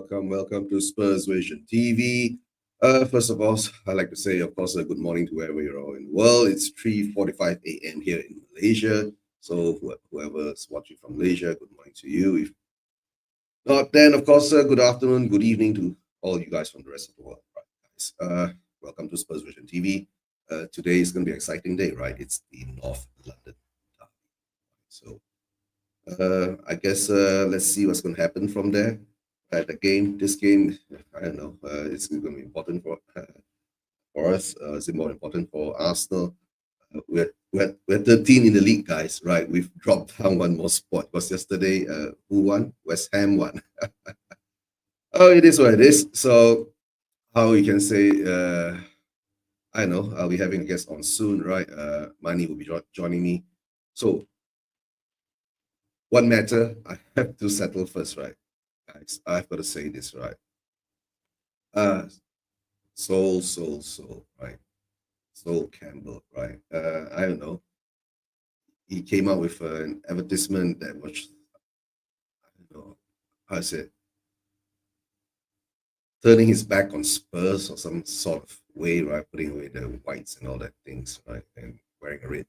Welcome to Spurs Vision TV. First of all, I'd like to say, of course, good morning to wherever you're all in the world. It's 3:45 a.m. here in Malaysia. So whoever's watching from Malaysia, good morning to you. If not, then of course, good afternoon, good evening to all you guys from the rest of the world. Right, guys. Welcome to Spurs Vision TV. Today is going to be an exciting day, right? It's the North London derby. So I guess let's see what's going to happen from there. This game, I don't know. It's going to be important for us. It's more important for Arsenal. We're 13 in the league, guys. Right? We've dropped down one more spot because yesterday, who won? West Ham won. Oh, it is what it is. So how we can say, I know I'll be having a guest on soon, right? Mani will be joining me. So one matter I have to settle first, right? Guys, I've got to say this, right? Soul, right? Sol Campbell, right? I don't know. He came out with an advertisement that was, I don't know, how I said, turning his back on Spurs or some sort of way, right? Putting away the whites and all that things, right? And wearing a red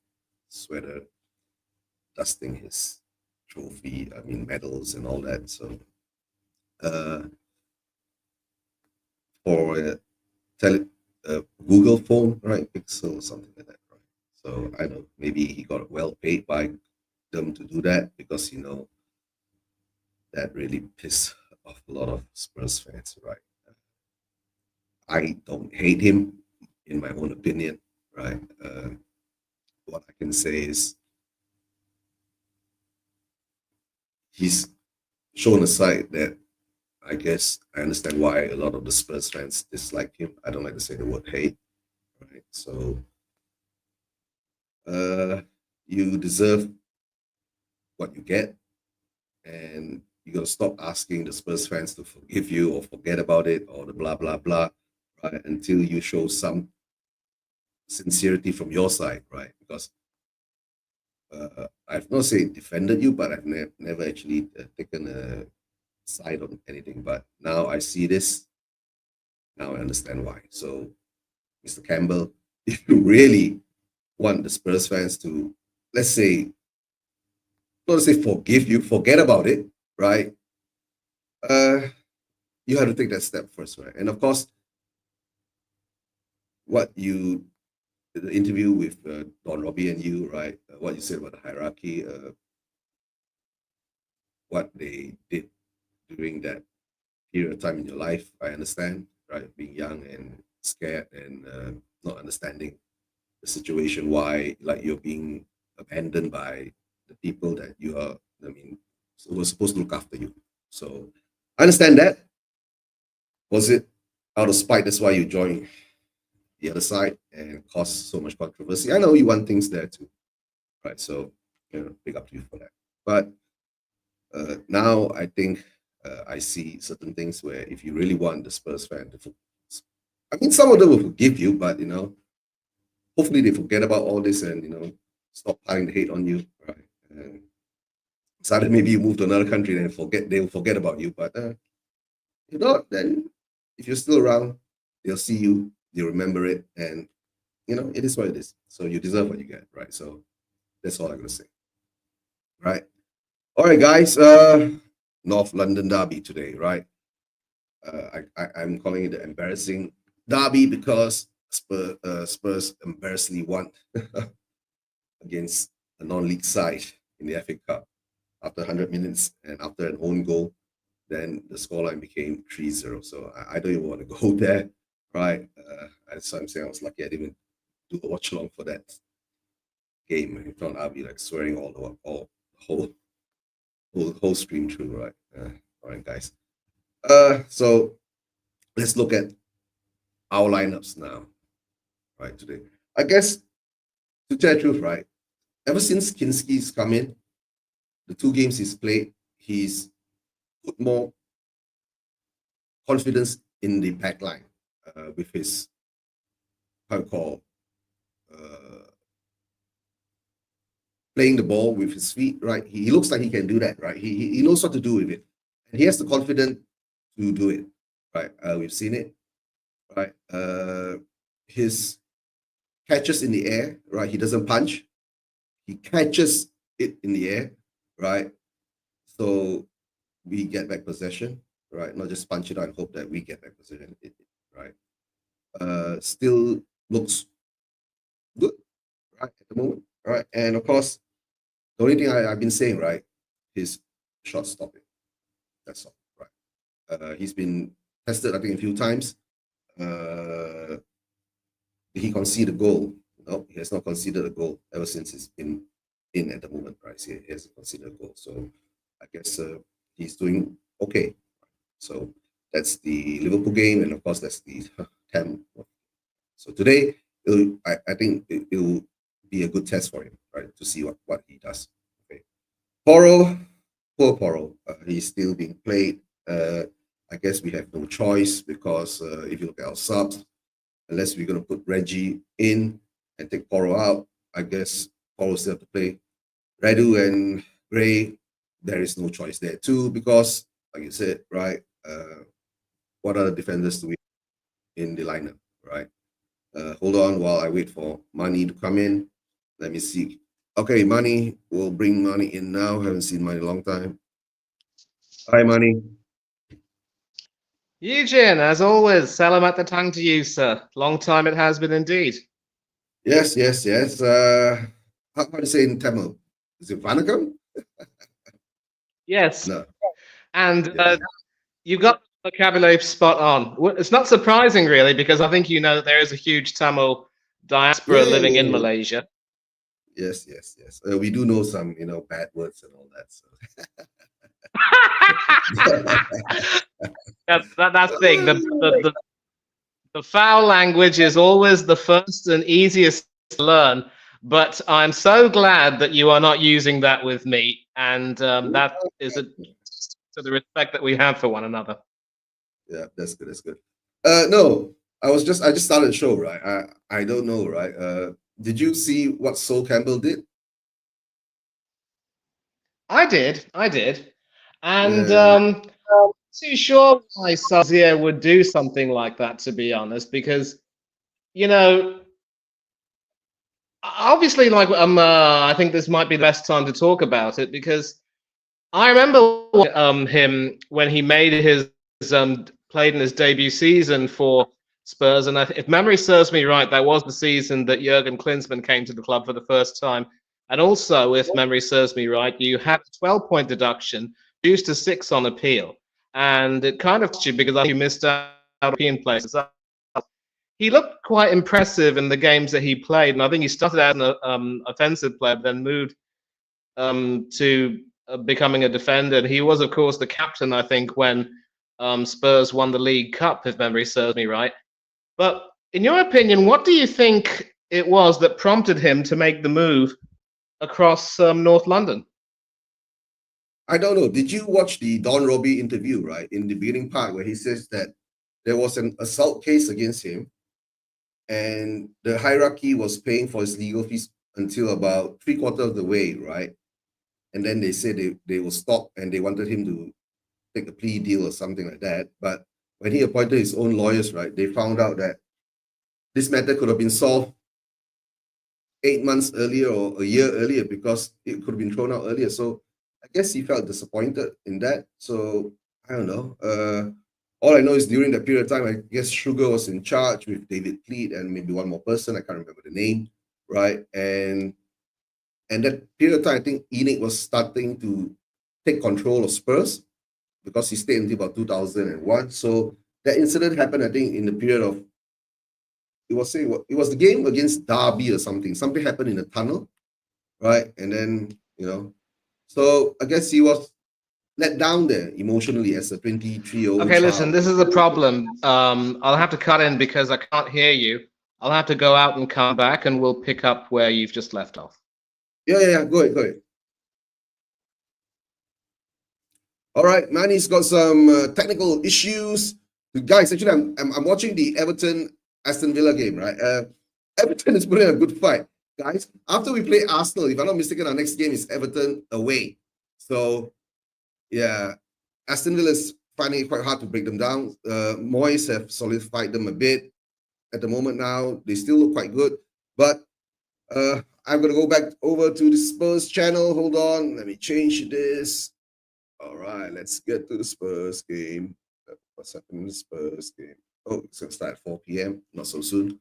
sweater, dusting his trophy, medals and all that. So, for Google phone, right? Pixel or something like that, right? So I know maybe he got well paid by them to do that because that really pissed off a lot of Spurs fans, right? I don't hate him, in my own opinion, right? What I can say is he's shown a side that I guess I understand why a lot of the Spurs fans dislike him. I don't like to say the word hate, right? So you deserve what you get, and you gotta stop asking the Spurs fans to forgive you or forget about it or the blah blah blah, right? Until you show some sincerity from your side, right? Because I've not say defended you, but I've never actually taken a side on anything. But now I see this, now I understand why. So, Mr. Campbell, if you really want the Spurs fans to, let's say, not to say forgive you, forget about it, right? You have to take that step first, right? And of course, the interview with Don Robbie and you, right? What you said about the hierarchy, what they did during that period of time in your life, I understand, right? Being young and scared and not understanding the situation, why like you're being abandoned by the people that you are, were supposed to look after you. So I understand that. Was it out of spite? That's why you joined the other side and caused so much controversy. I know you want things there too, right? So, big up to you for that. But now I think I see certain things where if you really want the Spurs fan to, some of them will forgive you, but hopefully they forget about all this and stop piling the hate on you, right? And so that maybe you move to another country and they'll forget about you. But if not, then if you're still around, they'll see you, they'll remember it, and it is what it is. So you deserve what you get, right? So that's all I'm gonna say. Right. All right, guys. North London derby today, right? I'm calling it the embarrassing derby because Spurs embarrassingly won against a non-league side in the FA Cup after 100 minutes and after an own goal. Then the scoreline became 3-0. So I don't even want to go there, right? So I'm saying I was lucky I didn't do a watch along for that game. If not, I'll be like swearing all the whole stream through, right? All right, guys. So let's look at our lineups now, right? Today, I guess to tell the truth, right? Ever since Kinski's come in, the 2 games he's played, he's put more confidence in the back line with his playing the ball with his feet, right? He looks like he can do that, right? He knows what to do with it. And he has the confidence to do it, right? We've seen it, right? His catches in the air, right? He doesn't punch. He catches it in the air, right? So we get back possession, right? Not just punch it out and hope that we get back possession, right? Still looks good, right, at the moment, right? And of course, the only thing I've been saying, right, is shot stopping. That's all, right? He's been tested, I think, a few times. He conceded a goal. No, he has not conceded a goal ever since he's been in at the moment, right? So he hasn't conceded a goal. So I guess he's doing okay. So that's the Liverpool game, and of course that's the Tam. So today, I think it will be a good test for him, right, to see what he does. Okay, poor Porro, he's still being played. I guess we have no choice because if you look at our subs, unless we're going to put Reggie in and take Porro out, I guess Porro still have to play. Radu and Gray, there is no choice there too because, like you said, right, what other defenders do we have in the lineup, right? Hold on while I wait for Money to come in. Let me see. Okay, Money, we'll bring Money in now. Haven't seen Money in a long time. Hi, Money. Eugene, as always, salamat datang to you, sir. Long time it has been indeed. Yes, yes, yes. How do you say in Tamil? Is it Vanakam? Yes, No. and Yeah. you got the vocabulary spot on. It's not surprising, really, because I think you know that there is a huge Tamil diaspora Yeah, living yeah, in yeah. Malaysia. Yes, yes, yes. We do know some, bad words and all that. So. That's the thing. The foul language is always the first and easiest to learn, but I'm so glad that you are not using that with me, and that is to the respect that we have for one another. Yeah, that's good. That's good. No, I just started the show, right? I don't know, right? Did you see what Sol Campbell did? I did, and Yeah, too sure why Sazier would do something like that, to be honest, because you know, obviously, like I think this might be the best time to talk about it because I remember him when he made his played in his debut season for Spurs, and if memory serves me right, that was the season that Jurgen Klinsmann came to the club for the first time. And also, if memory serves me right, you had a 12-point deduction, reduced to 6 on appeal, and it kind of you because you missed out on European places. He looked quite impressive in the games that he played, and I think he started out as an offensive player, but then moved to becoming a defender. And he was, of course, the captain, I think, when Spurs won the League Cup, if memory serves me right. But in your opinion, what do you think it was that prompted him to make the move across North London? I don't know. Did you watch the Don Robbie interview, right? In the beginning part where he says that there was an assault case against him and the hierarchy was paying for his legal fees until about 3/4 of the way, right? And then they said they will stop and they wanted him to take a plea deal or something like that. But when he appointed his own lawyers, right, they found out that this matter could have been solved 8 months earlier or a year earlier because it could have been thrown out earlier. So I guess he felt disappointed in that. So I don't know. All I know is during that period of time, I guess Sugar was in charge with David Pleat and maybe one more person. I can't remember the name, right? And that period of time, I think Enid was starting to take control of Spurs because he stayed until about 2001. So that incident happened, I think, in the period of it was the game against Derby or something. Something happened in the tunnel, right? And then so I guess he was let down there emotionally as a 23-year-old Okay, listen, child. this is a problem. I'll have to cut in because I can't hear you. I'll have to go out and come back, and we'll pick up where you've just left off. Yeah. Go ahead. All right, Manny's got some technical issues. Guys, actually, I'm watching the Everton Aston Villa game, right? Everton is putting a good fight, guys. After we play Arsenal, if I'm not mistaken, our next game is Everton away. So, yeah, Aston Villa is finding it quite hard to break them down. Moyes have solidified them a bit at the moment now. They still look quite good, but I'm gonna go back over to the Spurs channel. Hold on, let me change this. All right, let's get to the Spurs game. What's happening in the Spurs game? Oh, it's gonna start at 4 p.m. Not so soon.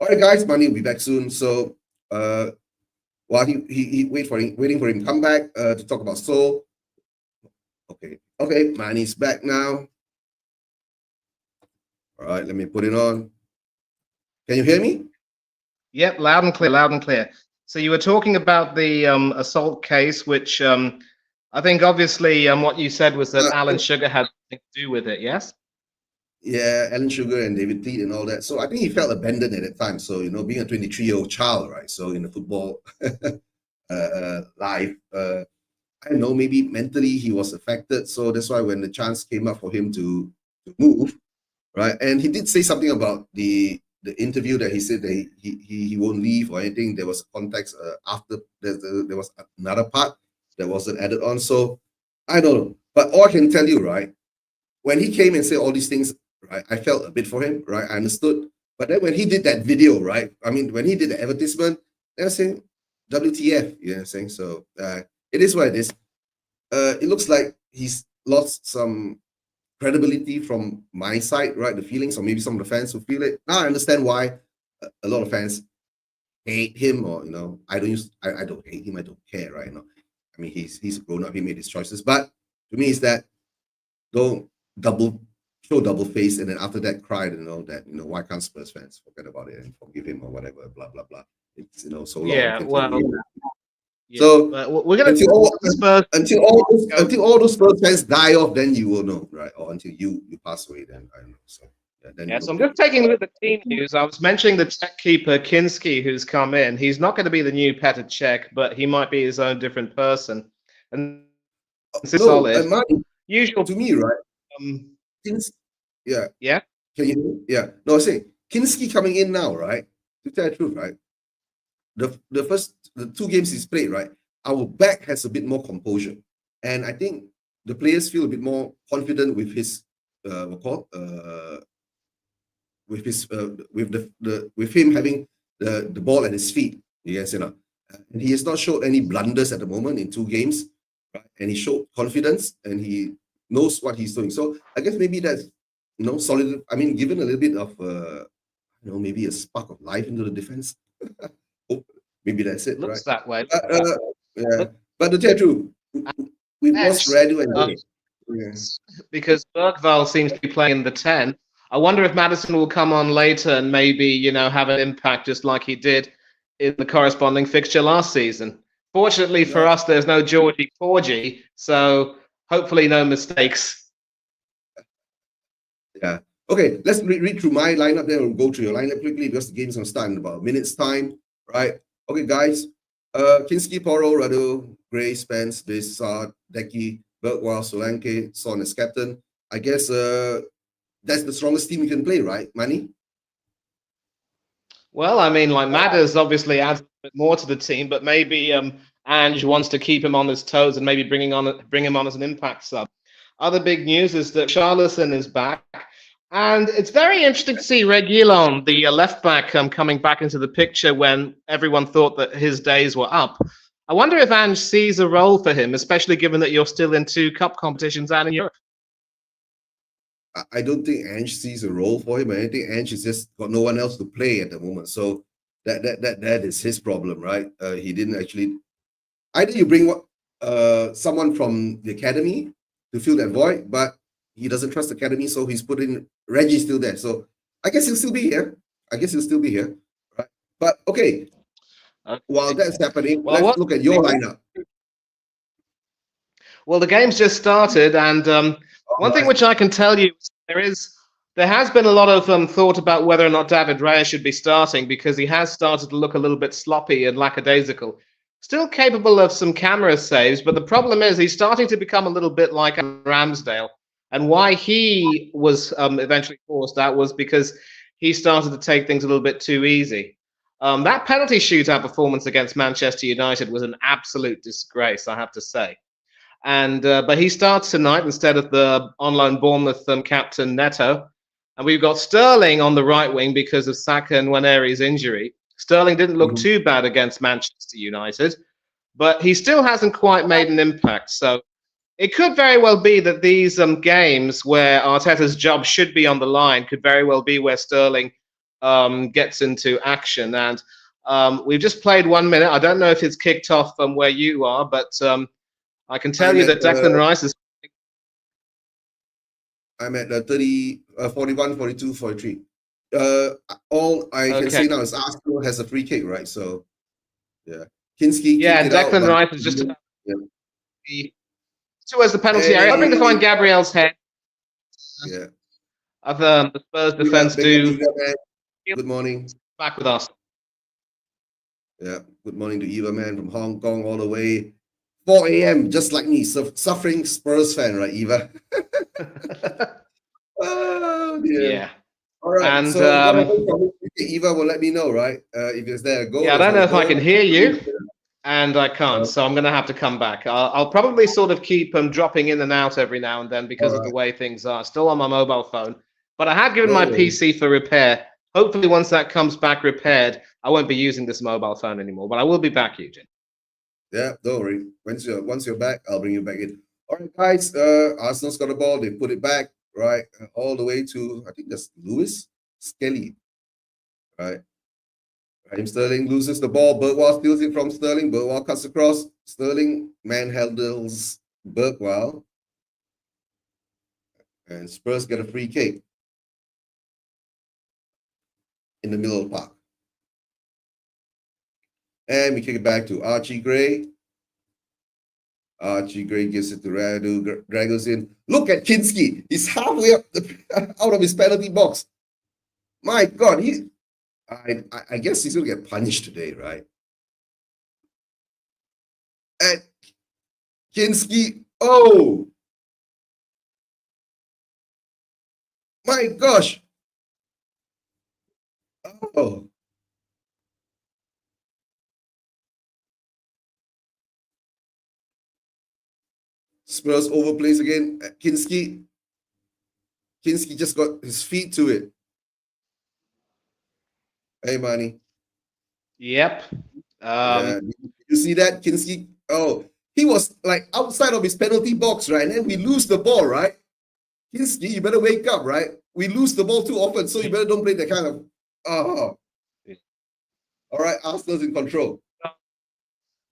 All right, guys, Money will be back soon. So while he waiting for him to come back to talk about Seoul. Okay, Manny's back now. All right, let me put it on. Can you hear me? Yep, loud and clear, loud and clear. So you were talking about the assault case, which I think obviously what you said was that Alan Sugar had something to do with it, yes? Yeah, Alan Sugar and David Teed and all that. So I think he felt abandoned at that time. So, being a 23-year-old child, right? So in the football life, I don't know, maybe mentally he was affected. So that's why when the chance came up for him to move, right? And he did say something about the interview that he said that he won't leave or anything. There was context after there was another part that wasn't added on. So I don't know. But all I can tell you, right, when he came and said all these things, right, I felt a bit for him, right? I understood. But then when he did that video, right, I mean, when he did the advertisement, they were saying, WTF, you know what I'm saying? So it is what it is. It looks like he's lost some credibility from my side, right? The feelings, or maybe some of the fans who feel it. Now I understand why a lot of fans hate him, or I don't hate him, I don't care, right? I mean, he's grown up, he made his choices. But to me, is that don't show double face, and then after that cry, that why can't Spurs fans forget about it and forgive him or whatever, blah blah blah. It's so long. Yeah, well, yeah. So we're gonna until all those Spurs fans die off, then you will know, right? Or until you pass away, then I don't know. So yeah, so I'm just taking a look at the team news. I was mentioning the Czech keeper Kinski, who's come in. He's not going to be the new Petr Cech, but he might be his own different person. And it's solid. Usual to me, right? Yeah. Yeah. Can you? Yeah. No, I say Kinski coming in now, right? To tell the truth, right? The 2 games he's played, right? Our back has a bit more composure, and I think the players feel a bit more confident with his with him having the ball at his feet. You guys, and he has not showed any blunders at the moment in 2 games, right? And he showed confidence, and he knows what he's doing. So I guess maybe that's solid. I mean, given a little bit of maybe a spark of life into the defense. Maybe that's it. Looks right? that way. Yeah, but to tell you true, we lost Radu and because Bergvall seems to be playing the 10. I wonder if Maddison will come on later and maybe have an impact just like he did in the corresponding fixture last season. Fortunately for us, there's no Georgie Porgy, so hopefully no mistakes. Yeah. Okay, let's read through my lineup, then we'll go through your lineup quickly because the game's going to start in about a minute's time, right? Okay, guys. Kinski, Porro, Radu, Gray, Spence, Desart, Decky, Bergwall, Solanke, Son as captain. I guess that's the strongest team you can play, right, Manny? Well, I mean, like Madders obviously adds a bit more to the team, but maybe Ange wants to keep him on his toes and maybe bring him on as an impact sub. Other big news is that Charleston is back. And it's very interesting to see Reguilon, the left back, coming back into the picture when everyone thought that his days were up. I wonder if Ange sees a role for him, especially given that you're still in 2 cup competitions and in Europe. I don't think Ange sees a role for him. I think Ange has just got no one else to play at the moment. So that is his problem, right? He didn't actually. Either you bring someone from the academy to fill that void, but he doesn't trust the academy, so he's put in Reggie still there. So I guess he'll still be here. Right? But okay. While that's happening, let's look at your lineup. Well, the game's just started, and one thing which I can tell you there has been a lot of thought about whether or not David Raya should be starting because he has started to look a little bit sloppy and lackadaisical. Still capable of some camera saves, but the problem is he's starting to become a little bit like Ramsdale. And why he was eventually forced out was because he started to take things a little bit too easy. That penalty shootout performance against Manchester United was an absolute disgrace, I have to say. And but he starts tonight instead of the online Bournemouth captain Neto. And we've got Sterling on the right wing because of Saka and Nwaneri's injury. Sterling didn't look Mhm. too bad against Manchester United, but he still hasn't quite made an impact. So it could very well be that these games where Arteta's job should be on the line could very well be where Sterling gets into action. And we've just played 1 minute. I don't know if it's kicked off where you are, but I can tell I'm you at that Declan Rice is. I'm at 30, 41, 42, 43. All I can Okay. say now is Arsenal has a free kick, right? So yeah, Kinski Yeah, kicked and it out, Declan but Rice is just about yeah. to be towards the penalty area, hoping to find Hey, Gabriel's head. yeah, Of the Spurs defense big up do Eva, man. Good morning. back with us. Yeah, good morning to Eva, man, from Hong Kong all the way. 4 a.m. just like me, suffering Spurs fan, right, Eva? Oh dear. Yeah. All right. And So what happens from this? Eva will let me know, right? If it's there a goal, yeah, I there's don't not know a if I can goal. hear you, and I can't, Uh, so I'm going to have to come back. I'll probably sort of keep dropping in and out every now and then all because of the right. way things are. Still on my mobile phone, but I have given No my worries. PC for repair. Hopefully, once that comes back repaired, I won't be using this mobile phone anymore. But I will be back, Eugene. Yeah, don't worry. Once you're back, I'll bring you back in. All right, guys. Arsenal's got the ball. They put it back, right, all the way to I think that's Lewis Skelly, right? Raheem Sterling loses the ball. Burkwell steals it from Sterling. Burkwell cuts across. Sterling manhandles Burkwell, and Spurs get a free kick in the middle of the park. And we kick it back to Archie Gray. Archie Gray gives it to Radu. Dragos in. Look at Kinski. He's halfway up out of his penalty box. My God, I guess he's gonna get punished today, right? And Kinski, oh my gosh. Oh. Spurs overplays again. Kinski just got his feet to it. Hey, Manny. Yep. Yeah. You see that? Kinski? Oh, he was like outside of his penalty box, right? And then we lose the ball, right? Kinski, you better wake up, right? We lose the ball too often, so you better don't play that kind of. Oh. All right, Arsenal's in control.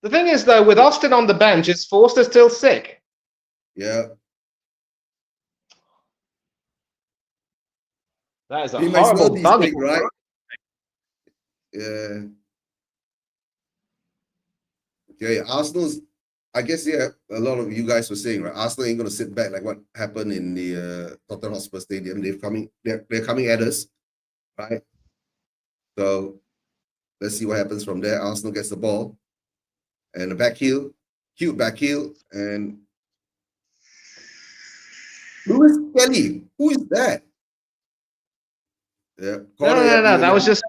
The thing is, though, with Austin on the bench, is Forster still sick? Yeah. That is a He might as well horrible be bug. sick, right? Yeah. Okay, Arsenal's. I guess yeah, a lot of you guys were saying, right? Arsenal ain't gonna sit back like what happened in the Tottenham Hotspur Stadium. They're coming at us, right? So let's see what happens from there. Arsenal gets the ball and a back heel, cute back heel, and Lewis Kelly. Who is that? Yeah, corner. Yep, No. you That again. was just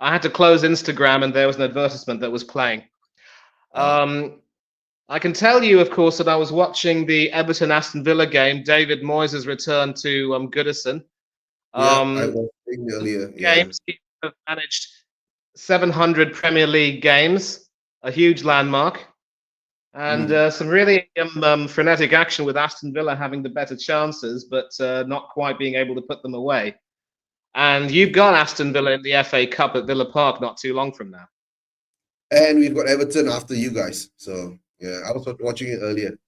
I had to close Instagram, and there was an advertisement that was playing. I can tell you, of course, that I was watching the Everton Aston Villa game. David Moyes' return to Goodison. Yeah, I was saying earlier. Yeah. Games he have managed 700 Premier League games, a huge landmark, and some really frenetic action with Aston Villa having the better chances, but not quite being able to put them away. And you've got Aston Villa in the FA Cup at Villa Park not too long from now. And we've got Everton after you guys. So yeah, I was watching it earlier.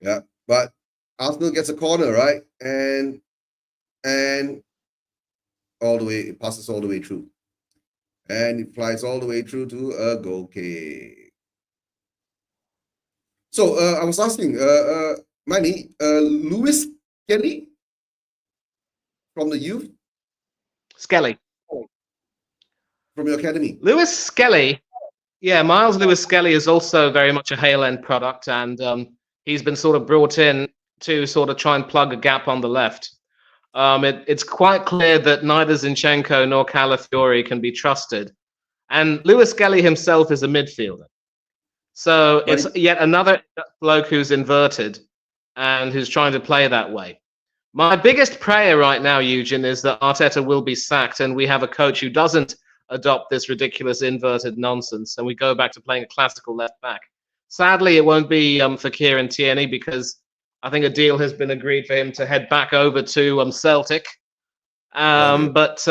Yeah, but Arsenal gets a corner, right? And all the way, it passes all the way through. And it flies all the way through to a goal kick. So I was asking, Manny, Lewis Kelly from the youth, Skelly. from your academy. Lewis Skelly. Yeah, Miles Lewis Skelly is also very much a Hale End product, and he's been sort of brought in to sort of try and plug a gap on the left. It's quite clear that neither Zinchenko nor Calafiori can be trusted. And Lewis Skelly himself is a midfielder. So But it's yet another bloke who's inverted and who's trying to play that way. My biggest prayer right now, Eugene, is that Arteta will be sacked and we have a coach who doesn't adopt this ridiculous inverted nonsense and we go back to playing a classical left back. Sadly, it won't be for Kieran Tierney because I think a deal has been agreed for him to head back over to Celtic. okay. But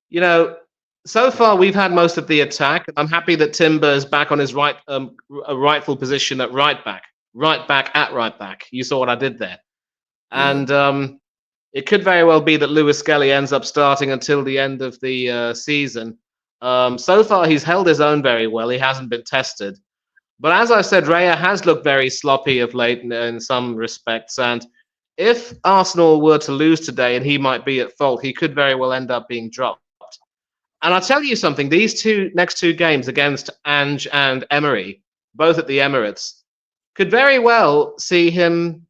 you know, so far we've had most of the attack. I'm happy that Timber is back on his rightful position at right back, right back at right back. You saw what I did there, Yeah. and it could very well be that Lewis Skelly ends up starting until the end of the season. So far, he's held his own very well. He hasn't been tested. But as I said, Raya has looked very sloppy of late in some respects. And if Arsenal were to lose today and he might be at fault, he could very well end up being dropped. And I'll tell you something, these next two games against Ange and Emery, both at the Emirates, could very well see him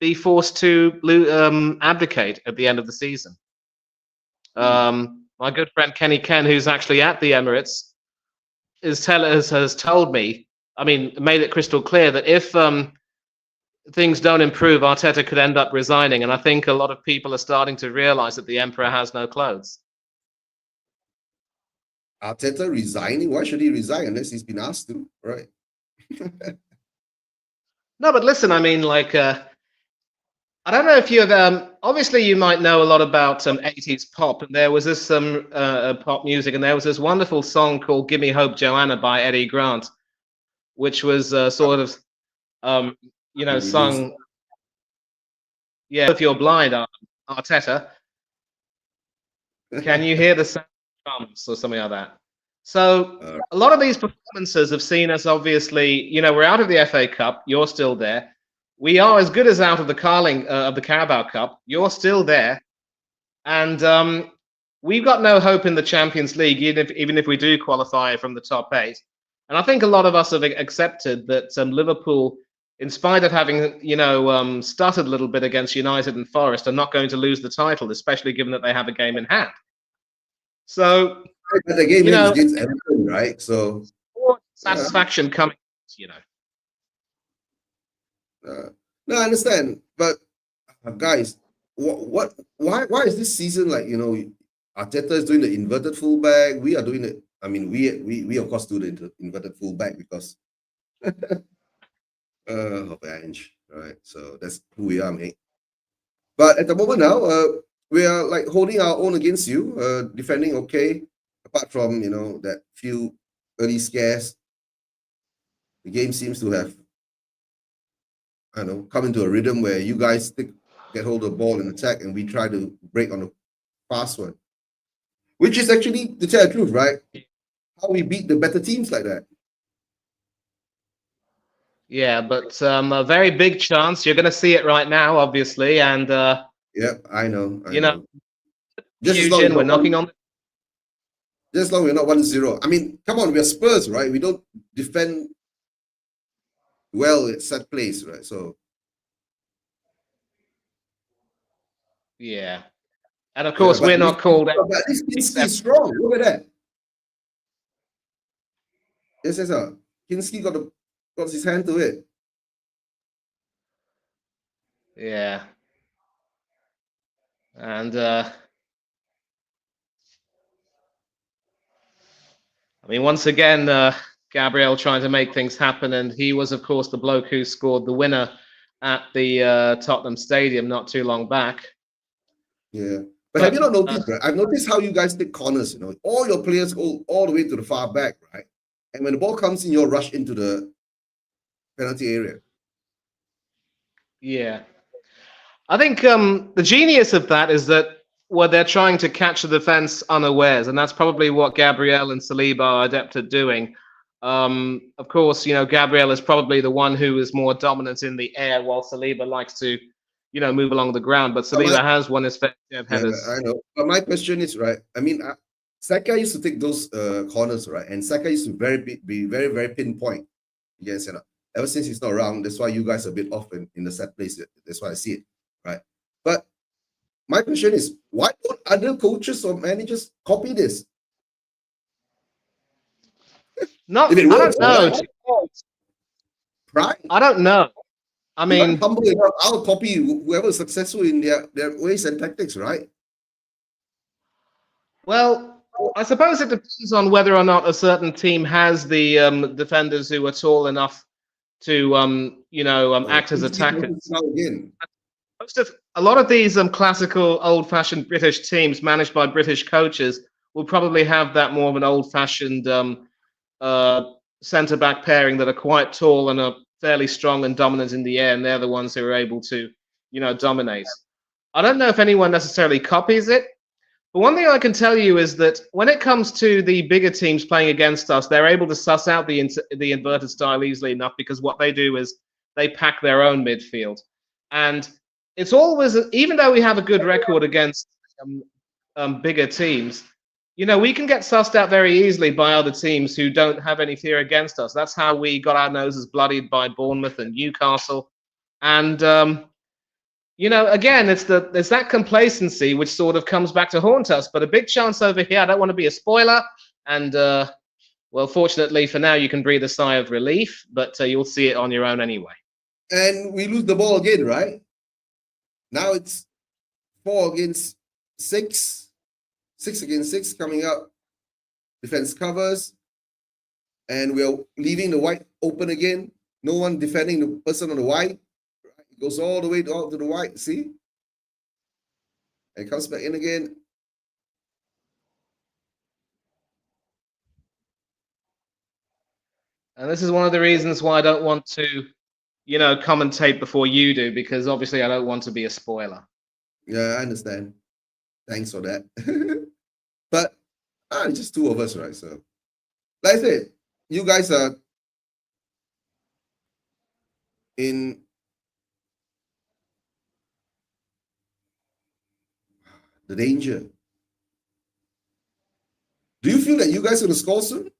be forced to abdicate at the end of the season. My good friend Kenny Ken, who's actually at the Emirates, has told me, I mean, made it crystal clear that if things don't improve, Arteta could end up resigning. And I think a lot of people are starting to realize that the emperor has no clothes. Arteta resigning? Why should he resign unless he's been asked to? Right. No, but listen, I mean, like, I don't know if you've obviously you might know a lot about 80s pop, and there was this pop music, and there was this wonderful song called "Give Me Hope, Joanna" by Eddie Grant, which was sort of Released. sung. Yeah, if you're blind, Arteta, can you hear the sound of drums or something like that? So a lot of these performances have seen us. Obviously, we're out of the FA Cup. You're still there. We are as good as out of the of the Carabao Cup. You're still there, and we've got no hope in the Champions League, even if we do qualify from the top 8. And I think a lot of us have accepted that Liverpool, in spite of having stuttered a little bit against United and Forest, are not going to lose the title, especially given that they have a game in hand. So, but the game is against Everton, right? So satisfaction coming, no, I understand, but guys, why is this season like Arteta is doing the inverted fullback? We are doing it. I mean, we of course do the inverted fullback because of Ange, right? So that's who we are, mate. But at the moment now, we are like holding our own against you, defending okay. Apart from that few early scares, the game seems to have come into a rhythm where you guys get hold of the ball and attack, and we try to break on the fast one, which is actually, to tell the truth, right, how we beat the better teams like that. Yeah, but a very big chance. You're going to see it right now, obviously, and yeah, I know. Just Eugene, we're knocking on. Just as long as we're not 1-0. I mean, come on, we're Spurs, right? We don't defend well at set place, right? So yeah, and of course we're not called. But this Kinski is strong. Look at that. Yes, Kinski got his hand to it. Yeah, and I mean, once again, Gabriel trying to make things happen, and he was, of course, the bloke who scored the winner at the Tottenham Stadium not too long back. Yeah, but have you not noticed, right? I've noticed how you guys take corners. All your players go all the way to the far back, right? And when the ball comes in, you'll rush into the penalty area. Yeah, I think the genius of that is that they're trying to catch the defense unawares, and that's probably what Gabriel and Saliba are adept at doing. Of course, Gabriel is probably the one who is more dominant in the air, while Saliba likes to, move along the ground. But Saliba has won his fair share of headers. I know. But my question is, right, I mean, Saka used to take those corners, right? And Saka used to be very, very pinpoint. Yes, ever since he's not around, that's why you guys are a bit off in the set place. That's why I see it, right? But my question is, why don't other coaches or managers copy this? If Not, it I works, don't know. right? Right? I don't know. I If I'm mean, humble enough, I'll copy whoever is successful in their ways and tactics, right? well, I suppose it depends on whether or not a certain team has the defenders who are tall enough to, act as Who's attackers. now again? A lot of these classical, old-fashioned British teams managed by British coaches will probably have that more of an old-fashioned uh, centre back pairing that are quite tall and are fairly strong and dominant in the air, and they're the ones who are able to, dominate. I don't know if anyone necessarily copies it, but one thing I can tell you is that when it comes to the bigger teams playing against us, they're able to suss out the inverted style easily enough because what they do is they pack their own midfield, and it's always, even though we have a good record against um, bigger teams, we can get sussed out very easily by other teams who don't have any fear against us. That's how we got our noses bloodied by Bournemouth and Newcastle, and again, it's that complacency which sort of comes back to haunt us. But a big chance over here. I don't want to be a spoiler, and well, fortunately for now, you can breathe a sigh of relief. But you'll see it on your own anyway. And we lose the ball again, right? Now it's 4 against 6, 6 against 6 coming up. Defense covers, and we're leaving the wide open again. No one defending the person on the wide. It goes all the way out to the wide. See, and it comes back in again. And this is one of the reasons why I don't want to, commentate before you do, because obviously I don't want to be a spoiler. Yeah, I understand. Thanks for that. But it's just 2 of us, right? So, like I said, you guys are in the danger. Do you feel that you guys are going to score soon?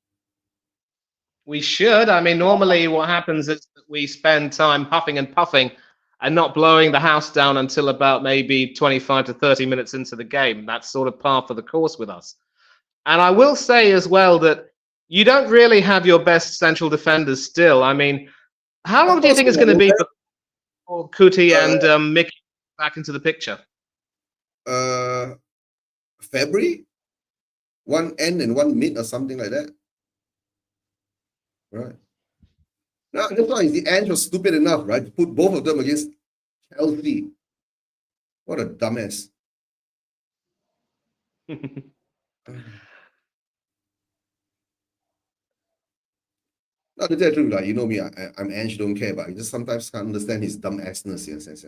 We should. I mean, normally what happens is that we spend time huffing and puffing and not blowing the house down until about maybe 25 to 30 minutes into the game. That's sort of par for the course with us. And I will say as well that you don't really have your best central defenders still. I mean, how long Of do you course, think it's going to be before Kuti and Mickey back into the picture? February, one end and one mid or something like that. Right. No, that's why the Ants was stupid enough, right? To put both of them against Chelsea. What a dumbass. No, to tell the truth, like, you know me, I'm Ange, don't care, but I just sometimes can't understand his dumbassness in a sense.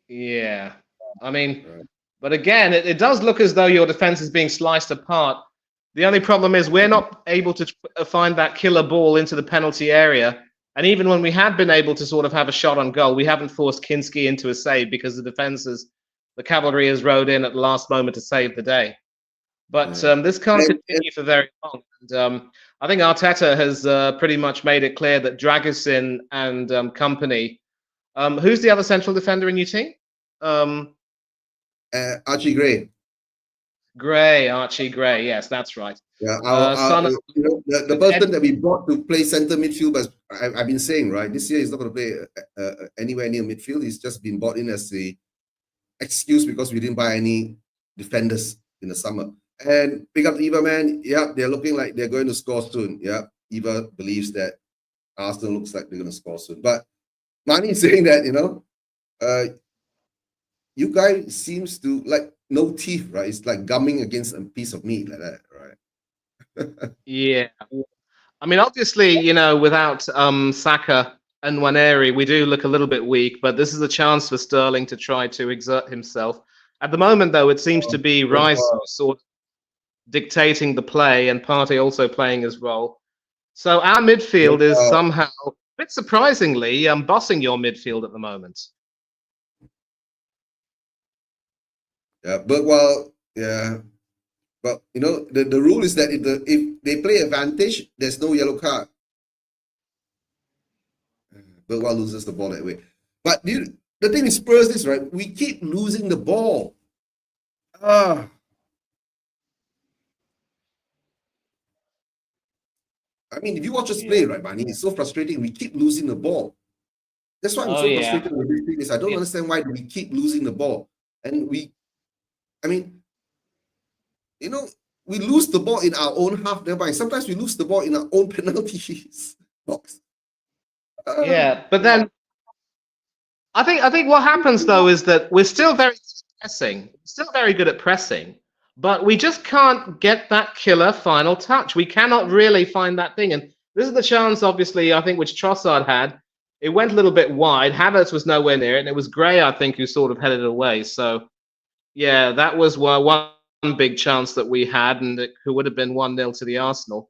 Yeah. I mean, Right. but again, it does look as though your defense is being sliced apart. The only problem is we're not able to find that killer ball into the penalty area. And even when we have been able to sort of have a shot on goal, we haven't forced Kinski into a save because the cavalry has rode in at the last moment to save the day. But this can't continue for very long. And I think Arteta has pretty much made it clear that Dragusin and company. Who's the other central defender in your team? Archie Gray. Archie Gray. Yes, that's right. Yeah, the Ed, person that we brought to play center midfield, as I've been saying, right, this year he's not going to play anywhere near midfield. He's just been brought in as the excuse because we didn't buy any defenders in the summer. And pick up Eva, man. Yeah, they're looking like they're going to score soon. Yeah, Eva believes that Arsenal looks like they're going to score soon. But Mani is saying that, you guys seems to like no teeth, right? It's like gumming against a piece of meat like that, right? yeah. I mean, obviously, without Saka and Waneri, we do look a little bit weak, but this is a chance for Sterling to try to exert himself. At the moment, though, it seems to be Rice sort of dictating the play and Partey also playing his role. So our midfield is somehow, a bit surprisingly, bossing your midfield at the moment. Yeah, but but the rule is that if they play advantage, there's no yellow card. But loses the ball that way. But the thing with Spurs is, right, we keep losing the ball. I mean, if you watch us play, right, Manny, it's so frustrating. We keep losing the ball. That's why I'm Oh so yeah. frustrated with this thing is I don't understand why we keep losing the ball. And I mean, we lose the ball in our own half thereby. Sometimes we lose the ball in our own penalties box. Yeah, but then I think what happens though is that we're still very good at pressing, still very good at pressing, but we just can't get that killer final touch. We cannot really find that thing, and this is the chance, obviously, I think which Trossard had. It went a little bit wide. Havertz was nowhere near it, and it was Gray, I think, who sort of headed it away. So yeah, that was one big chance that we had, and it would have been 1-0 to the Arsenal.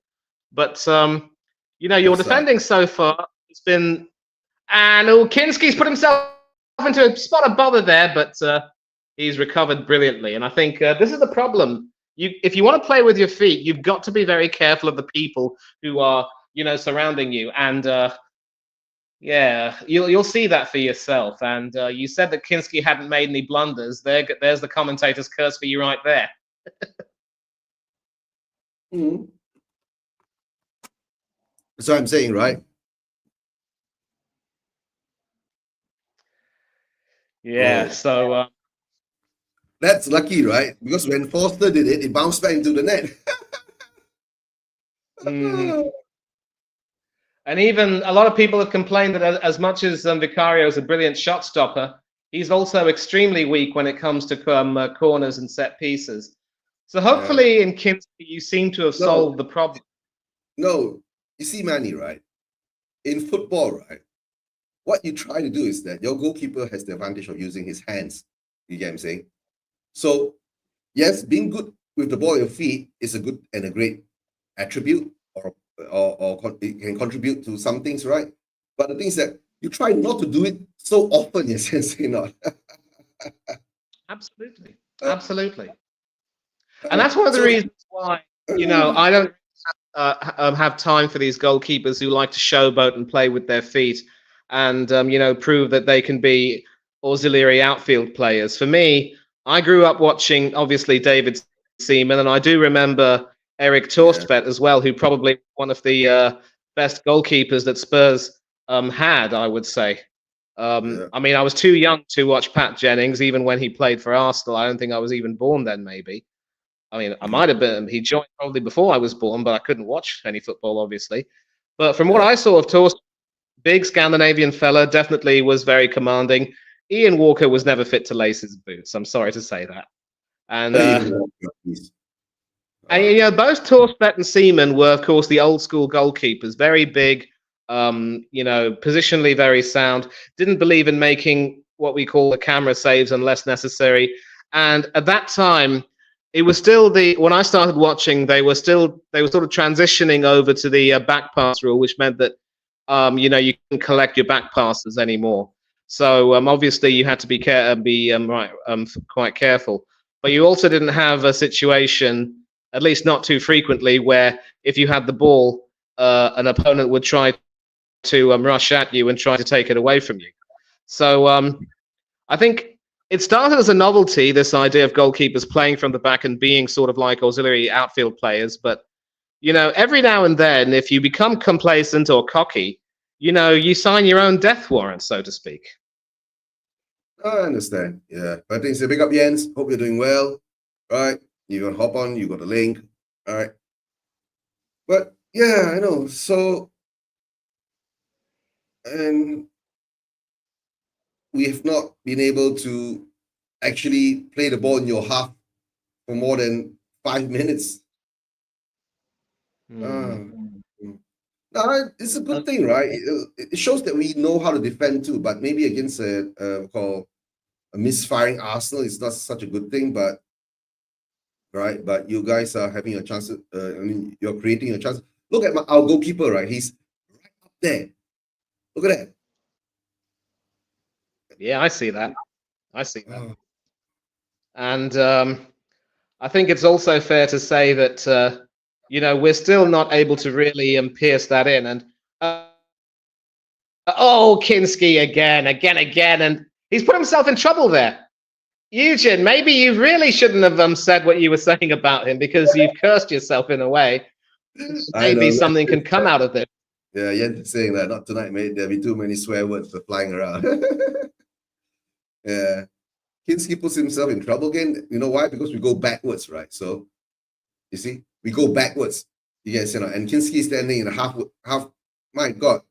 But your Offside. defending so far has been, and Kinski's put himself into a spot of bother there, but he's recovered brilliantly. And I think this is the problem. If you want to play with your feet, you've got to be very careful of the people who are, surrounding you. And yeah, you'll see that for yourself. And you said that Kinski hadn't made any blunders. There's the commentator's curse for you right there. Mm-hmm. That's what I'm saying, right? Yeah. Oh. So That's lucky, right? Because when Foster did it, it bounced back into the net. mhm. And even a lot of people have complained that as much as Vicario is a brilliant shot stopper, he's also extremely weak when it comes to corners and set pieces. So hopefully in Kinski, you seem to have No, solved the problem. no. You see, Manny, right? In football, right? What you try to do is that your goalkeeper has the advantage of using his hands. You get what I'm saying? So, yes, being good with the ball at your feet is a good and a great attribute, or it can contribute to some things, right? But the thing is that you try not to do it so often, yes, say not. Absolutely. Absolutely. And that's one of the So, reasons why, I don't have time for these goalkeepers who like to showboat and play with their feet and, prove that they can be auxiliary outfield players. For me, I grew up watching, obviously, David Seaman, and I do remember Eric yeah, Torstvedt as well, who probably one of the best goalkeepers that Spurs had, I would say. yeah. I mean, I was too young to watch Pat Jennings, even when he played for Arsenal. I don't think I was even born then, maybe. I mean, I might Mhm. have been. He joined probably before I was born, but I couldn't watch any football, obviously. But from what Yeah. I saw of Torsten, big Scandinavian fella, definitely was very commanding. Ian Walker was never fit to lace his boots. I'm sorry to say that. And Even Walker, please. both Torstvedt and Seaman were, of course, the old school goalkeepers, very big, positionally very sound. Didn't believe in making what we call the camera saves unless necessary. And at that time, it was still when I started watching, they were sort of transitioning over to the back pass rule, which meant that you couldn't collect your back passes anymore. So obviously you had to be quite careful. But you also didn't have a situation, at least not too frequently, where if you had the ball, an opponent would try to rush at you and try to take it away from you. So I think it started as a novelty, this idea of goalkeepers playing from the back and being sort of like auxiliary outfield players. But, every now and then, if you become complacent or cocky, you sign your own death warrant, so to speak. I understand. Yeah. But things say, big up Jens. Hope you're doing well. Right. You can hop on, you got the link. All right. But yeah, I know. So, and we have not been able to actually play the ball in your half for more than 5 minutes. Hmm. Uh, no, it's a good thing, right? It shows that we know how to defend too, but maybe against a misfiring Arsenal, it's not such a good thing. But right, but you guys are having a chance. I mean, you're creating a chance. Look at our goalkeeper, right? He's right up there. Look at that. Yeah, I see that. I see that. Oh, And I think it's also fair to say that we're still not able to really pierce that in. And Kinski again, and he's put himself in trouble there. Eugen, maybe you really shouldn't have said what you were saying about him because you've cursed yourself in a way. I know. maybe something can come out of this. Yeah, Yen's saying that not tonight, mate. There'll be too many swear words for flying around. Yeah. Kinski puts himself in trouble again. You know why? Because we go backwards, right? So you see, we go backwards. You guys, and Kinski standing in a half. My God.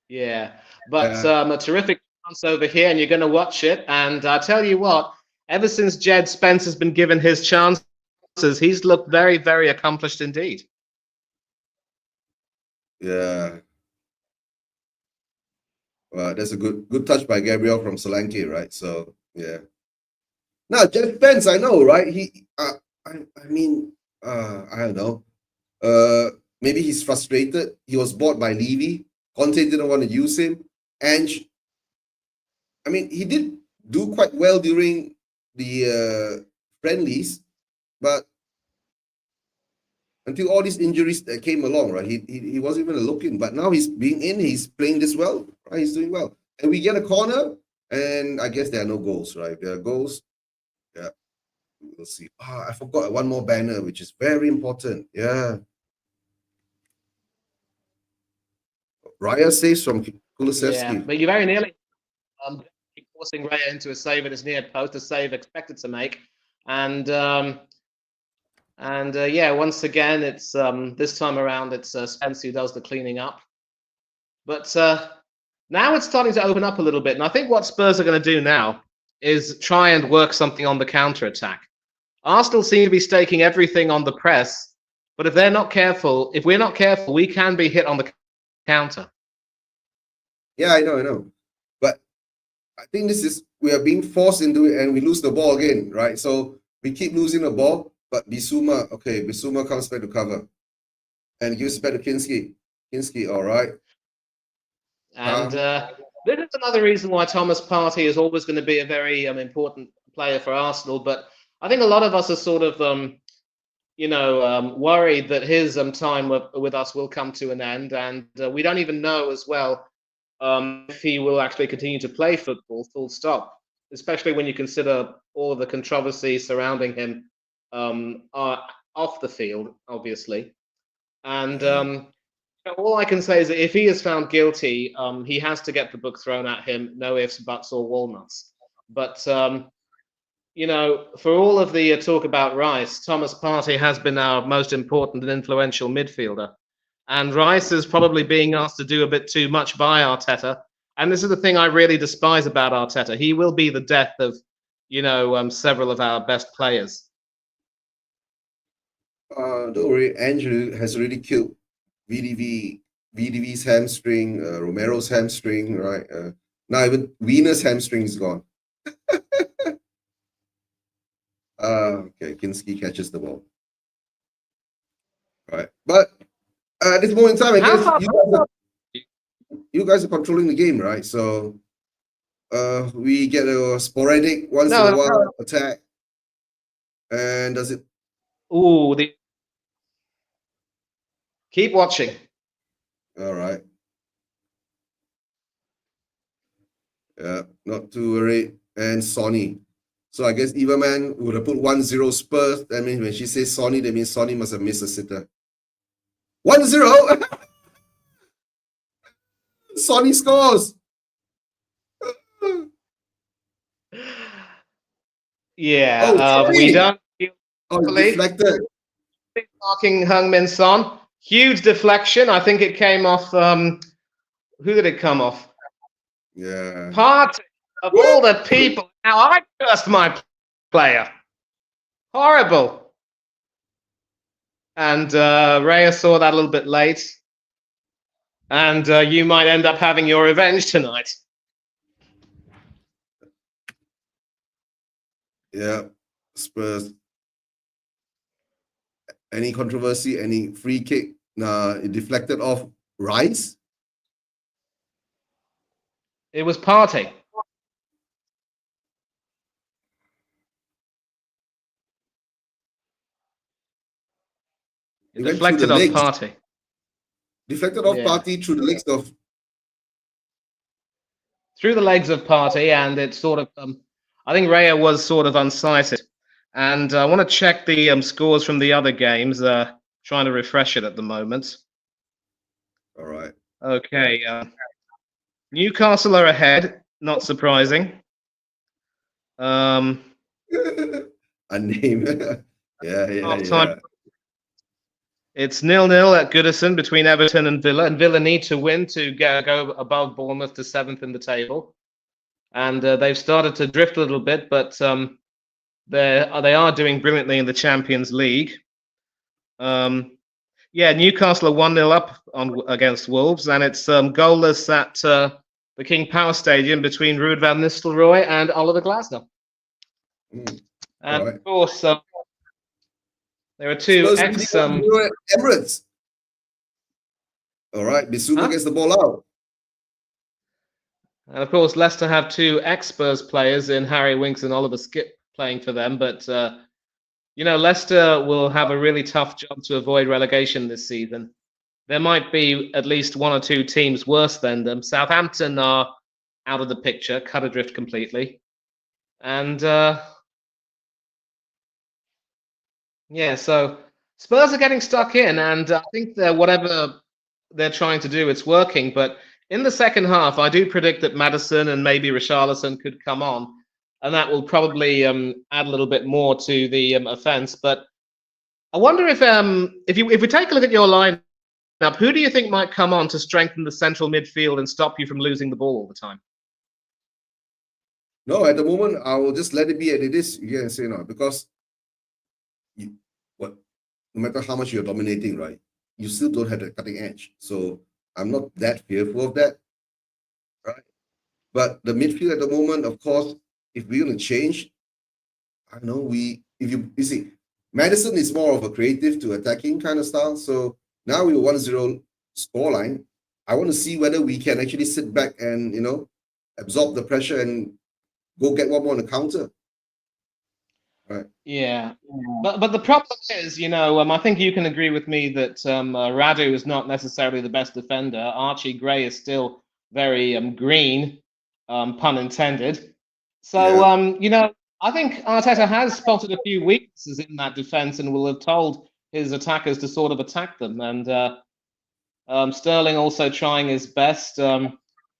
Yeah, but a terrific chance over here, and you're going to watch it. And I tell you what, ever since Jed Spence has been given his chances, he's looked very, very accomplished indeed. Yeah. Well, that's a good touch by Gabriel from Solanke, right? So yeah. Now Jed Spence, I know, right? I mean, I don't know. Maybe he's frustrated. He was bought by Levy. Conte didn't want to use him. And I mean, he did do quite well during the friendlies, but until all these injuries that came along, right? He wasn't even looking, but now he's being in. He's playing this well, right? He's doing well, and we get a corner, and I guess there are no goals, right? If there are goals, yeah, we'll see. I forgot one more banner, which is very important. Yeah. Raya saves from Kulusevski. Yeah, but you very nearly forcing Raya into a save at his near post, a save expected to make, and yeah, once again, it's this time around, it's Spence who does the cleaning up. But now it's starting to open up a little bit, and I think what Spurs are going to do now is try and work something on the counter attack. Arsenal seem to be staking everything on the press, but if we're not careful, we can be hit on the counter. Yeah, I know. But I think we are being forced into it and we lose the ball again, right? So we keep losing the ball, but Bissouma comes back to cover and gives back to Kinski. Kinski, all right. And this is another reason why Thomas Partey is always going to be a very important player for Arsenal. But I think a lot of us are sort of, worried that his time with us will come to an end. And we don't even know as well if he will actually continue to play football, full stop, especially when you consider all of the controversy surrounding him off the field, obviously. And all I can say is that if he is found guilty, he has to get the book thrown at him, no ifs, buts, or walnuts. But, for all of the talk about Rice, Thomas Partey has been our most important and influential midfielder. And Rice is probably being asked to do a bit too much by Arteta. And this is the thing I really despise about Arteta. He will be the death of, several of our best players. Don't worry, Andrew has already killed VDV's hamstring, Romero's hamstring, right? Now even Wiener's hamstring is gone. Okay, Kinski catches the ball. Right, but at this moment in time, I guess you guys are controlling the game, right? So we get a sporadic once in a while attack, and does it? Ooh, keep watching. All right. Yeah, not too worried. And Sonny. So I guess Everman would have put 1-0 Spurs. That means when she says Sonny, that means Sonny must have missed a sitter. 1-0! Sonny scores! Yeah, we don't feel deflected. Marking Heung-min Son. Huge deflection. I think it came off. Who did it come off? Yeah. Partey, of all the people. Now I cursed my player. Horrible. And Raya saw that a little bit late. And you might end up having your revenge tonight. Yeah. Spurs. Any controversy? Any free kick? Nah, it deflected off Rice. It was Partey. It deflected off Partey. Deflected off Partey through the legs of. Through the legs of Partey, and it sort of. I think Raya was sort of unsighted, And I want to check the scores from the other games. Trying to refresh it at the moment. All right. Okay, Newcastle are ahead. Not surprising. Um, A name. Yeah, yeah, Half time. yeah. It's 0-0 at Goodison between Everton and Villa, and Villa need to win to go above Bournemouth to 7th in the table. And they've started to drift a little bit, but they are doing brilliantly in the Champions League. Yeah, Newcastle are 1-0 up against Wolves, and it's goalless at the King Power Stadium between Ruud van Nistelrooy and Oliver Glasner. Mm. All And right. of course, there are two Spurs leading ex. 1-0 at Emirates. All right. Bissouma gets the ball out. And of course, Leicester have two ex-Spurs players in Harry Winks and Oliver Skipp playing for them. But Leicester will have a really tough job to avoid relegation this season. There might be at least one or two teams worse than them. Southampton are out of the picture, cut adrift completely. And yeah, so Spurs are getting stuck in, and I think that whatever they're trying to do, it's working. But in the second half, I do predict that Maddison and maybe Richarlison could come on, and that will probably add a little bit more to the offense. But I wonder if we take a look at your lineup, who do you think might come on to strengthen the central midfield and stop you from losing the ball all the time? No, at the moment, I will just let it be as it is. You can say no, because no matter how much you're dominating, right, you still don't have the cutting edge. So I'm not that fearful of that, right? But the midfield at the moment, of course, if we're going to change, I know if you see, Madison is more of a creative to attacking kind of style. So now we're 1-0 scoreline. I want to see whether we can actually sit back and, absorb the pressure and go get one more on the counter. Right. Yeah, but the problem is, I think you can agree with me that Radu is not necessarily the best defender. Archie Gray is still very green, pun intended. So, Yeah. I think Arteta has spotted a few weaknesses in that defense and will have told his attackers to sort of attack them. And Sterling also trying his best.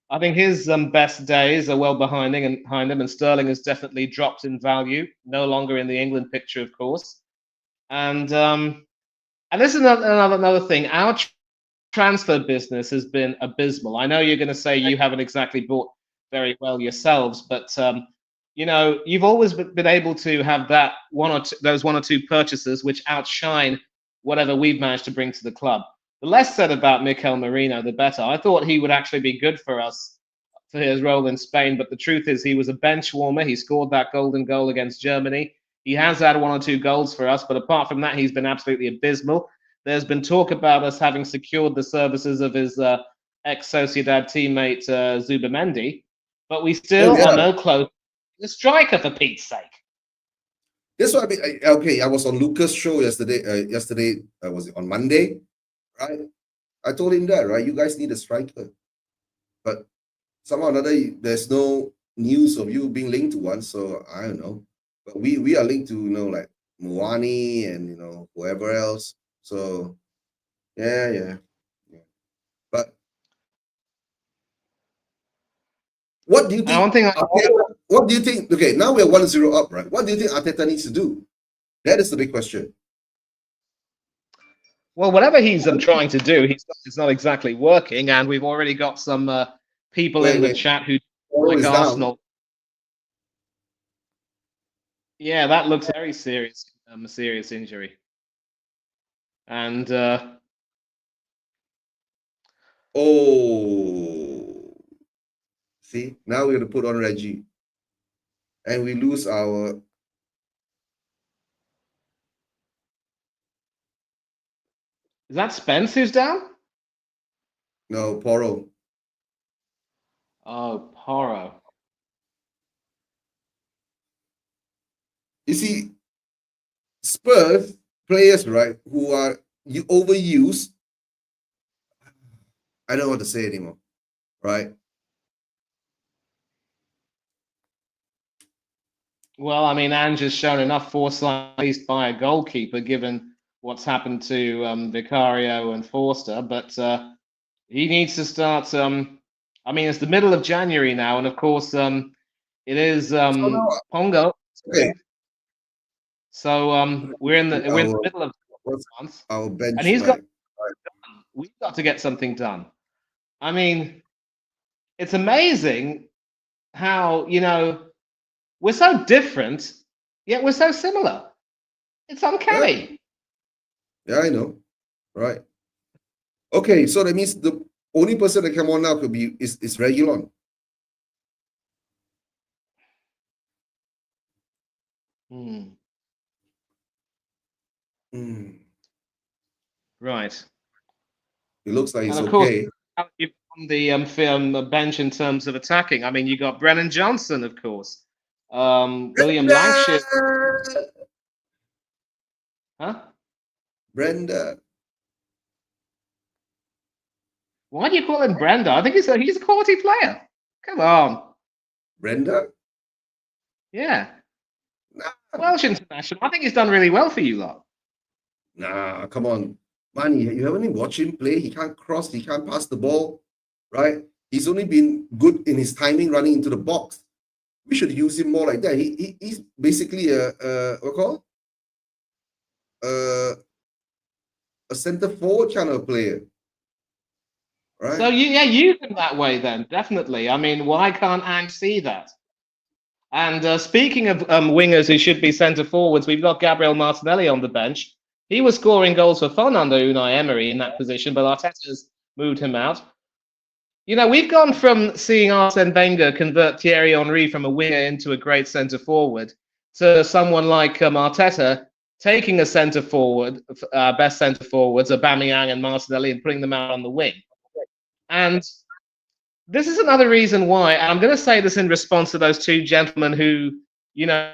I think his best days are well behind him, and Sterling has definitely dropped in value. No longer in the England picture, of course. And this is another thing. Our transfer business has been abysmal. I know you're going to say you haven't exactly bought very well yourselves, but you've always been able to have those one or two purchases which outshine whatever we've managed to bring to the club. The less said about Mikel Merino, the better. I thought he would actually be good for us for his role in Spain, but the truth is he was a bench warmer. He scored that golden goal against Germany. He has had one or two goals for us, but apart from that, he's been absolutely abysmal. There's been talk about us having secured the services of his ex-Sociedad teammate Zubamendi, but we Oh, still are yeah. no closer to the striker, for Pete's sake. That's what I mean. Okay, I was on Lucas' show yesterday. Was it on Monday? Right. I told him that, right? You guys need a striker, but somehow or another, there's no news of you being linked to one. So I don't know. But we are linked to like Moani and whoever else. So yeah. But what do you And one think? thing What do you think? Okay, now we're 1-0 up, right? What do you think Arteta needs to do? That is the big question. Well, whatever he's trying to do, it's not exactly working, and we've already got some people in the Wait. chat who Oro like is down. Arsenal. Yeah, that looks very serious, a serious injury. And Oh, see, now we're gonna put on Reggie, and we lose our. is that Spence who's down? No, Poro. Oh, Porro. You see, Spurs players, right, who are overused. I don't know what to say anymore, right? Well, I mean, Ange has shown enough foresight, at least by a goalkeeper, given what's happened to Vicario and Forster. But he needs to start. I mean, it's the middle of January now, and of course, it is So now, Pongo. okay, So we're in the our middle of what's the month, our and bench he's got like? Right. we've got to get something done. I mean, it's amazing how we're so different, yet we're so similar. It's Yeah, uncanny. yeah, I know. Right. Okay, so that means the only person that come on now could be is Regulon. Hmm. Hmm. Right. It looks like And it's of course, okay. you've on the bench in terms of attacking. I mean, you got Brennan Johnson, of course. William Brenda, Langship, huh? Brenda, Why do you call him Brenda? I think he's a quality player. Come on. Brenda. Yeah. Nah, Welsh international. I think he's done really well for you lot. nah, come on, man. You haven't even watched him play. He can't cross. He can't pass the ball. Right. He's only been good in his timing running into the box. We should use him more like that. He's basically a what call a a center forward kind of player, So right? yeah, use him that way then, definitely. I mean, why can't Ange see that? And speaking of wingers who should be centre forwards, we've got Gabriel Martinelli on the bench. He was scoring goals for fun under Unai Emery in that position, but Arteta's moved him out. We've gone from seeing Arsene Wenger convert Thierry Henry from a winger into a great centre forward to someone like Arteta taking a centre forward, best centre forwards, Aubameyang and Martinelli, and putting them out on the wing. And this is another reason why, and I'm going to say this in response to those two gentlemen who, you know,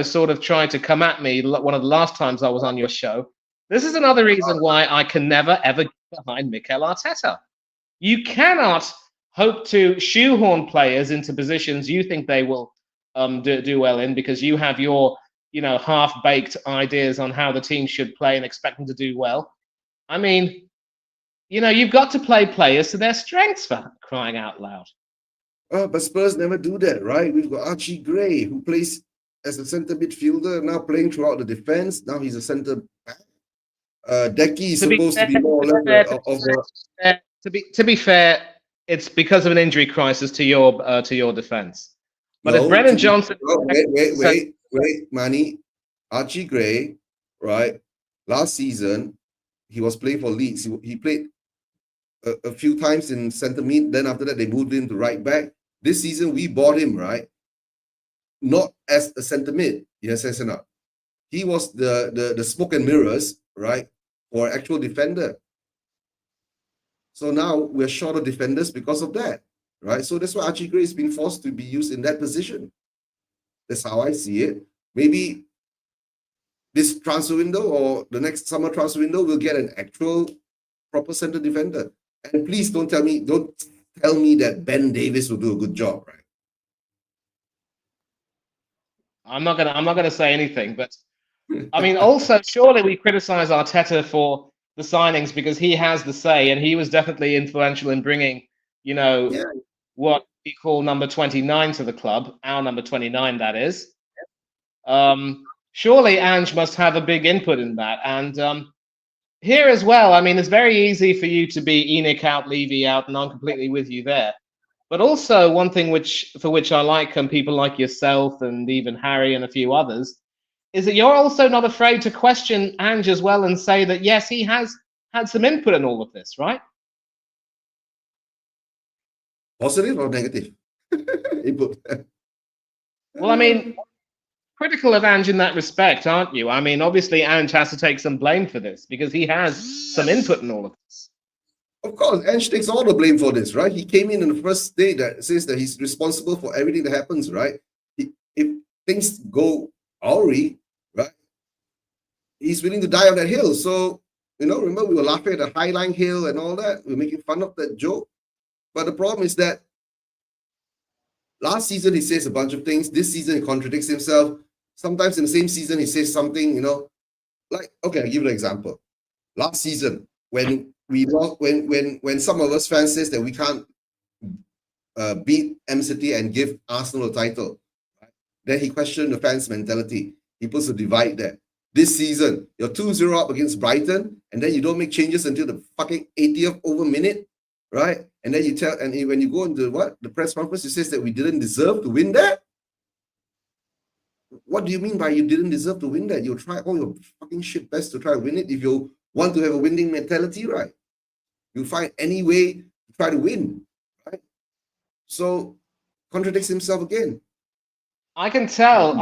sort of tried to come at me one of the last times I was on your show. This is another reason why I can never, ever get behind Mikel Arteta. You cannot hope to shoehorn players into positions you think they will do well in because you have your, half-baked ideas on how the team should play and expect them to do well. I mean, you've got to play players to their strengths for crying out loud. But Spurs never do that, right? We've got Archie Gray, who plays as a center midfielder, now playing throughout the defense. Now he's a center back. Decky is To be supposed to fair, be more or to be fair, it's because of an injury crisis to your defense. But if no, Brennan Johnson, wait, Manny. Archie Gray, right? Last season, he was playing for Leeds. He played a few times in centre mid. Then after that, they moved him to right back. This season, we bought him, right? Not as a centre mid. Yes, yes, enough. He was the smoke and mirrors, right, for actual defender. So now we're short of defenders because of that, right? So that's why Archie Gray is being forced to be used in that position. That's how I see it. Maybe this transfer window or the next summer transfer window will get an actual proper center defender. And please don't tell me that Ben Davis will do a good job, right? I'm not gonna say anything, but I mean, also surely we criticize Arteta for the signings because he has the say, and he was definitely influential in bringing, Yeah. what we call number 29 to the club, our number 29, that is. Surely Ange must have a big input in that, and here as well. I mean, it's very easy for you to be Enoch out, Levy out, and I'm completely with you there. But also one thing which I like, people like yourself and even Harry and a few others, is that you're also not afraid to question Ange as well and say that yes, he has had some input in all of this, right? Positive or negative? Input. Well, I mean, critical of Ange in that respect, aren't you? I mean, obviously Ange has to take some blame for this because he has some input in all of this. Of course, Ange takes all the blame for this, right? He came in the first day that says that he's responsible for everything that happens, right? If things go awry, right, he's willing to die on that hill. So, remember we were laughing at the Highline Hill and all that. We we're making fun of that joke. But the problem is that Last season he says a bunch of things. This season he contradicts himself. Sometimes in the same season he says something, like, okay, I'll give you an example. Last season, when we lost, when some of us fans says that we can't beat M City and give Arsenal a title, right? Then he questioned the fans' mentality. He puts a divide there. This season, you're 2-0 up against Brighton, and then you don't make changes until the fucking 80th over minute, right? And then you tell, and when you go into the press conference, you says that we didn't deserve to win that. What do you mean by you didn't deserve to win that? You'll try all your fucking shit best to try to win it. If you want to have a winning mentality, right? You find any way to try to win, right? So contradicts himself again. I can tell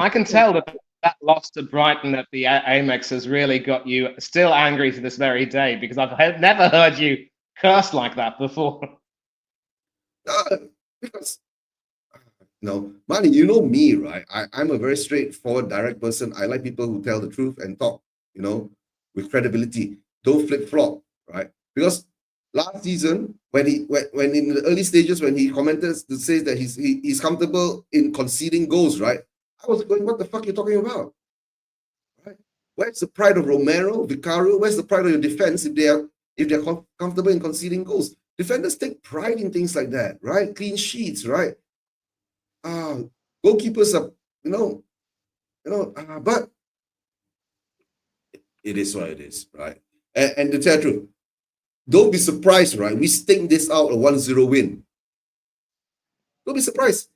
that loss to Brighton at the Amex has really got you still angry to this very day, because I've never heard you curse like that before. Because no, Manny, you know me, right? I'm a very straightforward, direct person. I like people who tell the truth and talk, with credibility. Don't flip-flop, right? Because last season, when in the early stages, when he commented to say that he's comfortable in conceding goals, right? I was going, what the fuck are you talking about? Right? Where's the pride of Romero, Vicario? Where's the pride of your defense if they're comfortable in conceding goals? Defenders take pride in things like that, right? Clean sheets, right? Goalkeepers are, but it is what it is, right? And to tell the truth, don't be surprised, right? We stink this out a 1-0 win. Don't be surprised.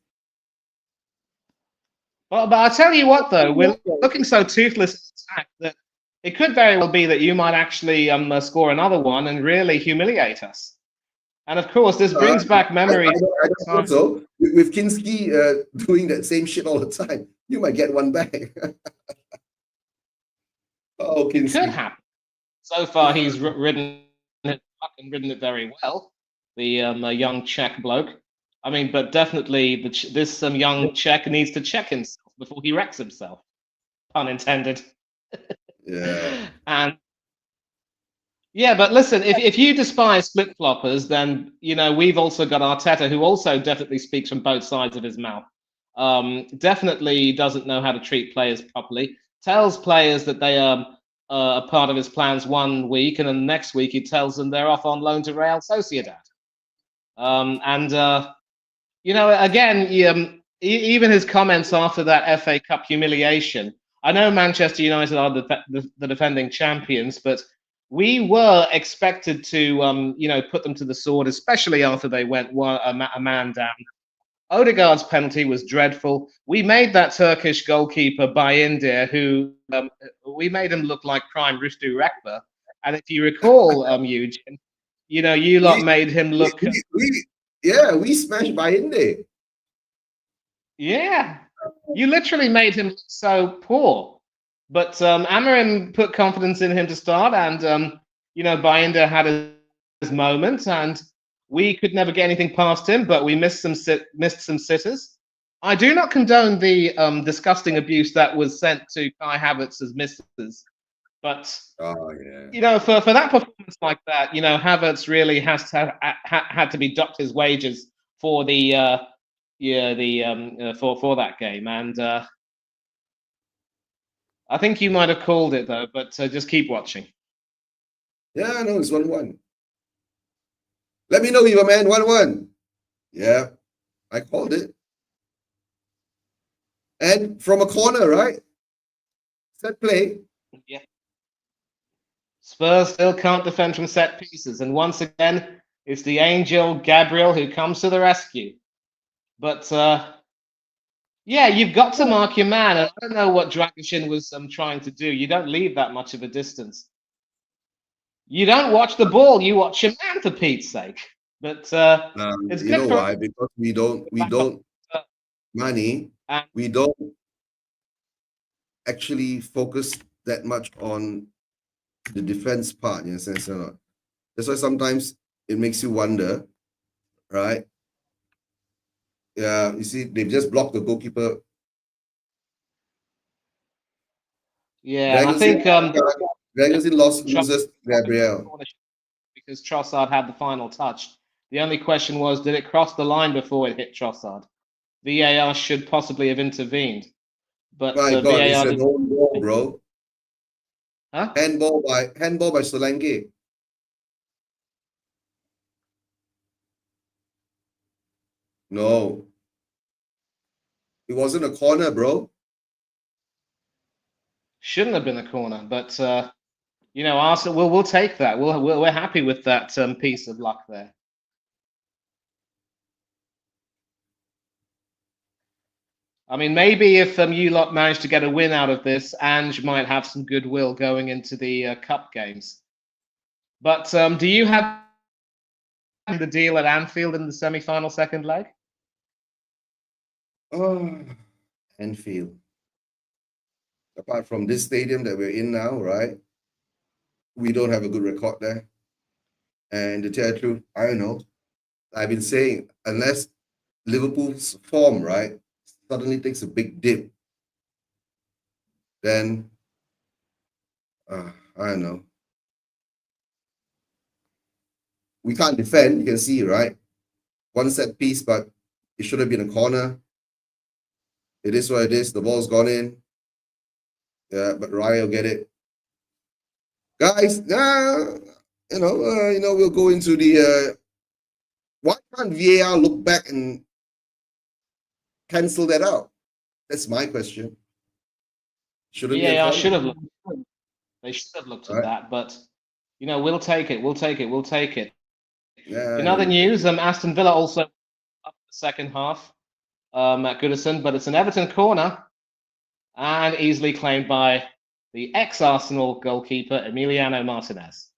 Well, but I'll tell you what, though, we're looking so toothless that it could very well be that you might actually score another one and really humiliate us. And of course, this brings back memories. I don't think so. With Kinski doing that same shit all the time, you might get one back. Oh, Kinski. Could happen. So far, he's ridden it very well. The young Czech bloke. I mean, but definitely this young Czech needs to check himself before he wrecks himself. Pun intended. Yeah. And yeah, but listen, if you despise flip-floppers, then, we've also got Arteta, who also definitely speaks from both sides of his mouth. Definitely doesn't know how to treat players properly. Tells players that they are a part of his plans one week, and then the next week he tells them they're off on loan to Real Sociedad. Again, even his comments after that FA Cup humiliation. I know Manchester United are the defending champions, but we were expected to, put them to the sword, especially after they went a man down. Odegaard's penalty was dreadful. We made that Turkish goalkeeper Bayindir, who we made him look like prime Rüştü Rekber. And if you recall, Eugene, you lot made him look. We smashed Bayindir. Yeah, you literally made him look so poor. But Amorim put confidence in him to start, and Bayindir had his moment, and we could never get anything past him. But we missed some sitters. I do not condone the disgusting abuse that was sent to Kai Havertz's misses, but for that performance like that, Havertz really has to had to be docked his wages for the for that game, and I think you might have called it, though, but just keep watching. Yeah, no, it's 1-1. Let me know, Eva, man. 1-1. Yeah, I called it. And from a corner, right? Set play. Yeah. Spurs still can't defend from set pieces. And once again, it's the angel Gabriel who comes to the rescue. But yeah, you've got to mark your man. And I don't know what Dragusin was trying to do. You don't leave that much of a distance. You don't watch the ball. You watch your man, for Pete's sake. But it's you know why? Because we don't Manny. We don't actually focus that much on the defense part, in a sense or not. That's why sometimes it makes you wonder, right? Yeah, you see, they've just blocked the goalkeeper. Yeah, I think Dragusin loses Gabriel because Trossard had the final touch. The only question was, did it cross the line before it hit Trossard? VAR should possibly have intervened. But My God, it's VAR an didn't. own goal, bro. Huh? Handball by Solanke. No, it wasn't a corner, bro. Shouldn't have been a corner, but Arsenal. We'll take that. We're happy with that piece of luck there. I mean, maybe if you lot manage to get a win out of this, Ange might have some goodwill going into the cup games. But do you have the deal at Anfield in the semi-final second leg? Oh, Anfield. Apart from this stadium that we're in now, right? We don't have a good record there. And to tell you the truth, I don't know. I've been saying, unless Liverpool's form, right, suddenly takes a big dip, then I don't know. We can't defend, you can see, right? One set piece, but it should have been a corner. It is what it is. The ball's gone in. Yeah, but Raya will get it. Guys, we'll go into the. Why can't VAR look back and cancel that out? That's my question. Shouldn't VAR be should have looked. They should have looked at that, but we'll take it. We'll take it. Yeah. In other news, Aston Villa also up the second half at Goodison, but it's an Everton corner and easily claimed by the ex-Arsenal goalkeeper Emiliano Martinez.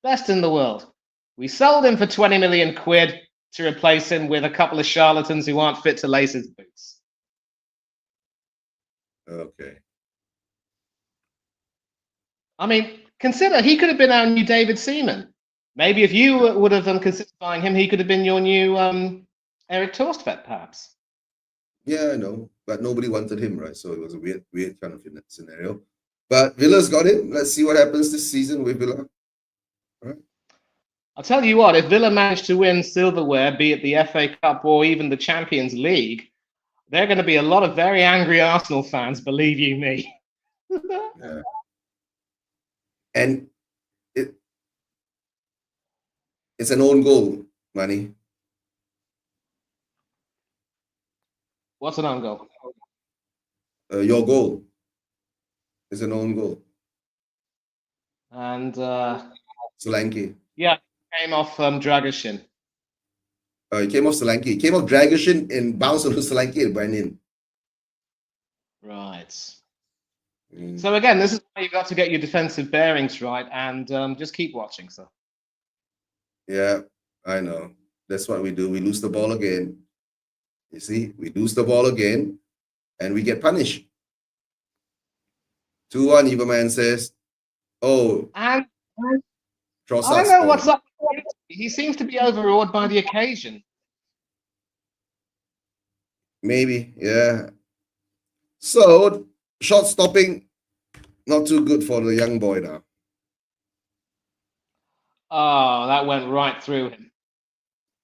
Best in the world. We sold him for 20 million quid to replace him with a couple of charlatans who aren't fit to lace his boots. Okay. I mean, consider he could have been our new David Seaman. Maybe if you would have considered buying him, he could have been your new Eric Torstvedt, perhaps. Yeah, I know, but nobody wanted him, right? So it was a weird kind of scenario. But Villa's got him. Let's see what happens this season with Villa. All right. I'll tell you what, if Villa managed to win silverware, be it the FA Cup or even the Champions League, there are going to be a lot of very angry Arsenal fans, believe you me. Yeah. And it's an own goal, Manny. What's an own goal? Your goal is an own goal. And Solanke. Yeah, came off Dragoshin. He came off Solanke. He came off Dragoshin and bounced onto Solanke and went in. Right. So again, this is why you've got to get your defensive bearings right and just keep watching, sir. Yeah, I know. That's what we do. We lose the ball again. You see, we lose the ball again and we get punished. 2-1, Everman says, oh, and Trossard I don't know what's up. He seems to be overawed by the occasion. Maybe, yeah. So, shot stopping, not too good for the young boy now. Oh, that went right through him.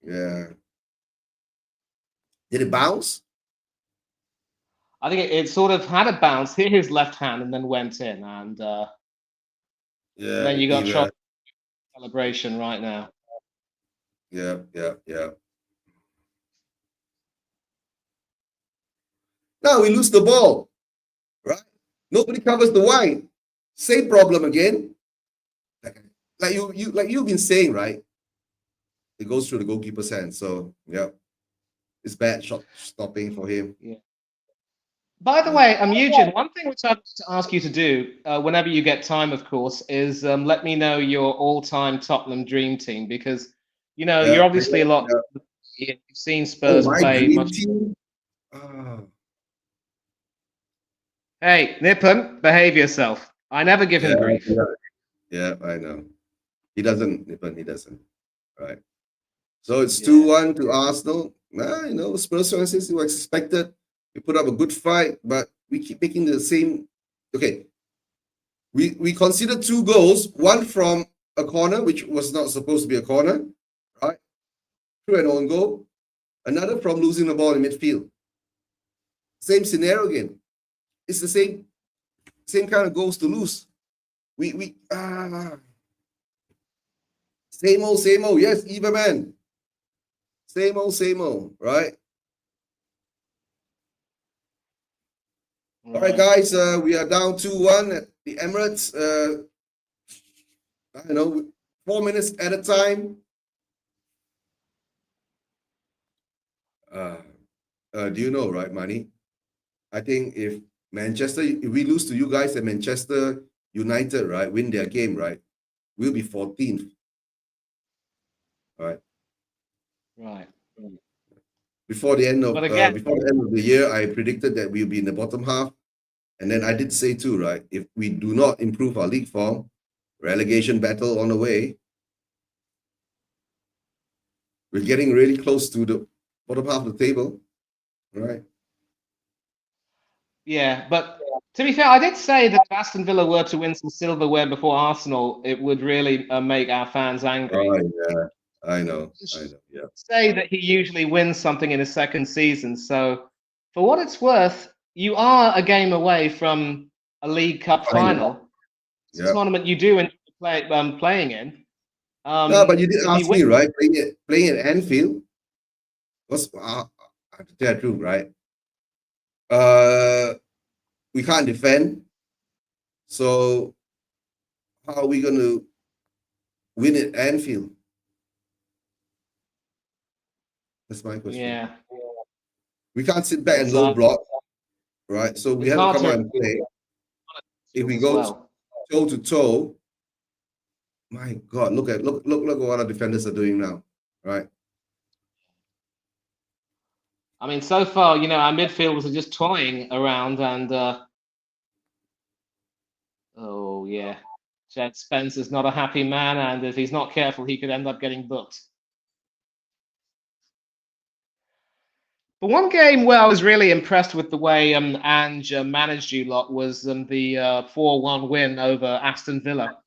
Yeah. Did it bounce? I think it sort of had a bounce, hit his left hand, and then went in. And then you got shot celebration right now. Yeah. Now we lose the ball, right? Nobody covers the wide. Same problem again. Like you've been saying, right? It goes through the goalkeeper's hand. So yeah, it's bad shot stopping for him. Yeah. By the way, Eugene, one thing which I'd like to ask you to do, whenever you get time, of course, is let me know your all-time Tottenham dream team, because you're obviously a lot. You've seen Spurs play much. Team? Hey, Nippon, behave yourself. I never give him grief. Yeah, I know. He doesn't, Nippon, he doesn't. Right. So it's 2-1 to Arsenal. Spurs fans says it was expected. We put up a good fight, but we keep making the same. Okay. We considered 2 goals, one from a corner, which was not supposed to be a corner, right? Through an own goal. Another from losing the ball in midfield. Same scenario again. It's the same kind of goals to lose. Same old. Yes, Eva man. Same old, right? All right, guys, we are down 2-1 at the Emirates. I don't know, 4 minutes at a time. Do you know, right, Manny? I think if we lose to you guys and Manchester United, right, win their game, right, we'll be 14th. Right. Before the end of the year, I predicted that we'll be in the bottom half. And then I did say too, right, if we do not improve our league form, relegation battle on the way. We're getting really close to the bottom half of the table, right? Yeah, but to be fair, I did say that if Aston Villa were to win some silverware before Arsenal, it would really make our fans angry. Oh, yeah, I know, yeah. Say that he usually wins something in his second season. So, for what it's worth, you are a game away from a League Cup final. It's a tournament you do enjoy playing in. No, but you did ask me, right? Playing at Anfield was, I have to tell the truth, right? We can't defend. So how are we going to win at Anfield? That's my question. Yeah. We can't sit back and low block, right? So we have to come out and play. If we go toe to toe, my God, look at what our defenders are doing now, right? I mean, so far, our midfielders are just toying around, and oh yeah, Jed Spencer's not a happy man, and if he's not careful, he could end up getting booked. But one game where I was really impressed with the way Ange managed you lot was the 4-1 win over Aston Villa.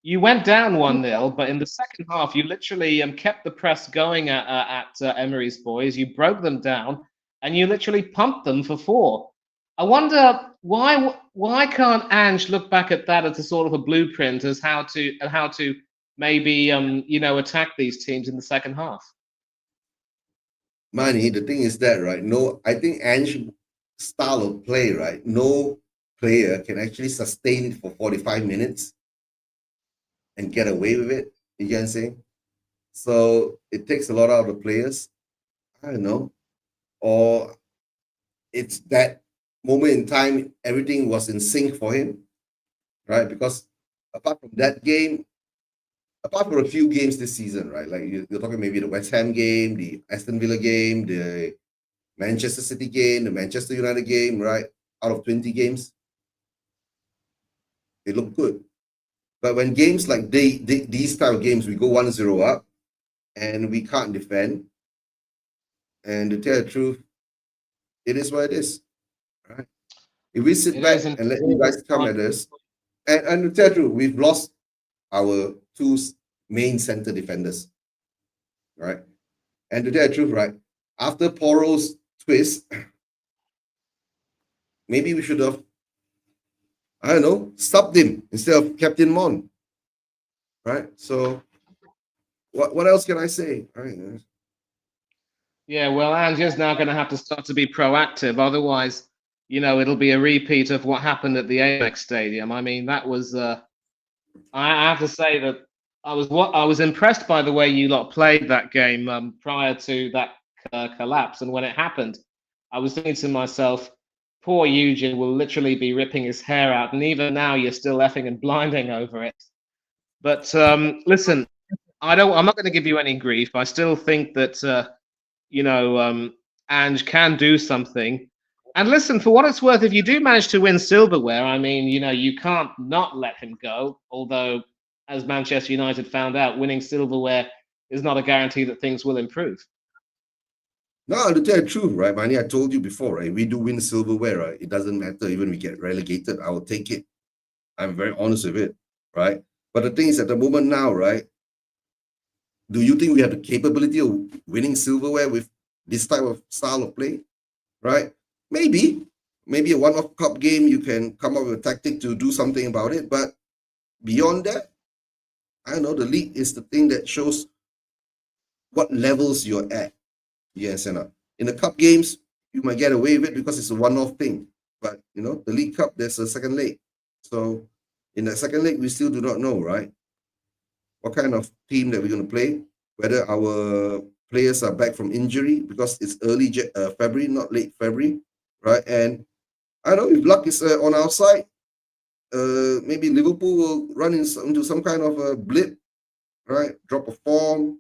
You went down 1-0, but in the second half, you literally kept the press going at Emery's boys. You broke them down, and you literally pumped them for 4. I wonder why can't Ange look back at that as a sort of a blueprint as how to maybe attack these teams in the second half. Manny, the thing is that, right? No, I think Ange's style of play, right? No player can actually sustain it for 45 minutes and get away with it. You get what I'm saying? So it takes a lot out of the players. I don't know. Or it's that moment in time, everything was in sync for him, right? Because apart from that game, apart from a few games this season, right? Like you're talking maybe the West Ham game, the Aston Villa game, the Manchester City game, the Manchester United game, right? Out of 20 games, they look good. But when games like these type of games, we go 1-0 up and we can't defend. And to tell the truth, it is what it is, right? If we sit back and let you guys come at us, and to tell the truth, we've lost our 2 main center defenders, right? And to tell the truth, right, after Poro's twist, maybe we should have, I don't know, stopped him instead of kept him on, right? So what else can I say? Right? Yeah, well, Ange's now going to have to start to be proactive. Otherwise, it'll be a repeat of what happened at the Amex Stadium. I mean, that was, I have to say that I was impressed by the way you lot played that game prior to that collapse. And when it happened, I was thinking to myself, poor Eugene will literally be ripping his hair out. And even now, you're still effing and blinding over it. But listen, I'm not going to give you any grief. I still think that, Ange can do something. And listen, for what it's worth, if you do manage to win silverware, I mean, you can't not let him go. Although, as Manchester United found out, winning silverware is not a guarantee that things will improve. No, to tell the truth, right, Manny, I told you before, right? We do win silverware, right? It doesn't matter even we get relegated. I will take it. I'm very honest with it, right? But the thing is, at the moment now, right? Do you think we have the capability of winning silverware with this type of style of play, right? Maybe a one-off cup game you can come up with a tactic to do something about it, but beyond that, I don't know, the league is the thing that shows what levels you're at. Yes, and in the cup games, you might get away with it because it's a one-off thing. But the League Cup, there's a second leg. So in that second leg, we still do not know, right? What kind of team that we're going to play, whether our players are back from injury because it's early February, not late February, right? And I don't know if luck is on our side. Maybe Liverpool will run into some kind of a blip, right? Drop a form.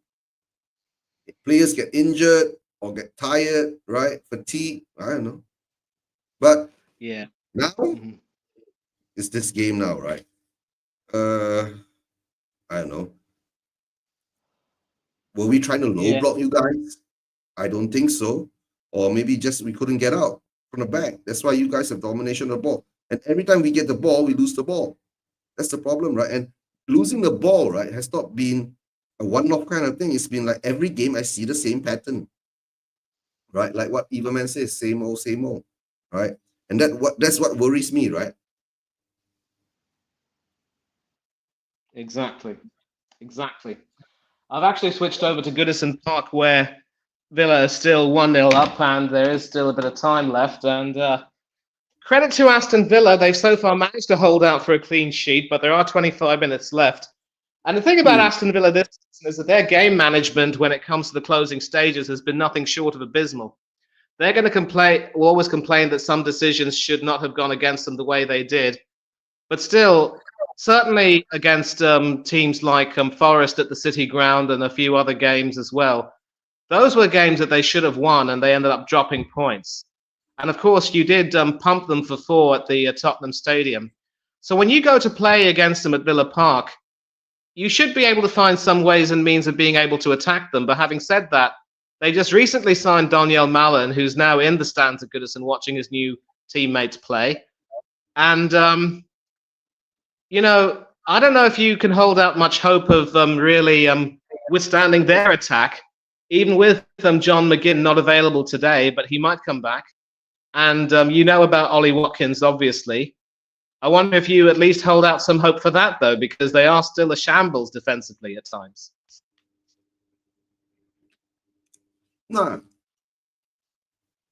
Players get injured or get tired, right? Fatigue. I don't know. But yeah, now it's this game now, right? I don't know. Were we trying to low block you guys? I don't think so. Or maybe just we couldn't get out from the back. That's why you guys have domination of the ball. And every time we get the ball, we lose the ball. That's the problem, right? And losing the ball, right, has not been a one-off kind of thing. It's been like every game I see the same pattern, right? Like what Everman says, same old, right? And that's what worries me, right? exactly. I've actually switched over to Goodison Park, where Villa is still 1-0 up, and there is still a bit of time left. And credit to Aston Villa, they've so far managed to hold out for a clean sheet, but there are 25 minutes left. And the thing about Aston Villa this season is that their game management, when it comes to the closing stages, has been nothing short of abysmal. They're going to always complain that some decisions should not have gone against them the way they did. But still, certainly against teams like Forest at the City Ground and a few other games as well, those were games that they should have won, and they ended up dropping points. And of course, you did pump them for 4 at the Tottenham Stadium. So when you go to play against them at Villa Park, you should be able to find some ways and means of being able to attack them. But having said that, they just recently signed Daniel Malen, who's now in the stands at Goodison watching his new teammates play. And, I don't know if you can hold out much hope of really withstanding their attack, even with John McGinn not available today, but he might come back. And about Ollie Watkins, obviously. I wonder if you at least hold out some hope for that, though, because they are still a shambles defensively at times. No.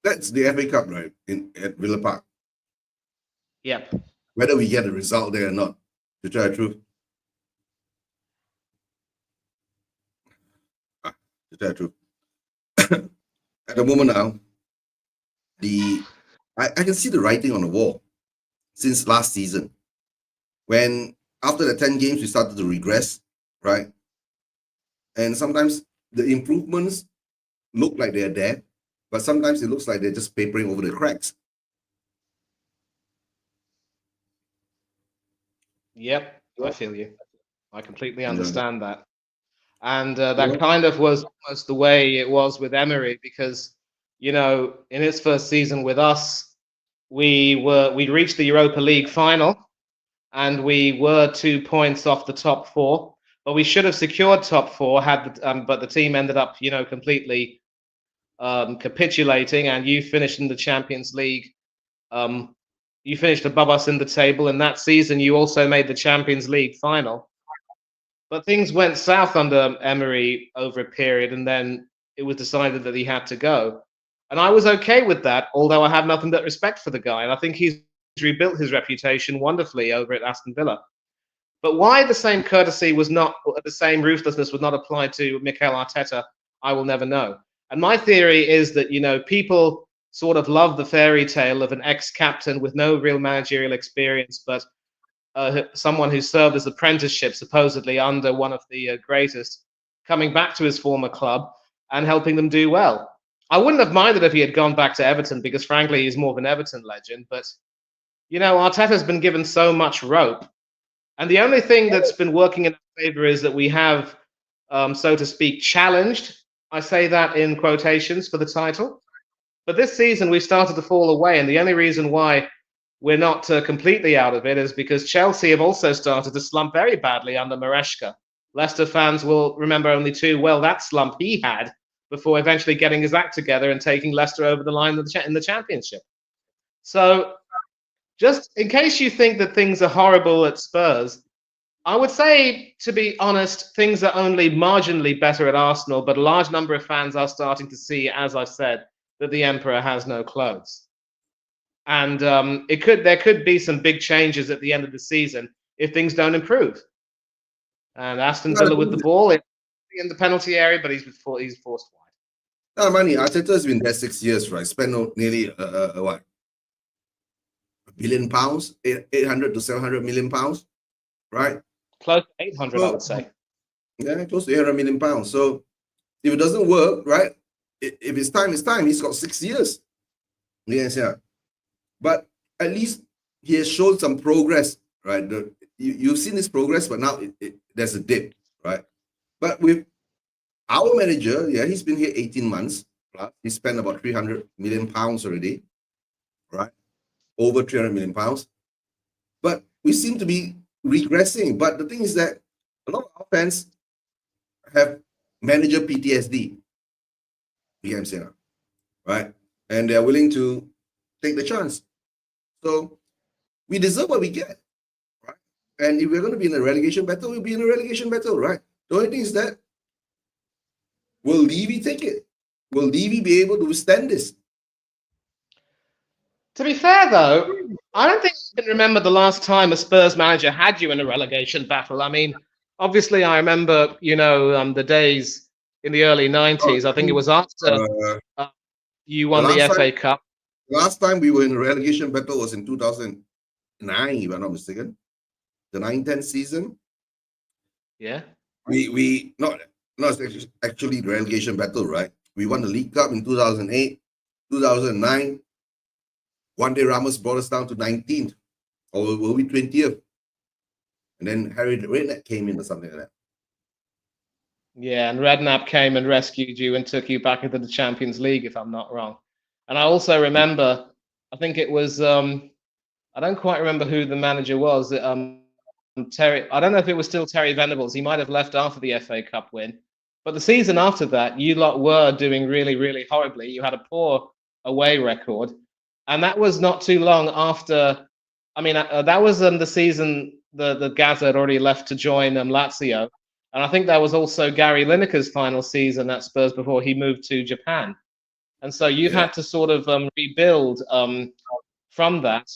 That's the FA Cup, right? At Villa Park. Yep. Whether we get a result there or not, to tell the truth. At the moment now, I can see the writing on the wall since last season. When after the 10 games, we started to regress, right? And sometimes the improvements look like they're there, but sometimes it looks like they're just papering over the cracks. Yep, I feel you. I completely understand that. And that kind of was almost the way it was with Emery, because, in his first season with us, we'd reached the Europa League final, and we were 2 points off the top 4. But we should have secured top 4 but the team ended up, completely capitulating, and you finished in the Champions League. You finished above us in the table, and that season you also made the Champions League final. But things went south under Emery over a period, and then it was decided that he had to go. And I was okay with that, although I have nothing but respect for the guy, and I think he's rebuilt his reputation wonderfully over at Aston Villa. But why the same courtesy the same ruthlessness would not apply to Mikel Arteta, I will never know. And my theory is that, people sort of love the fairy tale of an ex-captain with no real managerial experience, but someone who served as apprenticeship, supposedly under one of the greatest, coming back to his former club and helping them do well. I wouldn't have minded if he had gone back to Everton, because frankly, he's more of an Everton legend. But, Arteta's been given so much rope. And the only thing that's been working in our favor is that we have, so to speak, challenged, I say that in quotations, for the title. But this season, we started to fall away. And the only reason why we're not completely out of it is because Chelsea have also started to slump very badly under Maresca. Leicester fans will remember only too well that slump he had before eventually getting his act together and taking Leicester over the line in the Championship. So, just in case you think that things are horrible at Spurs, I would say, to be honest, things are only marginally better at Arsenal, but a large number of fans are starting to see, as I said, that the Emperor has no clothes. And there could be some big changes at the end of the season if things don't improve. And Aston Villa with the ball in the penalty area, but he's forced wide. No, money. Arteta's been there 6 years, right? Spent nearly what, £1 billion, 800 to 700 million pounds, right? Close to 800, I would say. Yeah, close to 800 million pounds. So if it doesn't work, right? If it's time, it's time. He's got 6 years. Yes, yeah. But at least he has shown some progress, right? You've seen his progress, but now there's a dip, right? But with our manager, yeah, he's been here 18 months plus. He spent about 300 million pounds already, right? Over 300 million pounds. But we seem to be regressing. But the thing is that a lot of our fans have manager PTSD, right? And they're willing to take the chance. So we deserve what we get, right? And if we're going to be in a relegation battle, we'll be in a relegation battle, right? The only thing is that, will Levy take it? Will Levy be able to withstand this? To be fair, though, I don't think I can remember the last time a Spurs manager had you in a relegation battle. I mean, obviously, I remember, the days in the early 90s. I think it was after you won the FA Cup. Last time we were in a relegation battle was in 2009, if I'm not mistaken. The 9-10 season. Yeah. We not actually the relegation battle, right? We won the League Cup in 2008, 2009. One day Ramos brought us down to 19th, or were we 20th? And then Harry Redknapp came in or something like that. Yeah, and Redknapp came and rescued you and took you back into the Champions League, if I'm not wrong. And I also remember, I think it was, I don't quite remember who the manager was. Terry, I don't know if it was still Terry Venables. He might have left after the FA Cup win. But the season after that, you lot were doing really, really horribly. You had a poor away record. And that was not too long after, that was the season the Gazza had already left to join Lazio. And I think that was also Gary Lineker's final season at Spurs before he moved to Japan. And so you've had to sort of rebuild from that.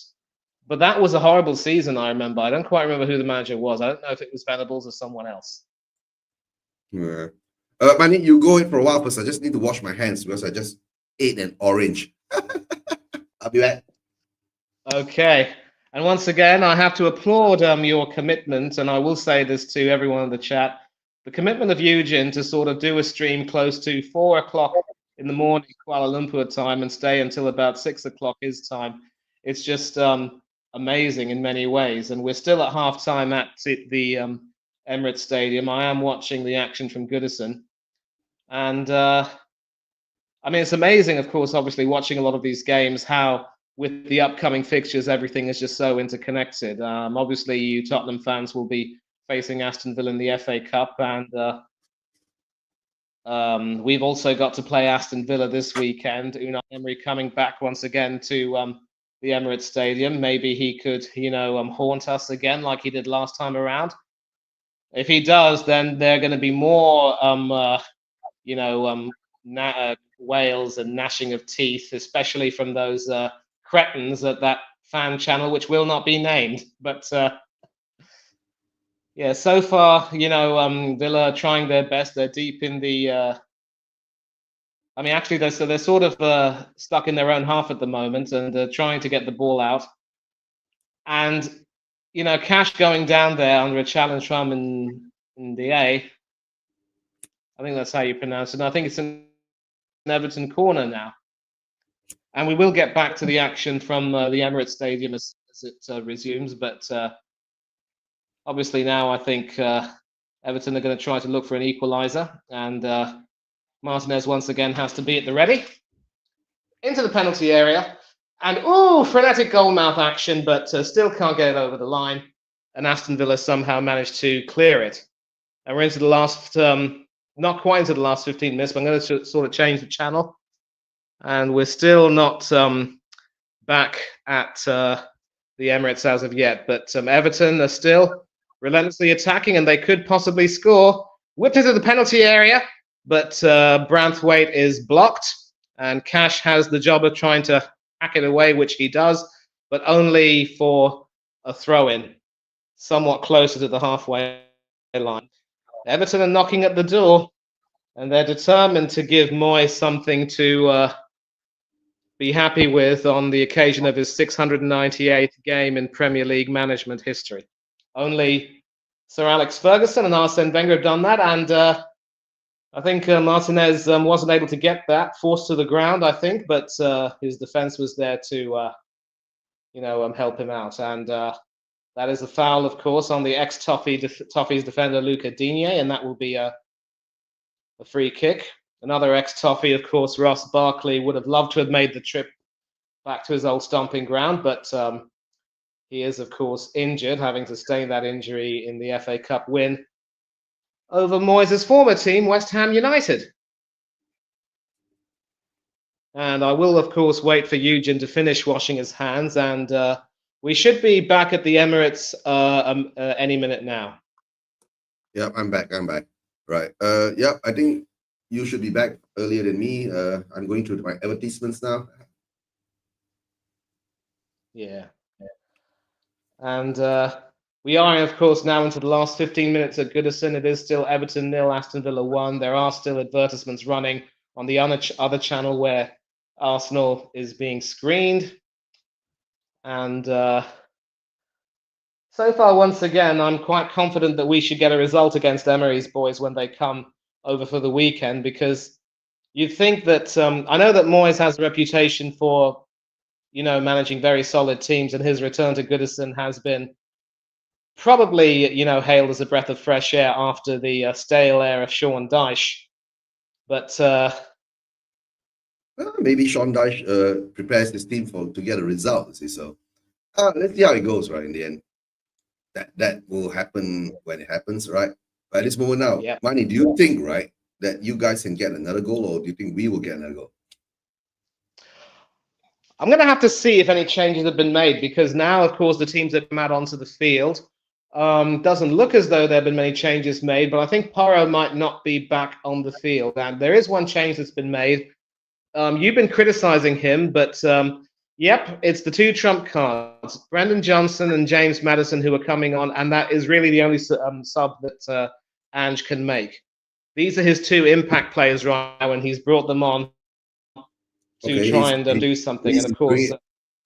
But that was a horrible season, I remember. I don't quite remember who the manager was. I don't know if it was Venables or someone else. Yeah. Manny, you go in for a while first. I just need to wash my hands because I just ate an orange. I'll be back. Okay. And once again, I have to applaud your commitment, and I will say this to everyone in the chat, the commitment of Eugene to sort of do a stream close to 4 o'clock in the morning, Kuala Lumpur time, and stay until about 6 o'clock his time. It's just amazing in many ways. And we're still at halftime at the Emirates Stadium. I am watching the action from Goodison. And it's amazing, of course, obviously watching a lot of these games, how with the upcoming fixtures, everything is just so interconnected. Obviously, you Tottenham fans will be facing Aston Villa in the FA Cup, and we've also got to play Aston Villa this weekend. Unai Emery coming back once again to the Emirates Stadium. Maybe he could, haunt us again like he did last time around. If he does, then there are going to be more, wails and gnashing of teeth, especially from those cretins at that fan channel, which will not be named. But so far, Villa are trying their best. They're deep in the. They're sort of stuck in their own half at the moment, and they're trying to get the ball out. And Cash going down there under a challenge from in the A. I think that's how you pronounce it. And I think it's an Everton corner now. And we will get back to the action from the Emirates Stadium as it resumes. But obviously now I think Everton are going to try to look for an equaliser. And Martinez once again has to be at the ready. Into the penalty area. And, frenetic goalmouth action, but still can't get it over the line. And Aston Villa somehow managed to clear it. And we're into the last not quite into the last 15 minutes, but I'm going to sort of change the channel. And we're still not back at the Emirates as of yet. But Everton are still relentlessly attacking, and they could possibly score. Whipped into the penalty area, but Branthwaite is blocked, and Cash has the job of trying to hack it away, which he does, but only for a throw-in, somewhat closer to the halfway line. Everton are knocking at the door, and they're determined to give Moyes something to be happy with on the occasion of his 698th game in Premier League management history. Only Sir Alex Ferguson and Arsene Wenger have done that, and I think Martinez wasn't able to get that, forced to the ground, I think, but his defense was there to, help him out. And that is a foul, of course, on the ex-Toffees defender, Luca Digne, and that will be a free kick. Another ex-Toffee, of course, Ross Barkley, would have loved to have made the trip back to his old stomping ground, but he is, of course, injured, having sustained that injury in the FA Cup win over Moyes' former team, West Ham United. And I will, of course, wait for Eugen to finish washing his hands, and we should be back at the Emirates any minute now. Yeah, I'm back. Right. Yeah, I think you should be back earlier than me. I'm going through my advertisements now. Yeah. And we are, of course, now into the last 15 minutes at Goodison. It is still Everton 0, Aston Villa 1. There are still advertisements running on the other channel where Arsenal is being screened. And so far, once again, I'm quite confident that we should get a result against Emery's boys when they come over for the weekend, because you'd think that I know that Moyes has a reputation for, managing very solid teams, and his return to Goodison has been probably, hailed as a breath of fresh air after the stale air of Sean Dyche. But maybe Sean Dyche prepares his team to get a result. See, so let's see how it goes. Right, in the end, that will happen when it happens. Right. But at this moment now, yeah. Manny, do you think that you guys can get another goal, or do you think we will get another goal? I'm going to have to see if any changes have been made, because now, of course, the teams that come out onto the field, doesn't look as though there have been many changes made, but I think Porro might not be back on the field. And there is one change that's been made. You've been criticizing him, but yep, it's the two trump cards, Brendan Johnson and James Maddison, who are coming on, and that is really the only sub that Ange can make. These are his two impact players right now, and he's brought them on to try and do something. And of course,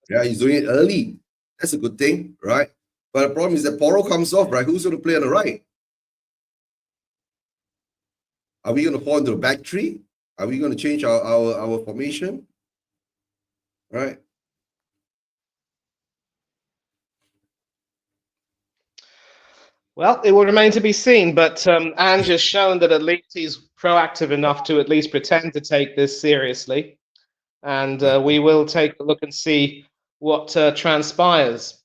he's doing it early. That's a good thing, right? But the problem is that Porro comes off, right? Who's going to play on the right? Are we going to fall into the back three? Are we going to change our formation? Right? Well, it will remain to be seen, but Ange has shown that at least he's proactive enough to at least pretend to take this seriously. And we will take a look and see what transpires.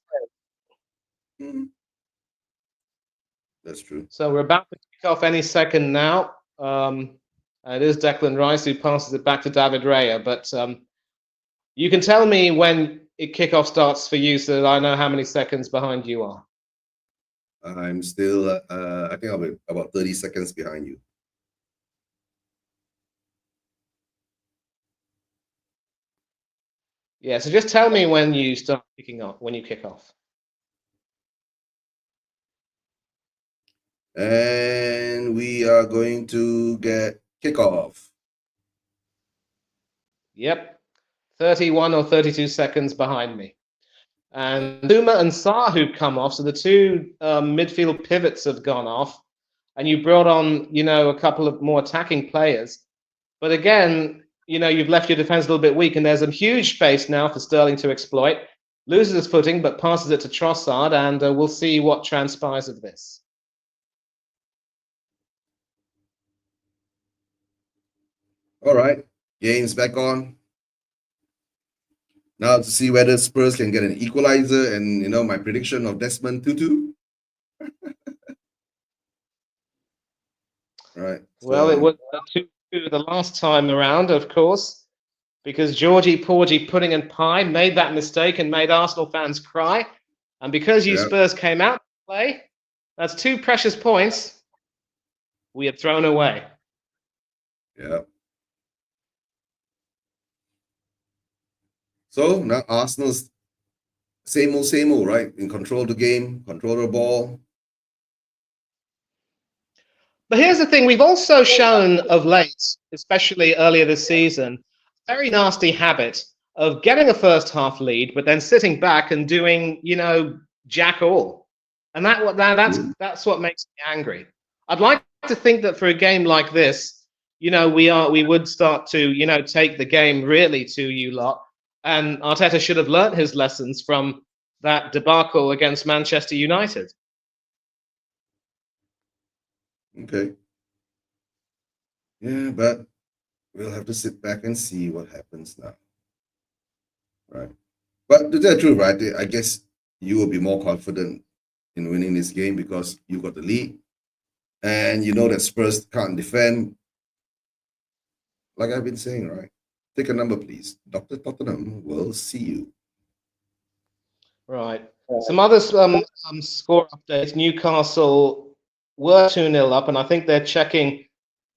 That's true. So we're about to kick off any second now. It is Declan Rice who passes it back to David Raya. But you can tell me when kickoff starts for you, so that I know how many seconds behind you are. I'm still, I think I'll be about 30 seconds behind you. Yeah, so just tell me when you start kicking off, when you kick off. And we are going to get kickoff. Yep, 31 or 32 seconds behind me. And Zuma and Sarr who've come off, so the two midfield pivots have gone off, and you brought on, a couple of more attacking players. But again, you've left your defense a little bit weak, and there's a huge space now for Sterling to exploit. Loses his footing, but passes it to Trossard, and we'll see what transpires of this. All right, game's back on. Now to see whether Spurs can get an equalizer and, my prediction of Desmond Tutu. right? Well, it So was 2-2 the last time around, of course, because Georgie Porgy Pudding and Pie made that mistake and made Arsenal fans cry. And because you yeah, Spurs came out to play, that's 2 precious points we have thrown away. yeah. So now Arsenal's same old, right? In control of the game, control of the ball. But here's the thing, we've also shown of late, especially earlier this season, a very nasty habit of getting a first half lead, but then sitting back and doing, jack all. And that's what makes me angry. I'd like to think that for a game like this, we would start to, take the game really to you lot. And Arteta should have learnt his lessons from that debacle against Manchester United. Okay. Yeah, but we'll have to sit back and see what happens now. Right. But to tell the truth, right, I guess you will be more confident in winning this game because you got the lead and you know that Spurs can't defend. Like I've been saying, right? Take a number, please. Dr. Tottenham will see you. Right. Some other score updates. Newcastle were 2-0 up, and I think they're checking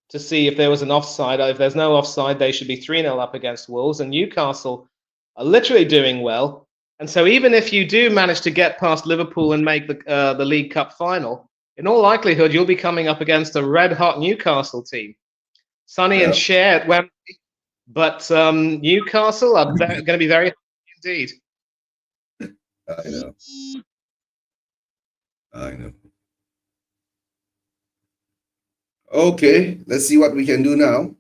to see if there was an offside. If there's no offside, they should be 3-0 up against Wolves. And Newcastle are literally doing well. And so even if you do manage to get past Liverpool and make the League Cup final, in all likelihood, you'll be coming up against a red-hot Newcastle team. Sonny and Yeah, Cher at Wembley. But Newcastle are going to be very hot indeed. I know. I know. Okay, let's see what we can do now.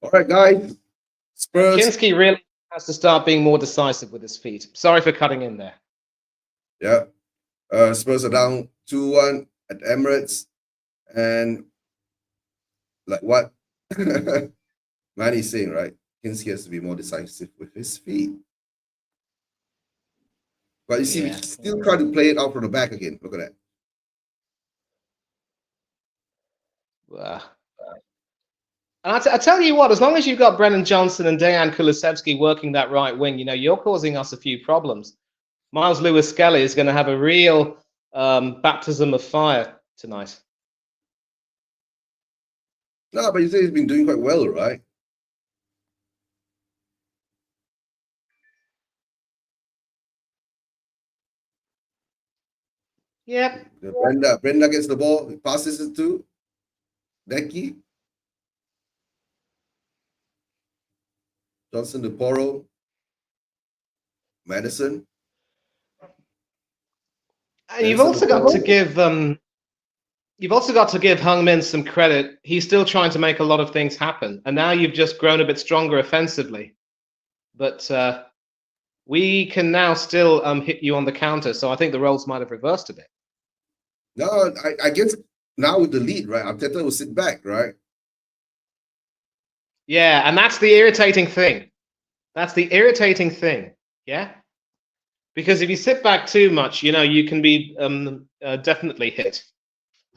All right, guys. Spurs. Kinski really has to start being more decisive with his feet. Sorry for cutting in there. Yeah. Spurs are down 2-1 at Emirates. And like what Manny's saying, right? Kinski has to be more decisive with his feet. But you see, we still try to play it out from the back again. Look at that. And I tell you what, as long as you've got Brennan Johnson and Dejan Kulusevski working that right wing, you're causing us a few problems. Miles Lewis-Skelly is going to have a real baptism of fire tonight. No, but you say he's been doing quite well, right? Yep. Brenda gets the ball, passes it to Decky. Johnson to Porro. Madison. And you've also got to give Hung Min some credit. He's still trying to make a lot of things happen, and now you've just grown a bit stronger offensively. But we can now still hit you on the counter, so I think the roles might have reversed a bit. No, I guess now with the lead, right? Arteta will sit back, right? Yeah, and that's the irritating thing. Yeah, because if you sit back too much, you can be definitely hit.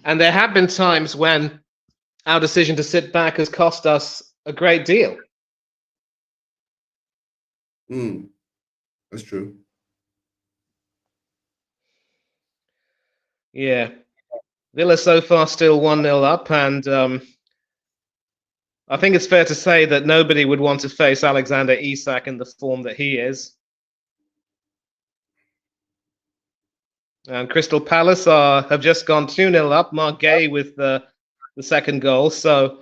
And there have been times when our decision to sit back has cost us a great deal. That's true. Yeah. Villa so far still 1-0 up, and I think it's fair to say that nobody would want to face Alexander Isak in the form that he is. And Crystal Palace have just gone 2-0 up. Mark Gay with the second goal. So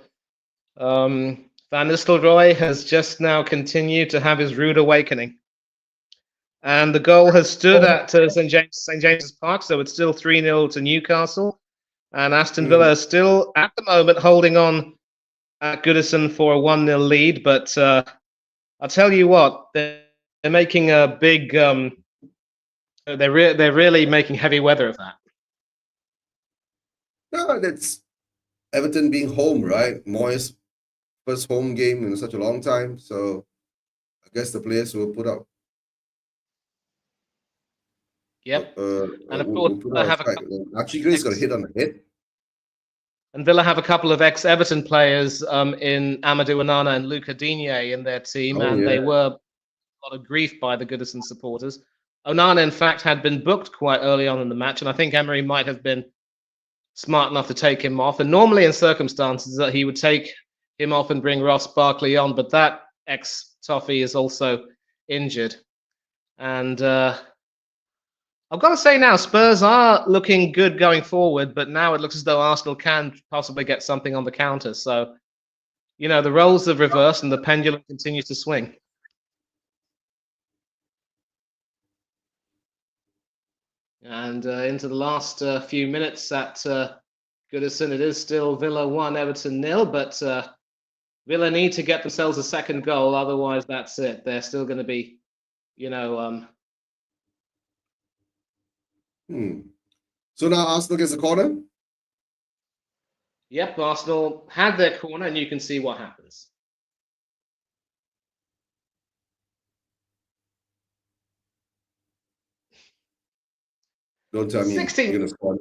Van Nistelrooy has just now continued to have his rude awakening. And the goal has stood at St. James's Park, so it's still 3-0 to Newcastle. And Aston Villa is still, at the moment, holding on at Goodison for a 1-0 lead. But I'll tell you what, they're making a big... they're really making heavy weather of that. No, that's Everton being home, right? Moyes' first home game in such a long time. So guess the players will put out. Yep. And of course, Will put I out a have a strike. couple Archie Gray's got a hit on the head. and Villa have a couple of ex-Everton players in Amadou Onana and Luca Digne in their team, Oh and yeah. they were a lot of grief by the Goodison supporters. Onana, in fact, had been booked quite early on in the match, and I think Emery might have been smart enough to take him off. And normally, in circumstances, that he would take him off and bring Ross Barkley on, but that ex-Toffee is also injured. And I've got to say now, Spurs are looking good going forward, but now it looks as though Arsenal can possibly get something on the counter. So, you know, the roles have reversed and the pendulum continues to swing. And into the last few minutes at Goodison, it is still Villa 1, Everton 0, but Villa need to get themselves a second goal, otherwise that's it. They're still going to be, you know... So now Arsenal gets a corner? Yep, Arsenal had their corner, and you can see what happens. Don't tell me 16. you're gonna score.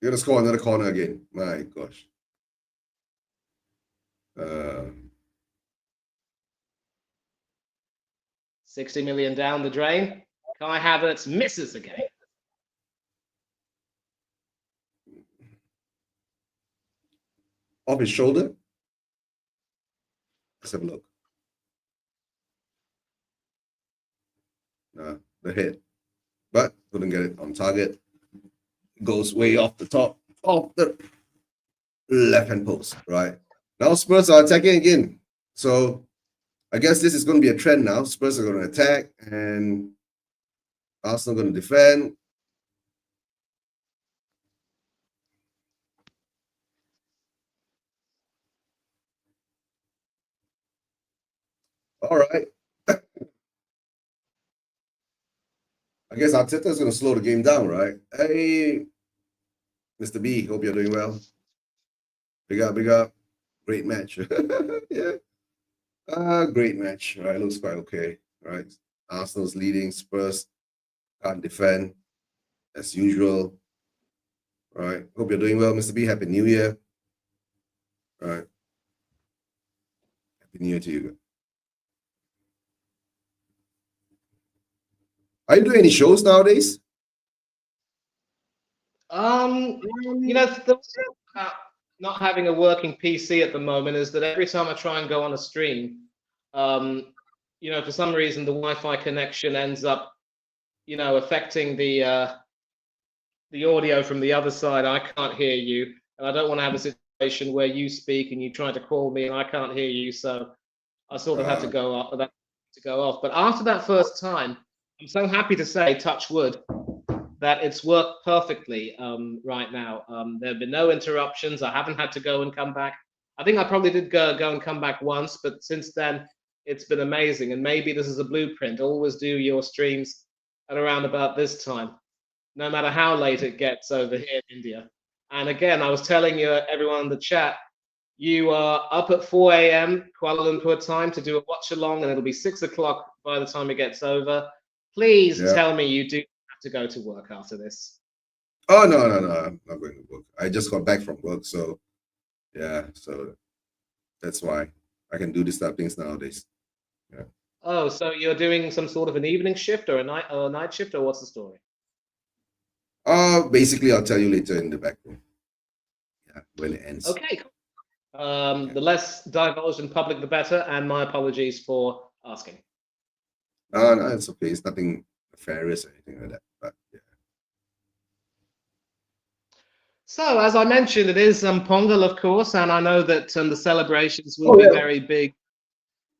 You're gonna score another corner again. My gosh. 60 million down the drain. Kai Havertz misses again. Off his shoulder. Let's have a look. The head. But couldn't get it on target. Goes way off the top of the left-hand post, right? Now Spurs are attacking again. So I guess this is going to be a trend now. Spurs are going to attack and Arsenal going to defend. All right. I guess Arteta is going to slow the game down, right? Hey, Mr. B, hope you're doing well. Big up, big up. Great match. Yeah. Great match. Right, looks quite okay. Right. Arsenal's leading. Spurs can't defend as usual. Right. Hope you're doing well, Mr. B. Happy New Year. Right. Happy New Year to you. Are you doing any shows nowadays? You know, the not having a working PC at the moment is that every time I try and go on a stream, you know, for some reason the Wi-Fi connection ends up, you know, affecting the audio from the other side. I can't hear you, and I don't want to have a situation where you speak and you try to call me and I can't hear you. So I sort of had to go off. But after that first time, I'm so happy to say, touch wood, that it's worked perfectly right now. There have been no interruptions. I haven't had to go and come back. I think I probably did go and come back once, but since then it's been amazing. And maybe this is a blueprint. Always do your streams at around about this time, no matter how late it gets over here in India. And again, I was telling you, everyone in the chat, you are up at 4 a.m. Kuala Lumpur time to do a watch along, and it'll be 6 o'clock by the time it gets over. Please tell me you do have to go to work after this. Oh, no. I'm not going to work. I just got back from work. So, yeah. So that's why I can do this type of things nowadays. Yeah. Oh, so you're doing some sort of an evening shift or a night shift, or what's the story? Basically, I'll tell you later in the back room. Yeah, when it ends. Okay, cool. The less divulged in public, the better. And my apologies for asking. No, it's okay. It's nothing nefarious or anything like that. But yeah. So, as I mentioned, it is Pongal, of course, and I know that the celebrations will be very big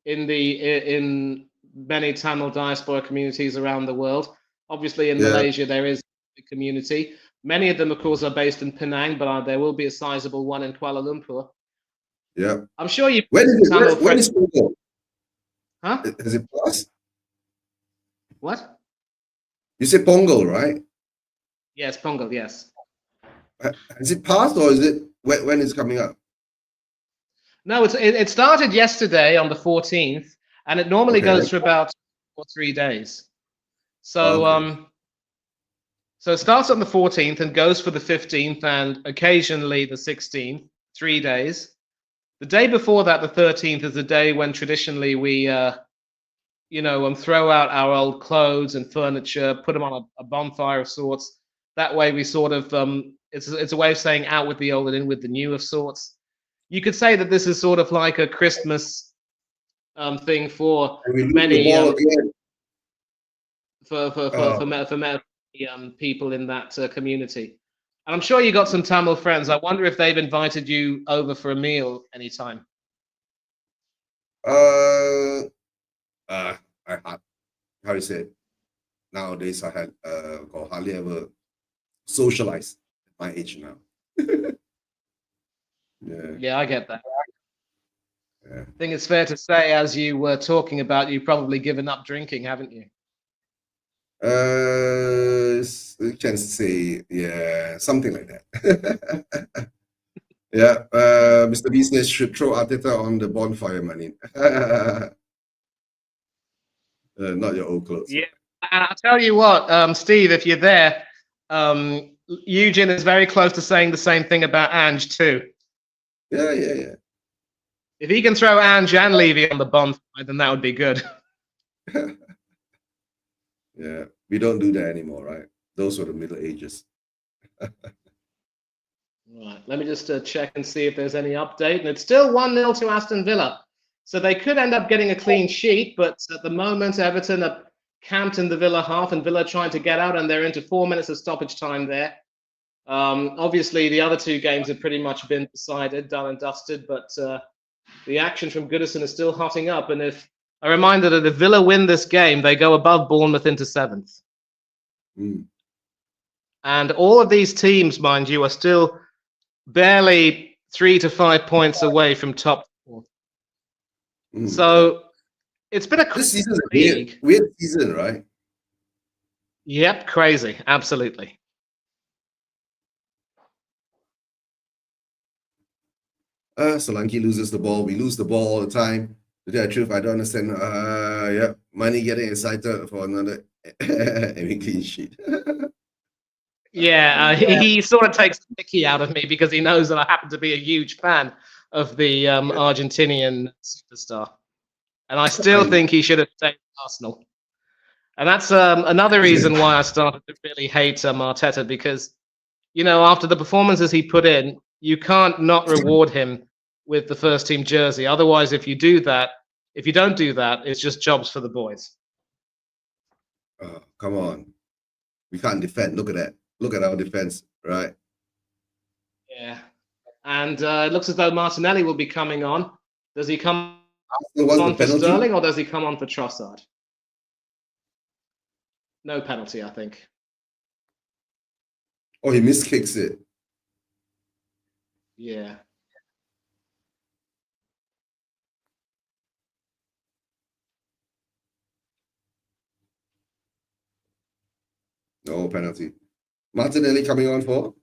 in many Tamil diaspora communities around the world. Obviously, in Malaysia, there is a community. Many of them, of course, are based in Penang, but there will be a sizable one in Kuala Lumpur. Yeah. I'm sure you. When is Pongal? Huh? Is it passed? What? You said Pongal, right? Yes, Pongal, yes. Has it passed, or is it when it's coming up? No, it started yesterday on the 14th, and it normally Okay. goes for about 2 or 3 days. So Okay. so it starts on the 14th and goes for the 15th and occasionally the 16th, 3 days. The day before that, the 13th, is the day when traditionally we, throw out our old clothes and furniture, put them on a bonfire of sorts. That way, we sort of, it's a way of saying out with the old and in with the new of sorts. You could say that this is sort of like a Christmas thing for And we lose the many ball again. for many people in that community. And I'm sure you got some Tamil friends. I wonder if they've invited you over for a meal anytime. Uh, I how you say it? Nowadays I had hardly ever socialize at my age now. Yeah, Yeah, I get that. yeah. I think it's fair to say, as you were talking about, you've probably given up drinking, haven't you? You can say, yeah, something like that. Yeah, Mr. Business should throw Arteta on the bonfire, money. Not your old clothes. Yeah. And I'll tell you what, Steve, if you're there, Eugene is very close to saying the same thing about Ange too. Yeah, yeah, yeah. If he can throw Ange and Levy on the bonfire, then that would be good. Yeah, we don't do that anymore, right? Those were the Middle Ages. Right. Let me just check and see if there's any update. And it's still 1-0 to Aston Villa. So they could end up getting a clean sheet, but at the moment, Everton are camped in the Villa half, and Villa trying to get out, and they're into 4 minutes of stoppage time there. Obviously, the other two games have pretty much been decided, done and dusted, but the action from Goodison is still hotting up. And if a reminder that if Villa win this game, they go above Bournemouth into 7th. Mm. And all of these teams, mind you, are still barely 3 to 5 points away from top 4. Mm. So it's been a This crazy season's a league. weird season, right? Yep, crazy, absolutely. Solanke loses the ball. We lose the ball all the time. To tell the truth, I don't understand. Yeah, Money getting excited for another every clean sheet. Yeah, he sort of takes the mickey out of me because he knows that I happen to be a huge fan of the Argentinian superstar. And I still think he should have stayed at Arsenal. And that's another reason why I started to really hate Arteta, because, after the performances he put in, you can't not reward him with the first team jersey. Otherwise, if you don't do that, it's just jobs for the boys. Come on. We can't defend. Look at that. Look at our defense, right? Yeah. And it looks as though Martinelli will be coming on. Does he come What's on the for penalty? Sterling, or does he come on for Trossard? No penalty, I think. Oh, he miskicks it. Yeah. No penalty. Martinelli coming on for?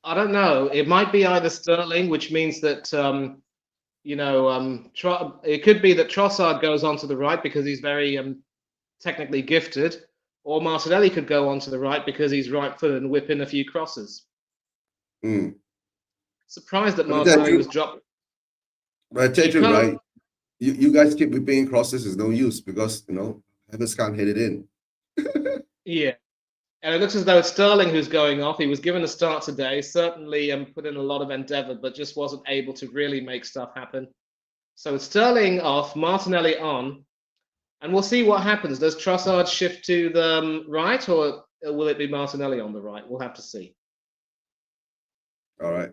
I don't know. It might be either Sterling, which means that it could be that Trossard goes onto the right because he's very technically gifted, or Martinelli could go onto the right because he's right-footed and whip in a few crosses. Mm. Surprised that Martinelli was dropped. But I tell you, right? You guys keep whipping crosses is no use because Havertz can't hit it in. Yeah. And it looks as though it's Sterling who's going off. He was given a start today, certainly put in a lot of endeavour, but just wasn't able to really make stuff happen. So it's Sterling off, Martinelli on, and we'll see what happens. Does Trossard shift to the right, or will it be Martinelli on the right? We'll have to see. All right.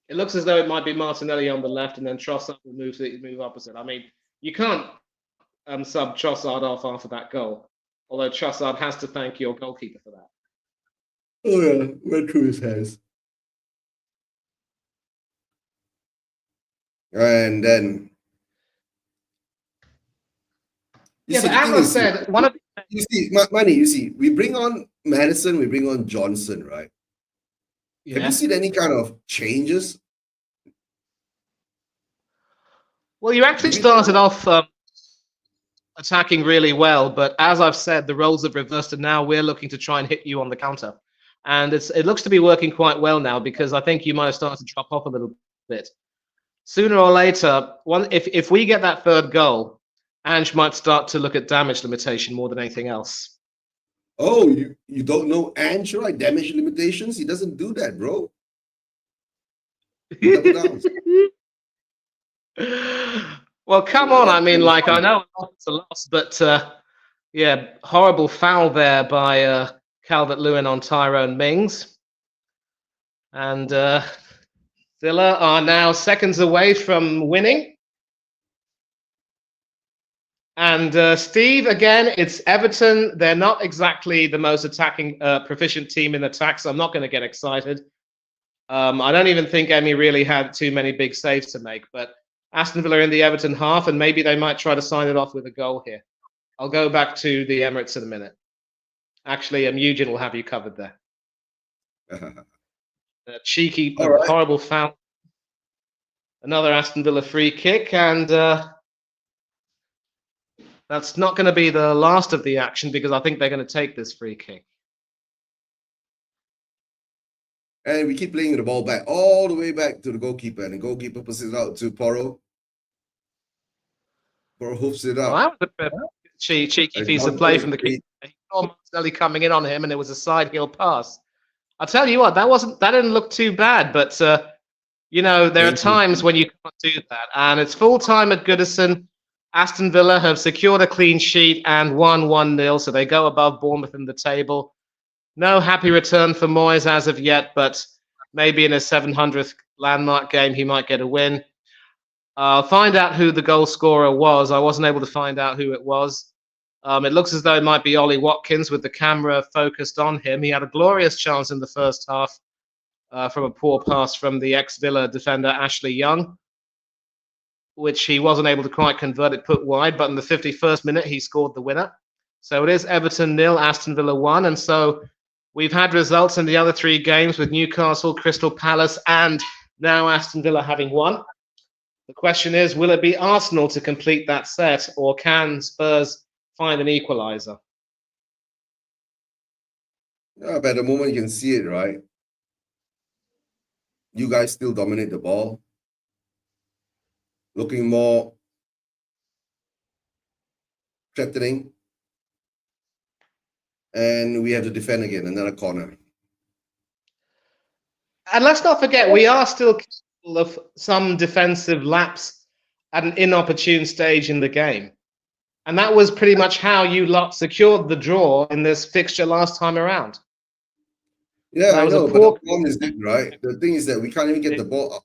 It looks as though it might be Martinelli on the left, and then Trossard will move opposite. I mean, you can't sub Trossard off after that goal, although Trossard has to thank your goalkeeper for that. Oh yeah, went through his hands. And then but as I said, one of you see, Money, you see, we bring on Madison, we bring on Johnson, right? Yeah. Have you seen any kind of changes? Well, you actually started off attacking really well, but as I've said, the roles have reversed, and now we're looking to try and hit you on the counter. And it looks to be working quite well now, because I think you might have started to drop off a little bit. Sooner or later, if we get that third goal, Ange might start to look at damage limitation more than anything else. Oh, you don't know Ange, right? Damage limitations. He doesn't do that, bro. He double downs. Well, come on. I mean, like, I know it's a loss, but yeah, horrible foul there by Calvert-Lewin on Tyrone Mings. And Villa are now seconds away from winning. And Steve, again, it's Everton. They're not exactly the most attacking, proficient team in attack, so I'm not going to get excited. I don't even think Emi really had too many big saves to make, but Aston Villa in the Everton half, and maybe they might try to sign it off with a goal here. I'll go back to the Emirates in a minute. Actually, Eugene will have you covered there. Cheeky, right. horrible foul. Another Aston Villa free kick, and that's not going to be the last of the action, because I think they're going to take this free kick. And we keep playing the ball back, all the way back to the goalkeeper, and the goalkeeper pushes it out to Porro. Porro hoofs it out. Well, that was a cheeky piece of play from the keeper. He saw Martinelli coming in on him, and it was a side heel pass. I'll tell you what, that didn't look too bad, but you know, there are times when you can't do that. And it's full time at Goodison. Aston Villa have secured a clean sheet and won 1-0, so they go above Bournemouth in the table. No happy return for Moyes as of yet, but maybe in his 700th landmark game he might get a win. I'll find out who the goal scorer was. I wasn't able to find out who it was. It looks as though it might be Ollie Watkins, with the camera focused on him. He had a glorious chance in the first half from a poor pass from the ex-Villa defender Ashley Young, which he wasn't able to quite convert it put wide, but in the 51st minute he scored the winner. So it is Everton 0, Aston Villa 1, and so we've had results in the other three games with Newcastle, Crystal Palace, and now Aston Villa having won. The question is, will it be Arsenal to complete that set, or can Spurs find an equaliser? Yeah, but at the moment you can see it, right? You guys still dominate the ball. Looking more threatening. And we have to defend again, another corner. And let's not forget, we are still capable of some defensive lapse at an inopportune stage in the game. And that was pretty much how you lot secured the draw in this fixture last time around. Yeah, I know, but the problem is that, right? The thing is that we can't even get the ball up.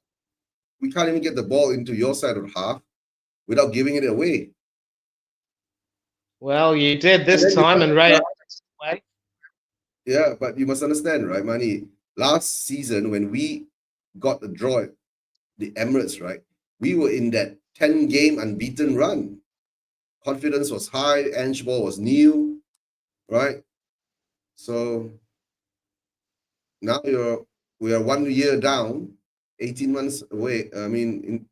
We can't even get the ball into your side of the half without giving it away. Well, you did this time, and Ray. Yeah, but you must understand, right, Manny? Last season, when we got the draw at the Emirates, right, we were in that 10-game unbeaten run. Confidence was high. Ange ball was new, right? So now we are 1 year down, 18 months away. I mean,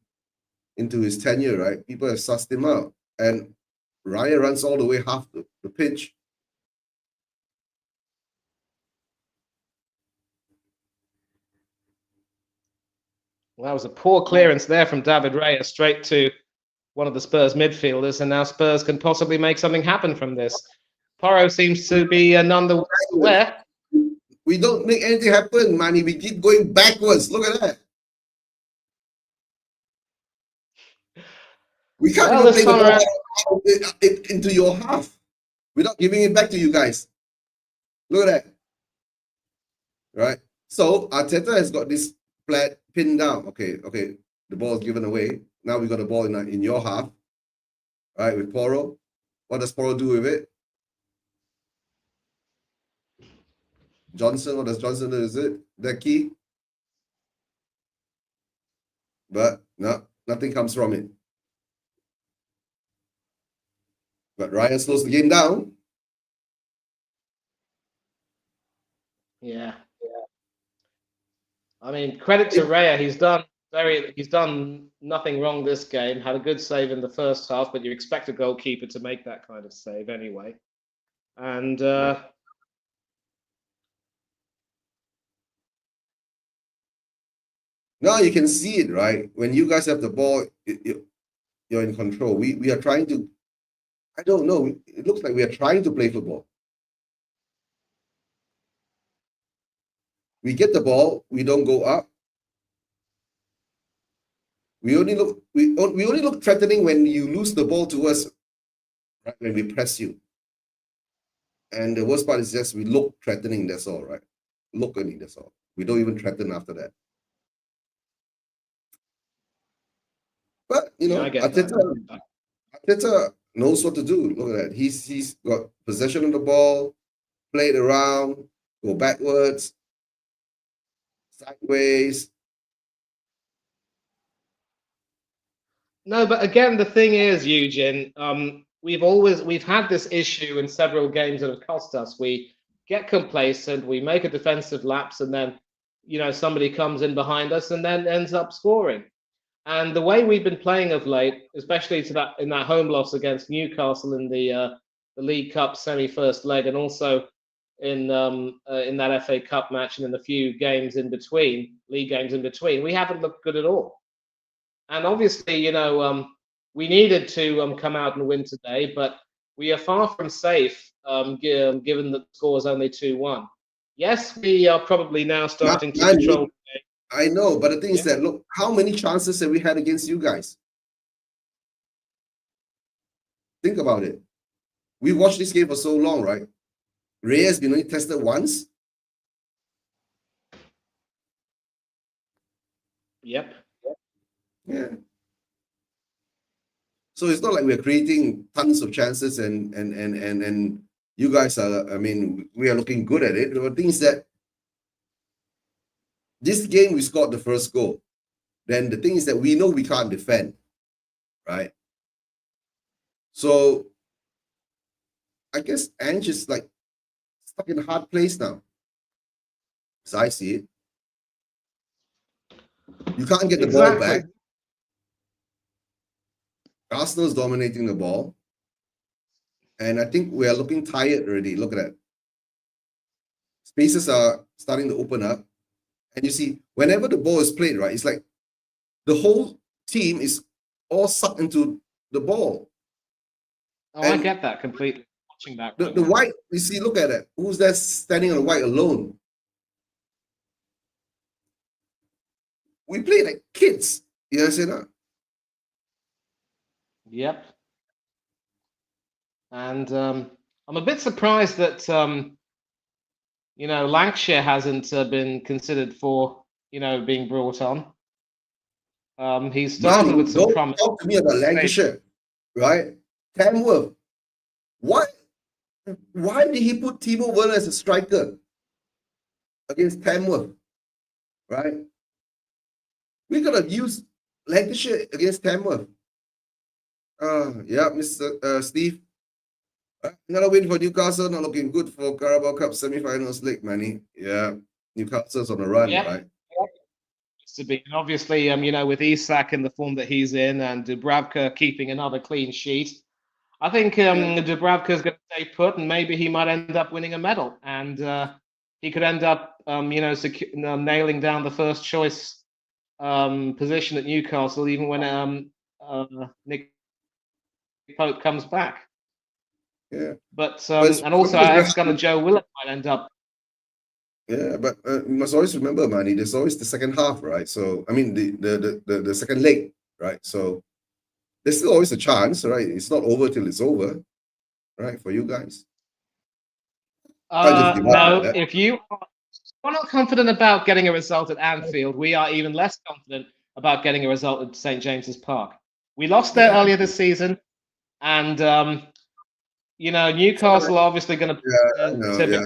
into his tenure, right? People have sussed him out, and Raya runs all the way half the pitch. Well, that was a poor clearance there from David Raya straight to one of the Spurs midfielders, and now Spurs can possibly make something happen from this. Porro seems to be none the worse aware. We don't make anything happen, Manny. We keep going backwards. Look at that. We can't even play the ball into your half without giving it back to you guys. Look at that. Right? So Arteta has got this flat pinned down. Okay. The ball is given away. Now we got the ball in your half. Right, with Porro. What does Porro do with it? Johnson, what does Johnson do? Is it that key? But no, nothing comes from it. But Ryan slows the game down. Yeah. I mean, credit to Raya. He's done He's done nothing wrong this game. Had a good save in the first half, but you expect a goalkeeper to make that kind of save anyway. And now you can see it, right? When you guys have the ball, you're in control. We are trying to, I don't know, it looks like we are trying to play football. We get the ball, we don't go up. We only look threatening when you lose the ball to us, right? When we press you. And the worst part is just we look threatening, that's all, right? Looking, that's all. We don't even threaten after that. But you know, Arteta knows what to do. Look at that. He's got possession of the ball, play it around, go backwards, sideways. No, but again, the thing is, Eugene, we've had this issue in several games that have cost us. We get complacent, we make a defensive lapse, and then somebody comes in behind us and then ends up scoring. And the way we've been playing of late, especially in that home loss against Newcastle in the League Cup semi-first leg, and also in that FA Cup match and in the few games in between, league games in between, we haven't looked good at all. And obviously, we needed to come out and win today, but we are far from safe, given that the score is only 2-1. Yes, we are probably now starting to control. I know, but the thing is that, look, how many chances have we had against you guys? Think about it. We watched this game for so long, right? Ray has been only tested once. Yep. Yeah. So it's not like we're creating tons of chances and you guys are, I mean, we are looking good at it. The thing is that this game we scored the first goal. Then the thing is that we know we can't defend, right? So I guess Ange is like stuck in a hard place now. As I see it. You can't get the ball back. Arsenal's dominating the ball. And I think we are looking tired already. Look at that. Spaces are starting to open up. And you see, whenever the ball is played, right, it's like the whole team is all sucked into the ball. Oh, and I get that completely. Watching that. The white, you see, look at it. Who's there standing on the white alone? We play like kids. You know what I'm saying? Yep. And I'm a bit surprised that Lancashire hasn't been considered for being brought on. He started with some promise. Talk to me about Lancashire, right? Tamworth. Why did he put Timo Werner as a striker against Tamworth? Right? We could have used Lancashire against Tamworth. Yeah, Mr. Steve. Another win for Newcastle, not looking good for Carabao Cup semi-finals leg, Manny. Yeah, Newcastle's on the run, right? To be, and obviously, with Isak in the form that he's in, and Dubravka keeping another clean sheet, I think Dubravka's going to stay put, and maybe he might end up winning a medal, and he could end up, nailing down the first choice position at Newcastle, even when Nick Pope comes back. Yeah, but and also our ex-gunner Joe Willock might end up. Yeah, but you must always remember, Manny, there's always the second half, right? So I mean the second leg, right? So there's still always a chance, right? It's not over till it's over, right? For you guys. No, if you are not confident about getting a result at Anfield, we are even less confident about getting a result at St. James's Park. We lost there earlier this season, and Newcastle are obviously going to.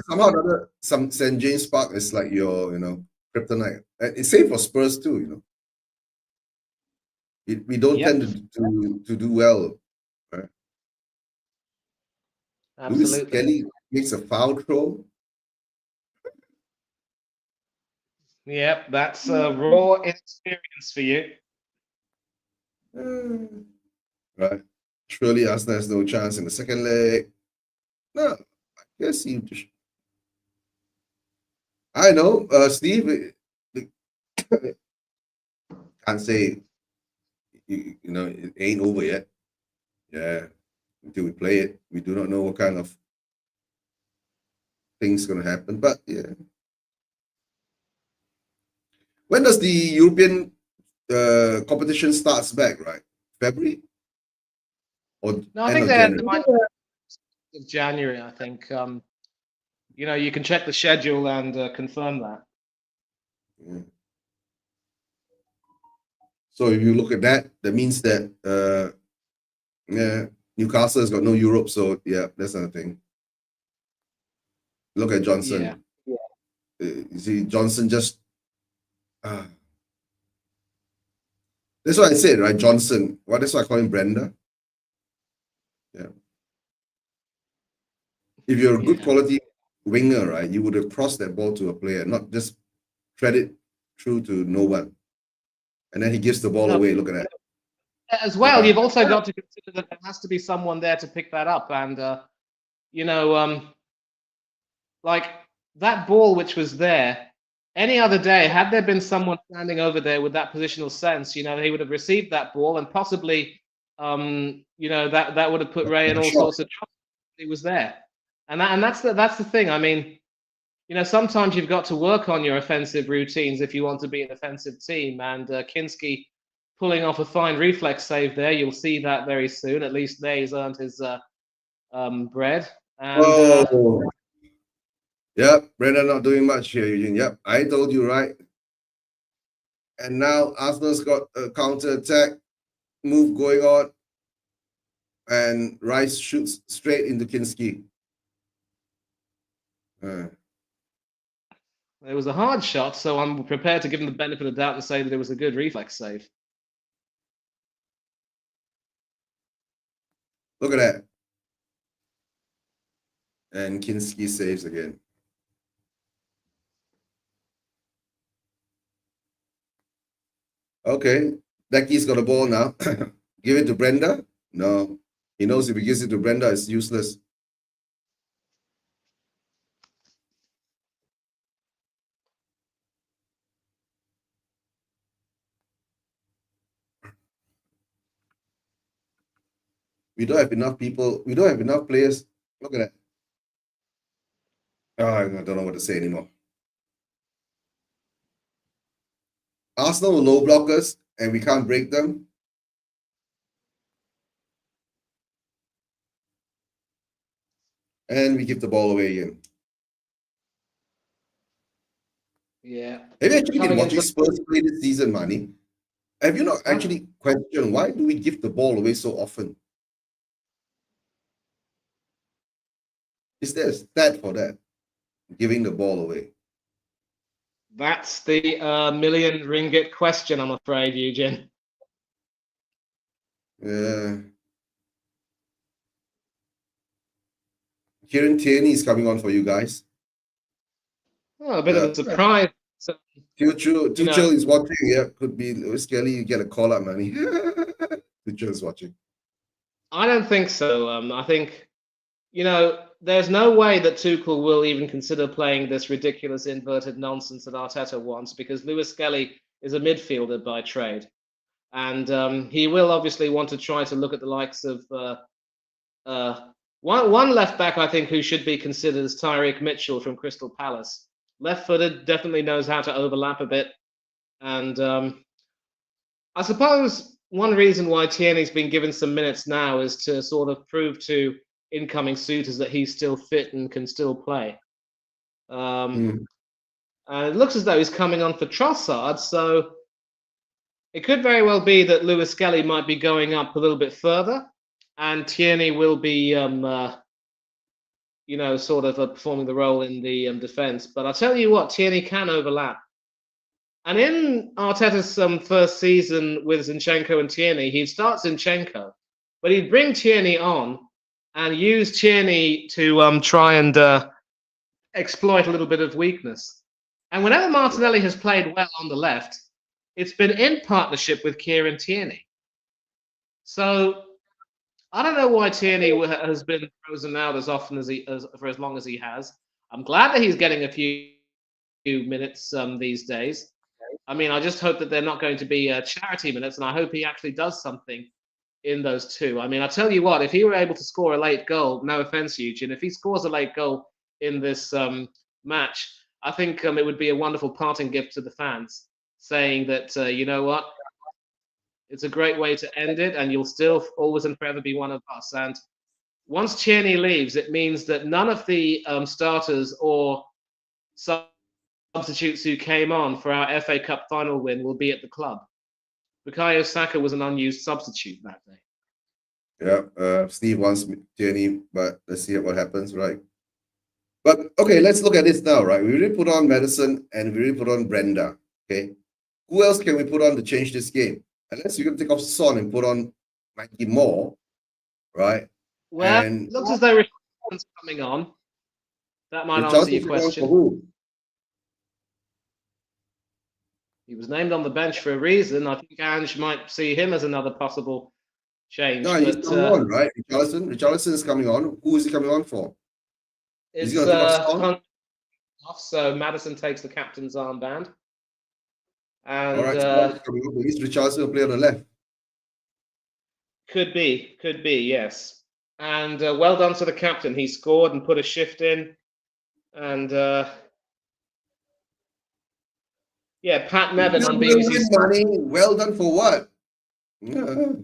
Somehow or other, St. James Park is like your, kryptonite. It's same for Spurs too, We don't tend to do well, right? Absolutely. Lewis Kelly makes a foul throw. Yep, that's raw inexperience for you. Right. Surely Arsenal has no chance in the second leg. No, I guess you. I know, Steve. Can't say it ain't over yet. Yeah, until we play it, we do not know what kind of things gonna happen. But yeah, when does the European competition starts back? Right, February or No, I end think of they January? might be of January. I think you can check the schedule and confirm that. Yeah. So if you look at that, that means that yeah, Newcastle has got no Europe. So yeah, that's another thing. Look at Johnson. Yeah. You see, Johnson just. That's what I said, right? Johnson. Well, that's why I call him Brenda. Yeah. If you're a good quality winger, right, you would have crossed that ball to a player, not just thread it through to no one. And then he gives the ball away. Look at that. As well, you've also got to consider that there has to be someone there to pick that up. And, like that ball which was there, any other day, had there been someone standing over there with that positional sense, he would have received that ball and possibly, that would have put Ray in all sorts of trouble. He was there. And that's the thing. I mean, sometimes you've got to work on your offensive routines if you want to be an offensive team. And Kinski pulling off a fine reflex save there. You'll see that very soon. At least there he's earned his bread. And yep, Brendan not doing much here, Eugene. Yep, I told you, right? And now Arsenal's got a counter-attack move going on. And Rice shoots straight into Kinski. It was a hard shot, so I'm prepared to give him the benefit of the doubt and say that it was a good reflex save. Look at that. And Kinski saves again. Okay, Becky's got a ball now. Give it to Brenda? No. He knows if he gives it to Brenda, it's useless. We don't have enough people. We don't have enough players. Look at that. Oh, I don't know what to say anymore. Arsenal will low block us and we can't break them. And we give the ball away again. Yeah. Have you actually been watching Spurs play this season, Manny? Have you not actually questioned why do we give the ball away so often? Is there a stat for that? Giving the ball away. That's the million ringgit question, I'm afraid, Eugene. Yeah. Kieran Tierney is coming on for you guys. Oh, a bit of a surprise. So, Tuchel is watching. Yeah, could be Lewis Kelly. You get a call up, Manny. Tuchel is watching. I don't think so. I think, there's no way that Tuchel will even consider playing this ridiculous inverted nonsense that Arteta wants, because Lewis Kelly is a midfielder by trade. And he will obviously want to try to look at the likes of one left back, I think, who should be considered is Tyreek Mitchell from Crystal Palace. Left-footed, definitely knows how to overlap a bit. And I suppose one reason why Tierney's been given some minutes now is to sort of prove to incoming suitors that he's still fit and can still play. And it looks as though he's coming on for Trossard, so it could very well be that Lewis Kelly might be going up a little bit further, and Tierney will be, sort of performing the role in the defense. But I'll tell you what, Tierney can overlap. And in Arteta's first season with Zinchenko and Tierney, he'd start Zinchenko, but he'd bring Tierney on and use Tierney to try and exploit a little bit of weakness. And whenever Martinelli has played well on the left, it's been in partnership with Kieran Tierney. So I don't know why Tierney has been frozen out as often for as long as he has. I'm glad that he's getting a few minutes these days. I mean, I just hope that they're not going to be charity minutes, and I hope he actually does something in those two. I mean, I tell you what, if he were able to score a late goal, no offense, Eugene, if he scores a late goal in this match, I think it would be a wonderful parting gift to the fans, saying that, you know what, it's a great way to end it, and you'll still always and forever be one of us. And once Tierney leaves, it means that none of the starters or substitutes who came on for our FA Cup final win will be at the club. Bukayo Saka was an unused substitute that day. Yeah, Steve wants Tierney, but let's see what happens, right? But okay, let's look at this now, right? We already put on Madison and we already put on Brenda. Okay, who else can we put on to change this game? Unless you're gonna take off Son and put on Mikey Moore, right? Well, and it looks as though Richardson's coming on. That might answer your question. Who? He was named on the bench for a reason. I think Ange might see him as another possible change. No, he's coming on, right? Richarlison is coming on. Who is he coming on for? It's off, so Madison takes the captain's armband. And all right, so Richarlison will play on the left. Could be, yes. And well done to the captain. He scored and put a shift in. And yeah, Pat Nevin on BBC. Money. Well done for what? Yeah.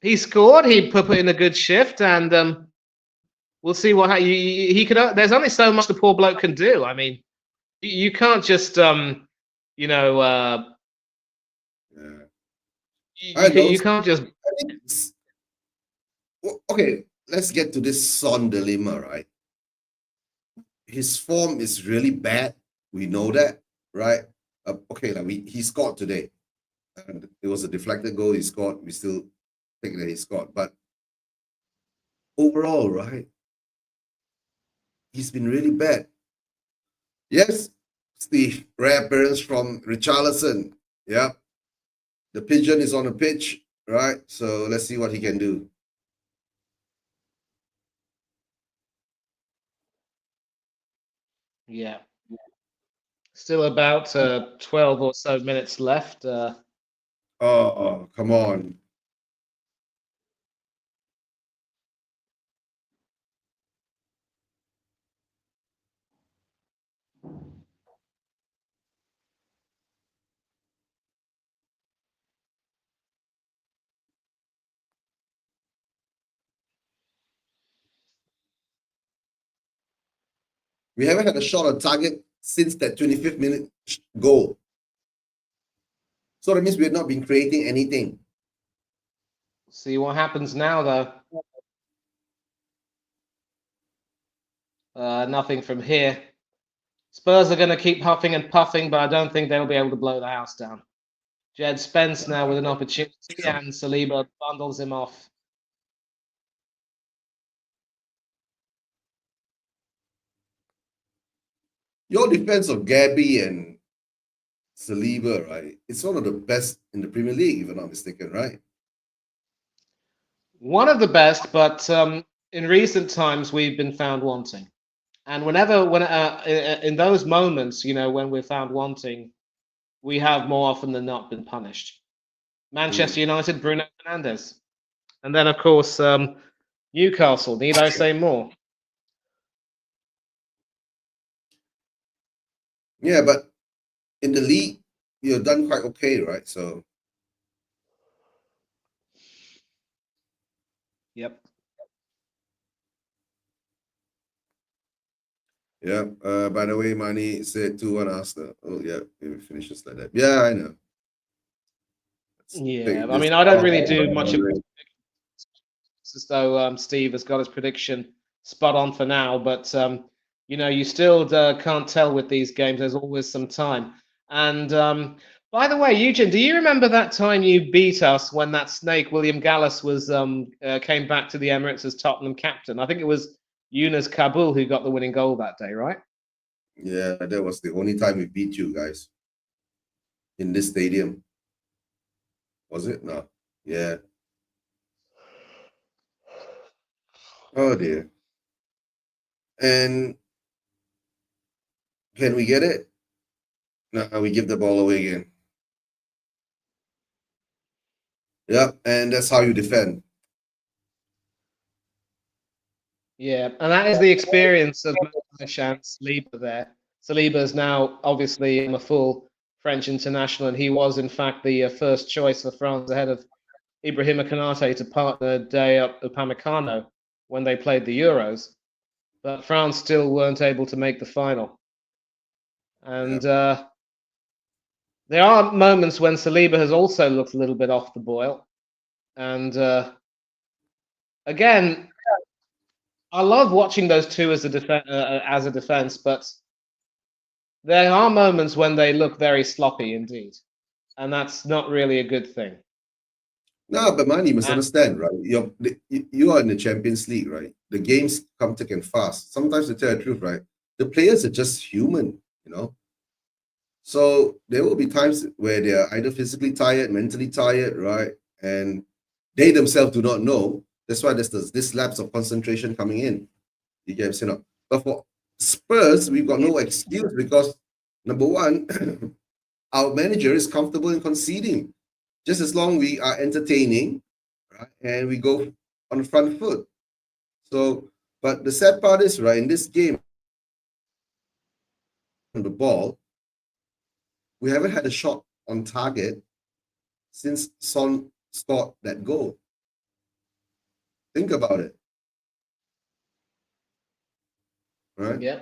He scored. He put in a good shift, and we'll see what he could. There's only so much the poor bloke can do. I mean, you can't just you know. You can't just. Okay, let's get to this Son dilemma, right? His form is really bad. We know that, right? Okay, like he scored today. And it was a deflected goal he scored. We still think that he scored. But overall, right? He's been really bad. Yes, Steve, rare appearance from Richarlison. Yeah. The pigeon is on the pitch, right? So let's see what he can do. Yeah. Still about 12 or so minutes left. Oh, come on. We haven't had a shot on target since that 25th minute goal. So that means we've not been creating anything. See what happens now, though. Nothing from here. Spurs are going to keep huffing and puffing, but I don't think they'll be able to blow the house down. Jed Spence now with an opportunity, and Saliba bundles him off. Your defense of Gabby and Saliba, right? It's one of the best in the Premier League, if I'm not mistaken, right? One of the best, but in recent times we've been found wanting. And when in those moments, you know, when we're found wanting, we have more often than not been punished. Manchester United, Bruno Fernandes, and then of course Newcastle. Need I say more? Yeah, but in the league, you've done quite okay, right? So. Yep. Yeah. By the way, Manny said 2-1 Arsenal. Oh, yeah. Maybe finish just like that. Yeah, I know. Yeah, I mean, I don't really do much of it. It's as though Steve has got his prediction spot on for now, but you know, you still can't tell with these games. There's always some time. And by the way, Eugene, do you remember that time you beat us when that snake William Gallas was came back to the Emirates as Tottenham captain? I think it was Yunus Kabul who got the winning goal that day, right? Yeah, that was the only time we beat you guys in this stadium. Was it? No. Yeah. Oh dear. And can we get it? No, we give the ball away again. Yep, and that's how you defend. Yeah, and that is the experience of Marchand Saliba there. Saliba is now obviously a full French international, and he was in fact the first choice for France ahead of Ibrahima Konate to partner Day up Upamecano when they played the Euros. But France still weren't able to make the final. Yeah. And there are moments when Saliba has also looked a little bit off the boil. And again, I love watching those two as a defense, but there are moments when they look very sloppy indeed, and that's not really a good thing. No, but man, you must And, understand, right? You are in the Champions League, right? The games come thick and fast. Sometimes, to tell the truth, right, the players are just human, you know. So there will be times where they are either physically tired, mentally tired, right, and they themselves do not know. That's why there's this lapse of concentration coming in. You get what I'm saying? But for Spurs, we've got no excuse because number one, our manager is comfortable in conceding. Just as long we are entertaining, right, and we go on the front foot. So, but the sad part is, right, in this game, the ball, we haven't had a shot on target since Son scored that goal. Think about it, right? yeah,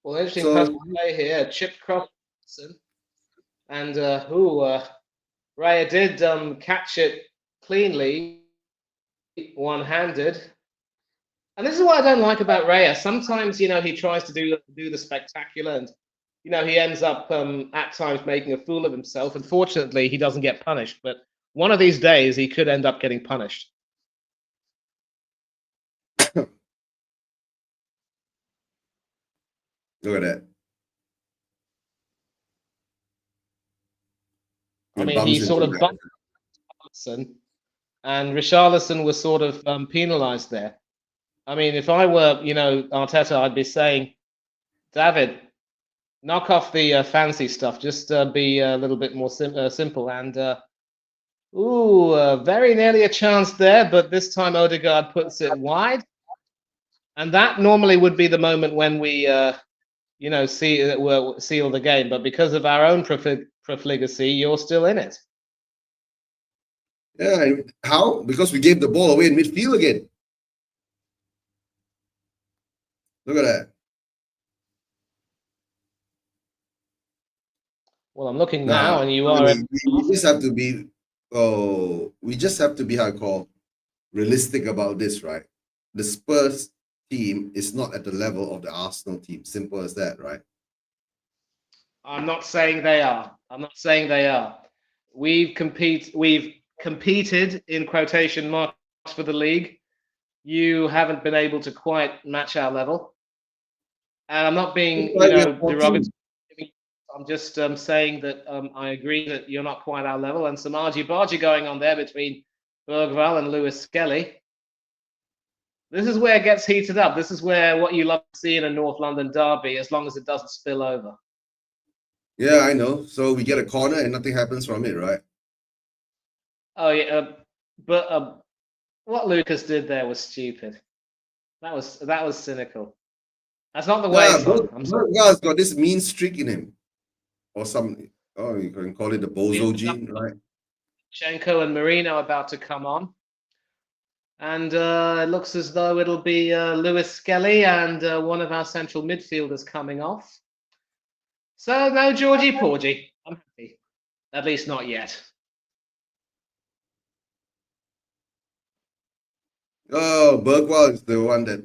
well, interesting So, play here, chipped cross, and Raya did catch it cleanly, one-handed. And this is what I don't like about Raya. Sometimes, he tries to do the spectacular, and he ends up at times making a fool of himself. Unfortunately, he doesn't get punished, but one of these days he could end up getting punished. look at that. I It mean, he bumps sort into of that. bumped Richarlison, and Richarlison was sort of penalised there. I mean, if I were, Arteta, I'd be saying, David, knock off the fancy stuff. Just be a little bit more simple. And very nearly a chance there, but this time Odegaard puts it wide. And that normally would be the moment when we, seal the game. But because of our own profligacy, you're still in it. Yeah, how? Because we gave the ball away in midfield again. Look at that. Well, I'm looking Nah, now, and you I are. mean, we just have to be. Oh, we just have to be, how I call, realistic about this, right? The Spurs team is not at the level of the Arsenal team. Simple as that, right? I'm not saying they are. I'm not saying they are. We've competed in quotation marks for the league. You haven't been able to quite match our level. And I'm not That's being, why we have derogatory. 14. I'm just saying that I agree that you're not quite our level. And some argy-bargy going on there between Bergval and Lewis Skelly. This is where it gets heated up. This is where what you love to see in a North London derby, as long as it doesn't spill over. Yeah, I know. So we get a corner and nothing happens from it, right? Oh yeah, but what Lucas did there was stupid. That was cynical. That's not the way, Yeah, son. I'm sorry. Bergwaj's got this mean streak in him, or some. Oh, you can call it the We have bozo gene, right? Shenko and Marino about to come on, and it looks as though it'll be Lewis Skelly and one of our central midfielders coming off. So no Georgie Porgy. I'm happy. At least not yet. Oh, Bergwaj is the one that.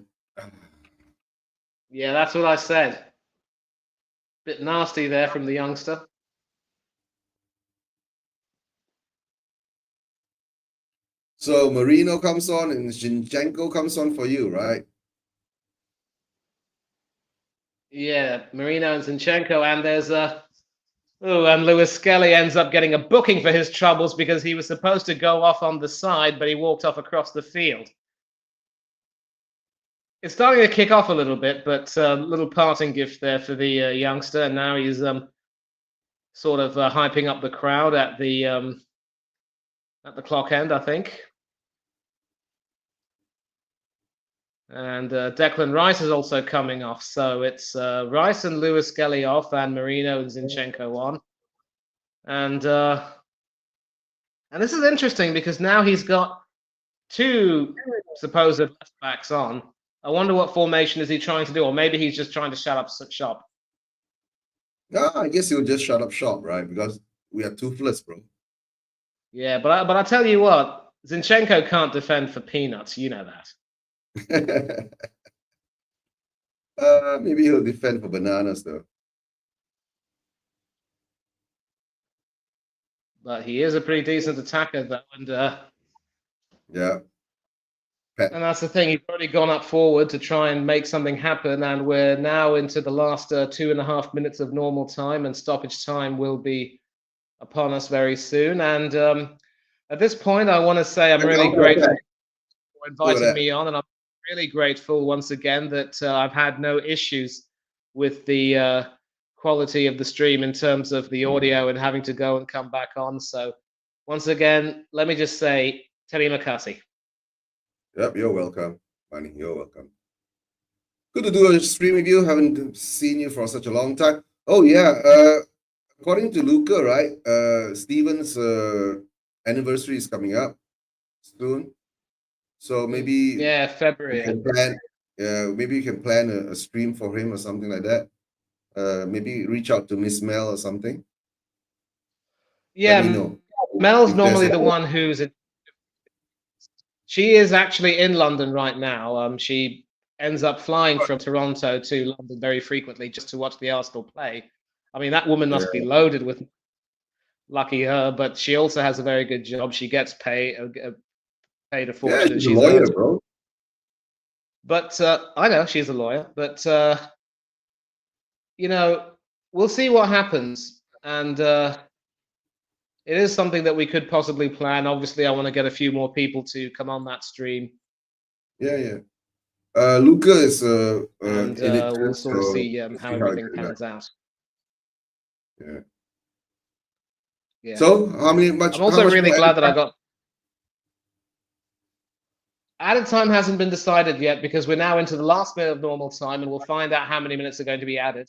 Yeah, that's what I said. Bit nasty there from the youngster. So Marino comes on and Zinchenko comes on for you, right? Yeah, Marino and Zinchenko, and there's and Lewis Skelly ends up getting a booking for his troubles because he was supposed to go off on the side, but he walked off across the field. It's starting to kick off a little bit, but a little parting gift there for the youngster, and now he's sort of hyping up the crowd at the clock end, I think. And Declan Rice is also coming off, so it's Rice and Lewis Skelly off, and Marino and Zinchenko on. And this is interesting because now he's got two supposed left backs on. I wonder what formation is he trying to do, or maybe he's just trying to shut up shop. No, I guess he'll just shut up shop, right? Because we are toothless, bro. Yeah, but I tell you what, Zinchenko can't defend for peanuts. You know that. Maybe he'll defend for bananas though. But he is a pretty decent attacker, though, and yeah. And that's the thing. He's already gone up forward to try and make something happen, and we're now into the last 2.5 minutes of normal time, and stoppage time will be upon us very soon. And at this point, I want to say I'm really grateful for inviting me on, and I'm really grateful once again that I've had no issues with the quality of the stream in terms of the audio and having to go and come back on. So once again, let me just say, terima kasih. Yep, you're welcome, Manny. You're welcome. Good to do a stream with you. Haven't seen you for such a long time. Oh yeah. According to Luca, right? Steven's anniversary is coming up soon. So maybe February. Maybe you can plan a stream for him or something like that. Maybe reach out to Miss Mel or something. Yeah, Mel's normally the one who's in. She is actually in London right now. She ends up flying from Toronto to London very frequently just to watch the Arsenal play. I mean, that woman must be loaded with. Lucky her, but she also has a very good job. She gets paid a fortune. Yeah, she's a lawyer, bro. But I know she's a lawyer, but you know, we'll see what happens, and it is something that we could possibly plan. Obviously, I want to get a few more people to come on that stream. Yeah. Luca is and we'll sort of see how everything pans out. Yeah. So how many? I'm also really glad that I got. Added time hasn't been decided yet because we're now into the last minute of normal time, and we'll find out how many minutes are going to be added.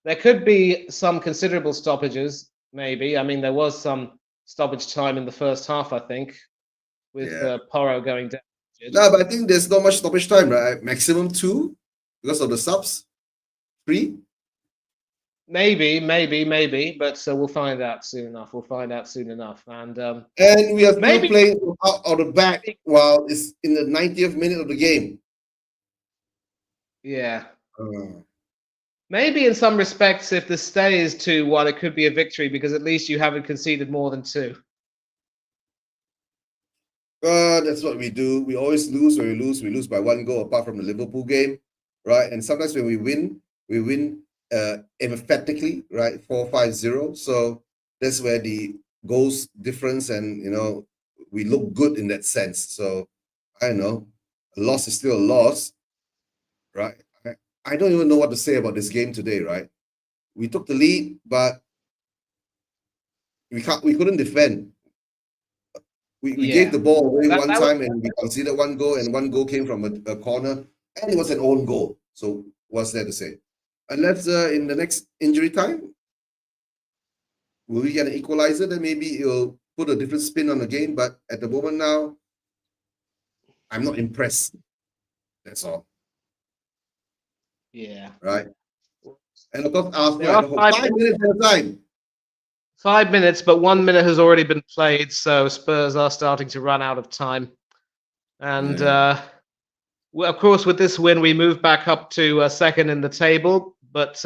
There could be some considerable stoppages, maybe. I mean, there was some stoppage time in the first half, I think, with Porro going down. No, but I think there's not much stoppage time, right? Maximum 2 because of the subs. 3. Maybe, but we'll find out soon enough. And we are still playing out of the back while it's in the 90th minute of the game. Yeah. Maybe in some respects, if the stay is 2-1, it could be a victory because at least you haven't conceded more than 2. That's what we do. We always lose. When we lose by 1 goal, apart from the Liverpool game, right? And sometimes when we win emphatically, right? 4-5-0. So that's where the goals difference, and we look good in that sense. So I don't know, a loss is still a loss, right? I don't even know what to say about this game today, right? We took the lead, but we couldn't defend. We gave the ball away one time, and we conceded 1 goal, and 1 goal came from a corner, and it was an own goal. So what's there to say? Unless in the next injury time, will we get an equalizer? Then maybe it'll put a different spin on the game. But at the moment now, I'm not impressed. That's all. Yeah. Right. And of course, Arsenal 5 minutes at a time. 5 minutes, but 1 minute has already been played, so Spurs are starting to run out of time. And of course, with this win, we move back up to second in the table, but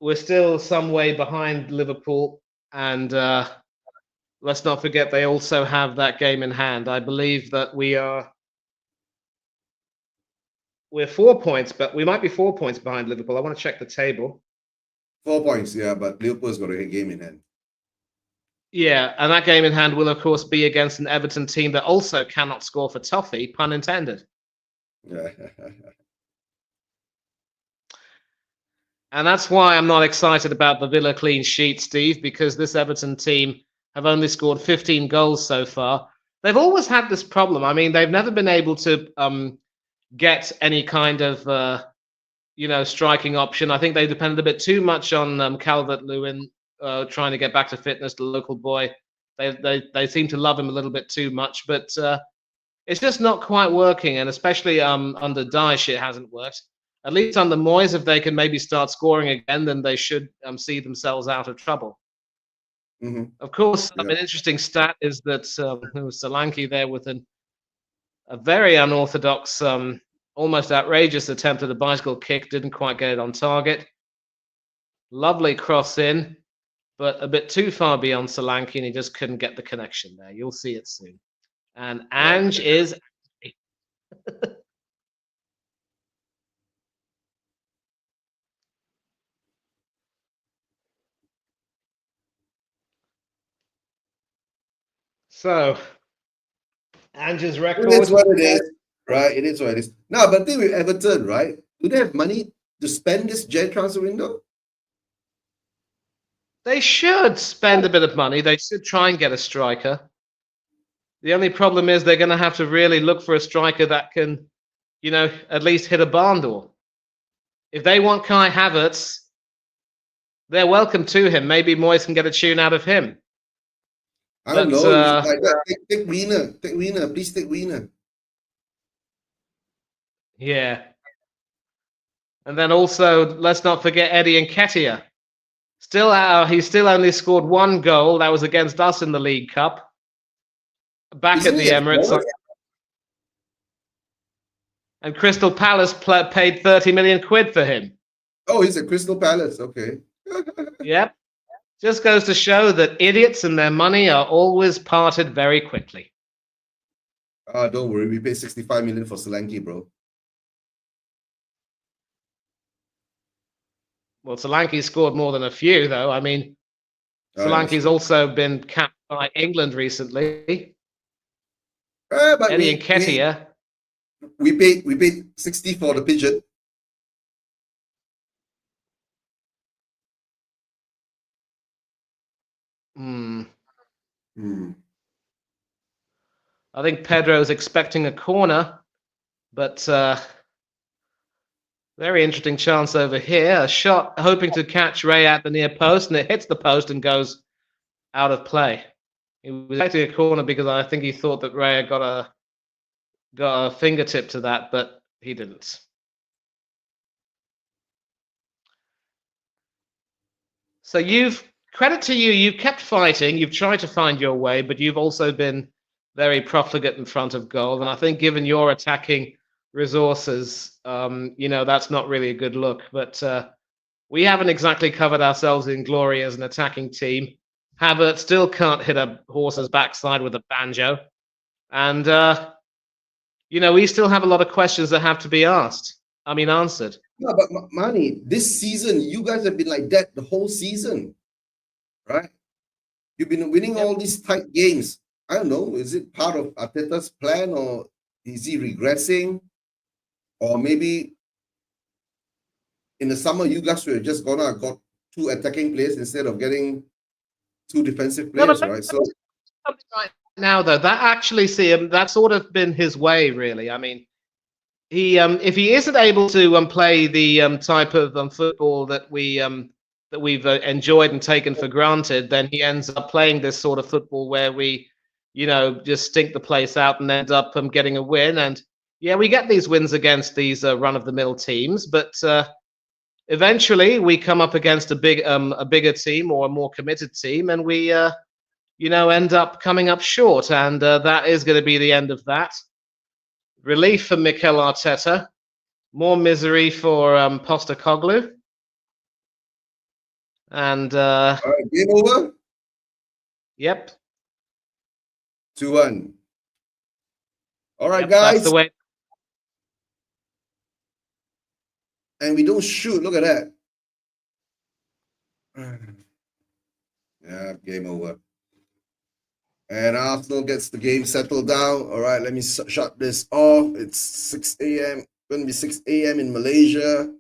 we're still some way behind Liverpool. And let's not forget, they also have that game in hand. I believe that we are we're 4 points, but we might be 4 points behind Liverpool. I want to check the table. 4 points, yeah, but Liverpool's got a game in hand. Yeah, and that game in hand will, of course, be against an Everton team that also cannot score for toffee, pun intended. Yeah. And that's why I'm not excited about the Villa clean sheet, Steve, because this Everton team have only scored 15 goals so far. They've always had this problem. I mean, they've never been able to get any kind of striking option. I think they depended a bit too much on Calvert-Lewin trying to get back to fitness, the local boy. They seem to love him a little bit too much, but it's just not quite working. And especially under Dyche, it hasn't worked. At least under Moyes, if they can maybe start scoring again, then they should see themselves out of trouble. Mm-hmm. Of course, Yeah. an interesting stat is that there was Solanke there with a very unorthodox, almost outrageous attempt at a bicycle kick. Didn't quite get it on target. Lovely cross in, but a bit too far beyond Solanke, and he just couldn't get the connection there. You'll see it soon. And Ange is... So, Ange's record... It is what it is, right? It is what it is. Now, but the thing with Everton, right? Do they have money to spend this Jan transfer window? They should spend a bit of money. They should try and get a striker. The only problem is they're going to have to really look for a striker that can, at least hit a barn door. If they want Kai Havertz, they're welcome to him. Maybe Moyes can get a tune out of him. I don't know. Like that. Take Wiener. Take Wiener. Please take Wiener. Yeah. And then also, let's not forget Eddie Nketiah. He's still only scored 1 goal. That was against us in the League Cup. Back at the Emirates. And Crystal Palace paid 30 million quid for him. Oh, he's at Crystal Palace. Okay. Yep. Just goes to show that idiots and their money are always parted very quickly. Don't worry. We paid 65 million for Solanke, bro. Well, Solanke scored more than a few, though. I mean, Solanke's also been capped by England recently. But Eddie Nketiah. We paid 60 for the pigeon. I think Pedro's expecting a corner, but very interesting chance over here. A shot hoping to catch Ray at the near post, and it hits the post and goes out of play. He was expecting a corner because I think he thought that Ray got a fingertip to that, but he didn't. So credit to you, you've kept fighting, you've tried to find your way, but you've also been very profligate in front of goal. And I think given your attacking resources, that's not really a good look. But we haven't exactly covered ourselves in glory as an attacking team. Havertz still can't hit a horse's backside with a banjo. And, we still have a lot of questions that have to be answered. No, but Mani, this season, you guys have been like that the whole season, right? You've been winning all these tight games. I don't know, is it part of Arteta's plan, or is he regressing? Or maybe in the summer, you guys were just got 2 attacking players instead of getting 2 defensive players, right? So right now, though, that actually that's sort of been his way, really. I mean, he if he isn't able to play the type of football that we've enjoyed and taken for granted, then he ends up playing this sort of football where we, just stink the place out and end up getting a win. And yeah, we get these wins against these run-of-the-mill teams, but eventually we come up against a bigger team or a more committed team, and we end up coming up short, and that is going to be the end of that. Relief for Mikel Arteta, more misery for Postecoglou, and game over. Yep. 2-1. All right, guys. That's the way. and we don't shoot. Look at that. Yeah, game over. And Arsenal gets the game settled down. All right, let me shut this off. It's 6 a.m. Going to be 6 a.m. in Malaysia.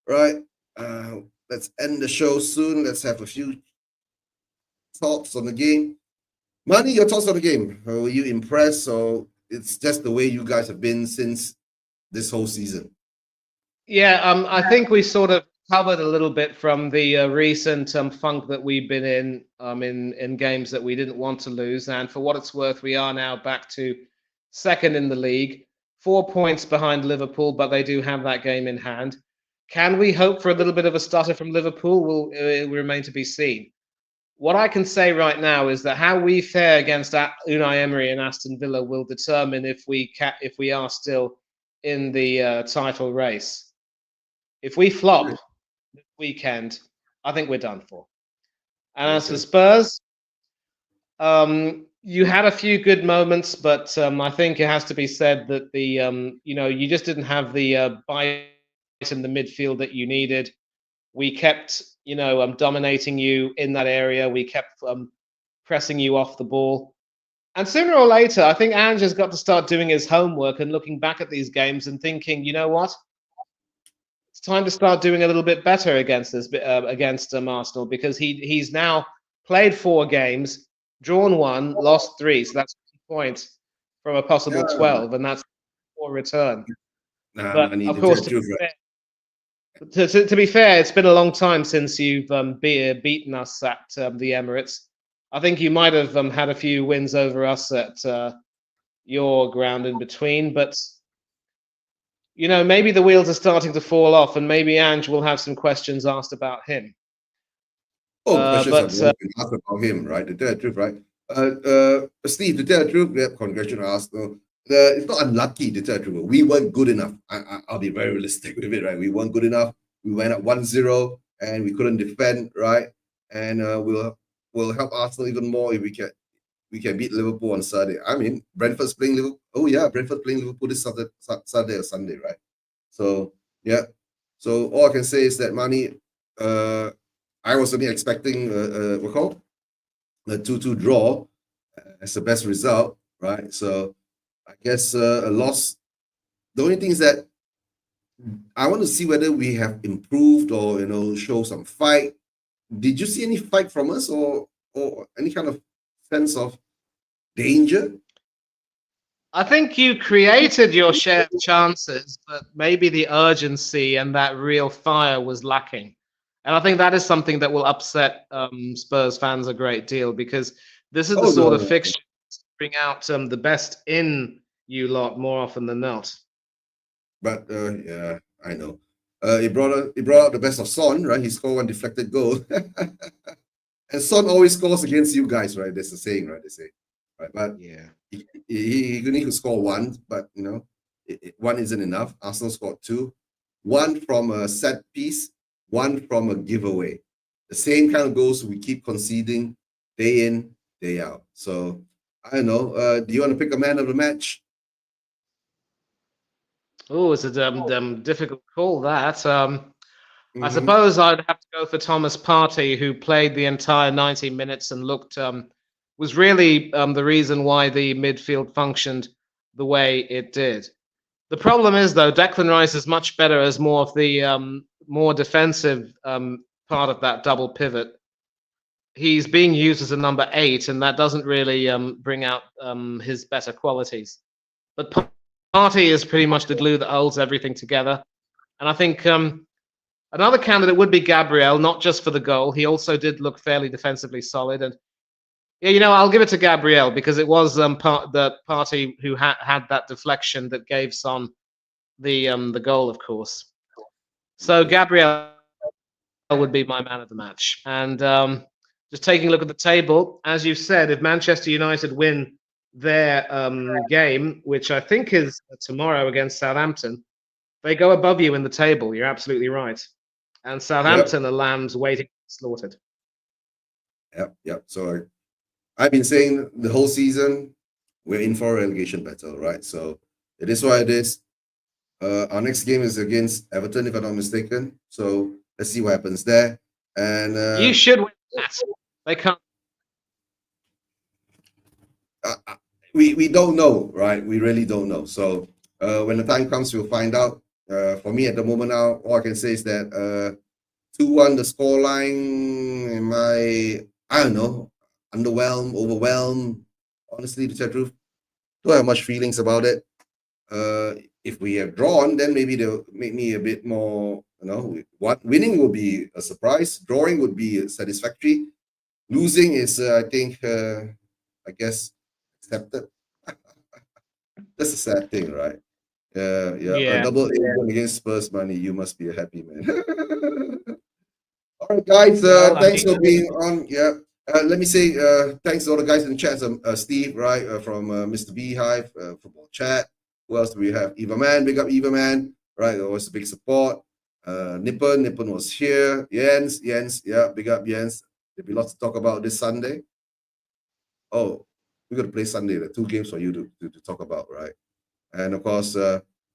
Right. Let's end the show soon. Let's have a few thoughts on the game. Manny, your thoughts on the game? Were you impressed, or it's just the way you guys have been since this whole season? Yeah, I think we sort of covered a little bit from the recent funk that we've been in games that we didn't want to lose. And for what it's worth, we are now back to second in the league, 4 points behind Liverpool, but they do have that game in hand. Can we hope for a little bit of a stutter from Liverpool? Will remain to be seen. What I can say right now is that how we fare against Unai Emery and Aston Villa will determine if we are still in the title race. If we flop this weekend, I think we're done for. And as for Spurs, you had a few good moments, but I think it has to be said that you just didn't have the bite in the midfield that you needed. We kept, dominating you in that area. We kept pressing you off the ball. And sooner or later, I think Ange has got to start doing his homework and looking back at these games and thinking, you know what? It's time to start doing a little bit better against Arsenal, because he's now played 4 games, drawn 1, lost 3, so that's 2 points from a possible 12, and that's a poor return. But of course, to be fair, it's been a long time since you've beaten us at the Emirates. I think you might have had a few wins over us at your ground in between, but maybe the wheels are starting to fall off, and maybe Ange will have some questions asked about him. Questions have been asked about him, right? To tell the truth, right? Steve, to tell the truth, yeah, congratulations, Arsenal. It's not unlucky, to tell the truth. We weren't good enough. I'll be very realistic with it, right? We weren't good enough. We went up 1-0 and we couldn't defend, right? And we'll help Arsenal even more if we can beat Liverpool on Saturday. I mean, Brentford's playing Liverpool. Oh yeah, Brentford playing Liverpool this Saturday or Sunday, right? So yeah. So all I can say is that Manny, I was only expecting a 2-2 draw as the best result, right? So I guess a loss. The only thing is that I want to see whether we have improved or show some fight. Did you see any fight from us or any kind of sense of danger? I think you created your share of chances, but maybe the urgency and that real fire was lacking. And I think that is something that will upset Spurs fans a great deal, because this is the sort of fixture to bring out the best in you lot more often than not. But yeah, I know. It brought out the best of Son, right? He scored 1 deflected goal. And Son always scores against you guys, right? That's the saying, right? They say, right? But yeah, he only could score 1, but 1 isn't enough. Arsenal scored 2, 1 from a set piece, 1 from a giveaway. The same kind of goals we keep conceding day in, day out. So I don't know. Do you want to pick a man of the match? Oh, it's a difficult call, that. I suppose I'd have to go for Thomas Partey, who played the entire 90 minutes and was really the reason why the midfield functioned the way it did. The problem is, though, Declan Rice is much better as more of the more defensive part of that double pivot. He's being used as a number 8, and that doesn't really bring out his better qualities. But Partey is pretty much the glue that holds everything together. And I think another candidate would be Gabriel, not just for the goal. He also did look fairly defensively solid. And yeah, I'll give it to Gabriel, because it was the Partey who had that deflection that gave Son the goal, of course. So Gabriel would be my man of the match. And just taking a look at the table, as you've said, if Manchester United win their game, which I think is tomorrow against Southampton, they go above you in the table. You're absolutely right. And Southampton are lambs waiting to be slaughtered. Yep. So I've been saying the whole season we're in for a relegation battle, right? So it is what it is. Our next game is against Everton, if I'm not mistaken. So let's see what happens there. And you should win that. They can't. we don't know, right? We really don't know. So when the time comes, we'll find out. For me at the moment now, all I can say is that 2-1 the scoreline. I don't know, underwhelmed, overwhelmed. Honestly, to tell the truth, don't have much feelings about it. If we have drawn, then maybe they'll make me a bit more, what winning will be a surprise, drawing would be satisfactory. Losing is, I think, I guess, accepted. That's a sad thing, right? A double against Spurs money. You must be a happy man. All right, guys. Thanks for being on. Yeah. Let me say thanks to all the guys in the chat. Steve, right, from Mr. Beehive, Football Chat. Who else do we have? Eva Man, big up Eva Man, right? Always a big support. Nippon was here. Jens, yeah, big up Jens. There'll be lots to talk about this Sunday. Oh, we're gonna play Sunday. The 2 games for you to talk about, right? And of course,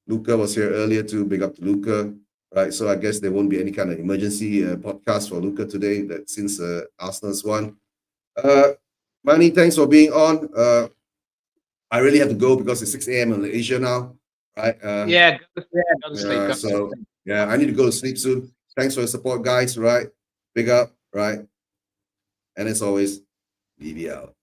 Luca was here earlier too. Big up to Luca, right? So I guess there won't be any kind of emergency podcast for Luca today. That since Arsenal's won. Manny, thanks for being on. I really have to go because it's 6 a.m. in Asia now, right? Go to sleep. So yeah, I need to go to sleep soon. Thanks for the support, guys. Right, big up, right? And as always, BB out.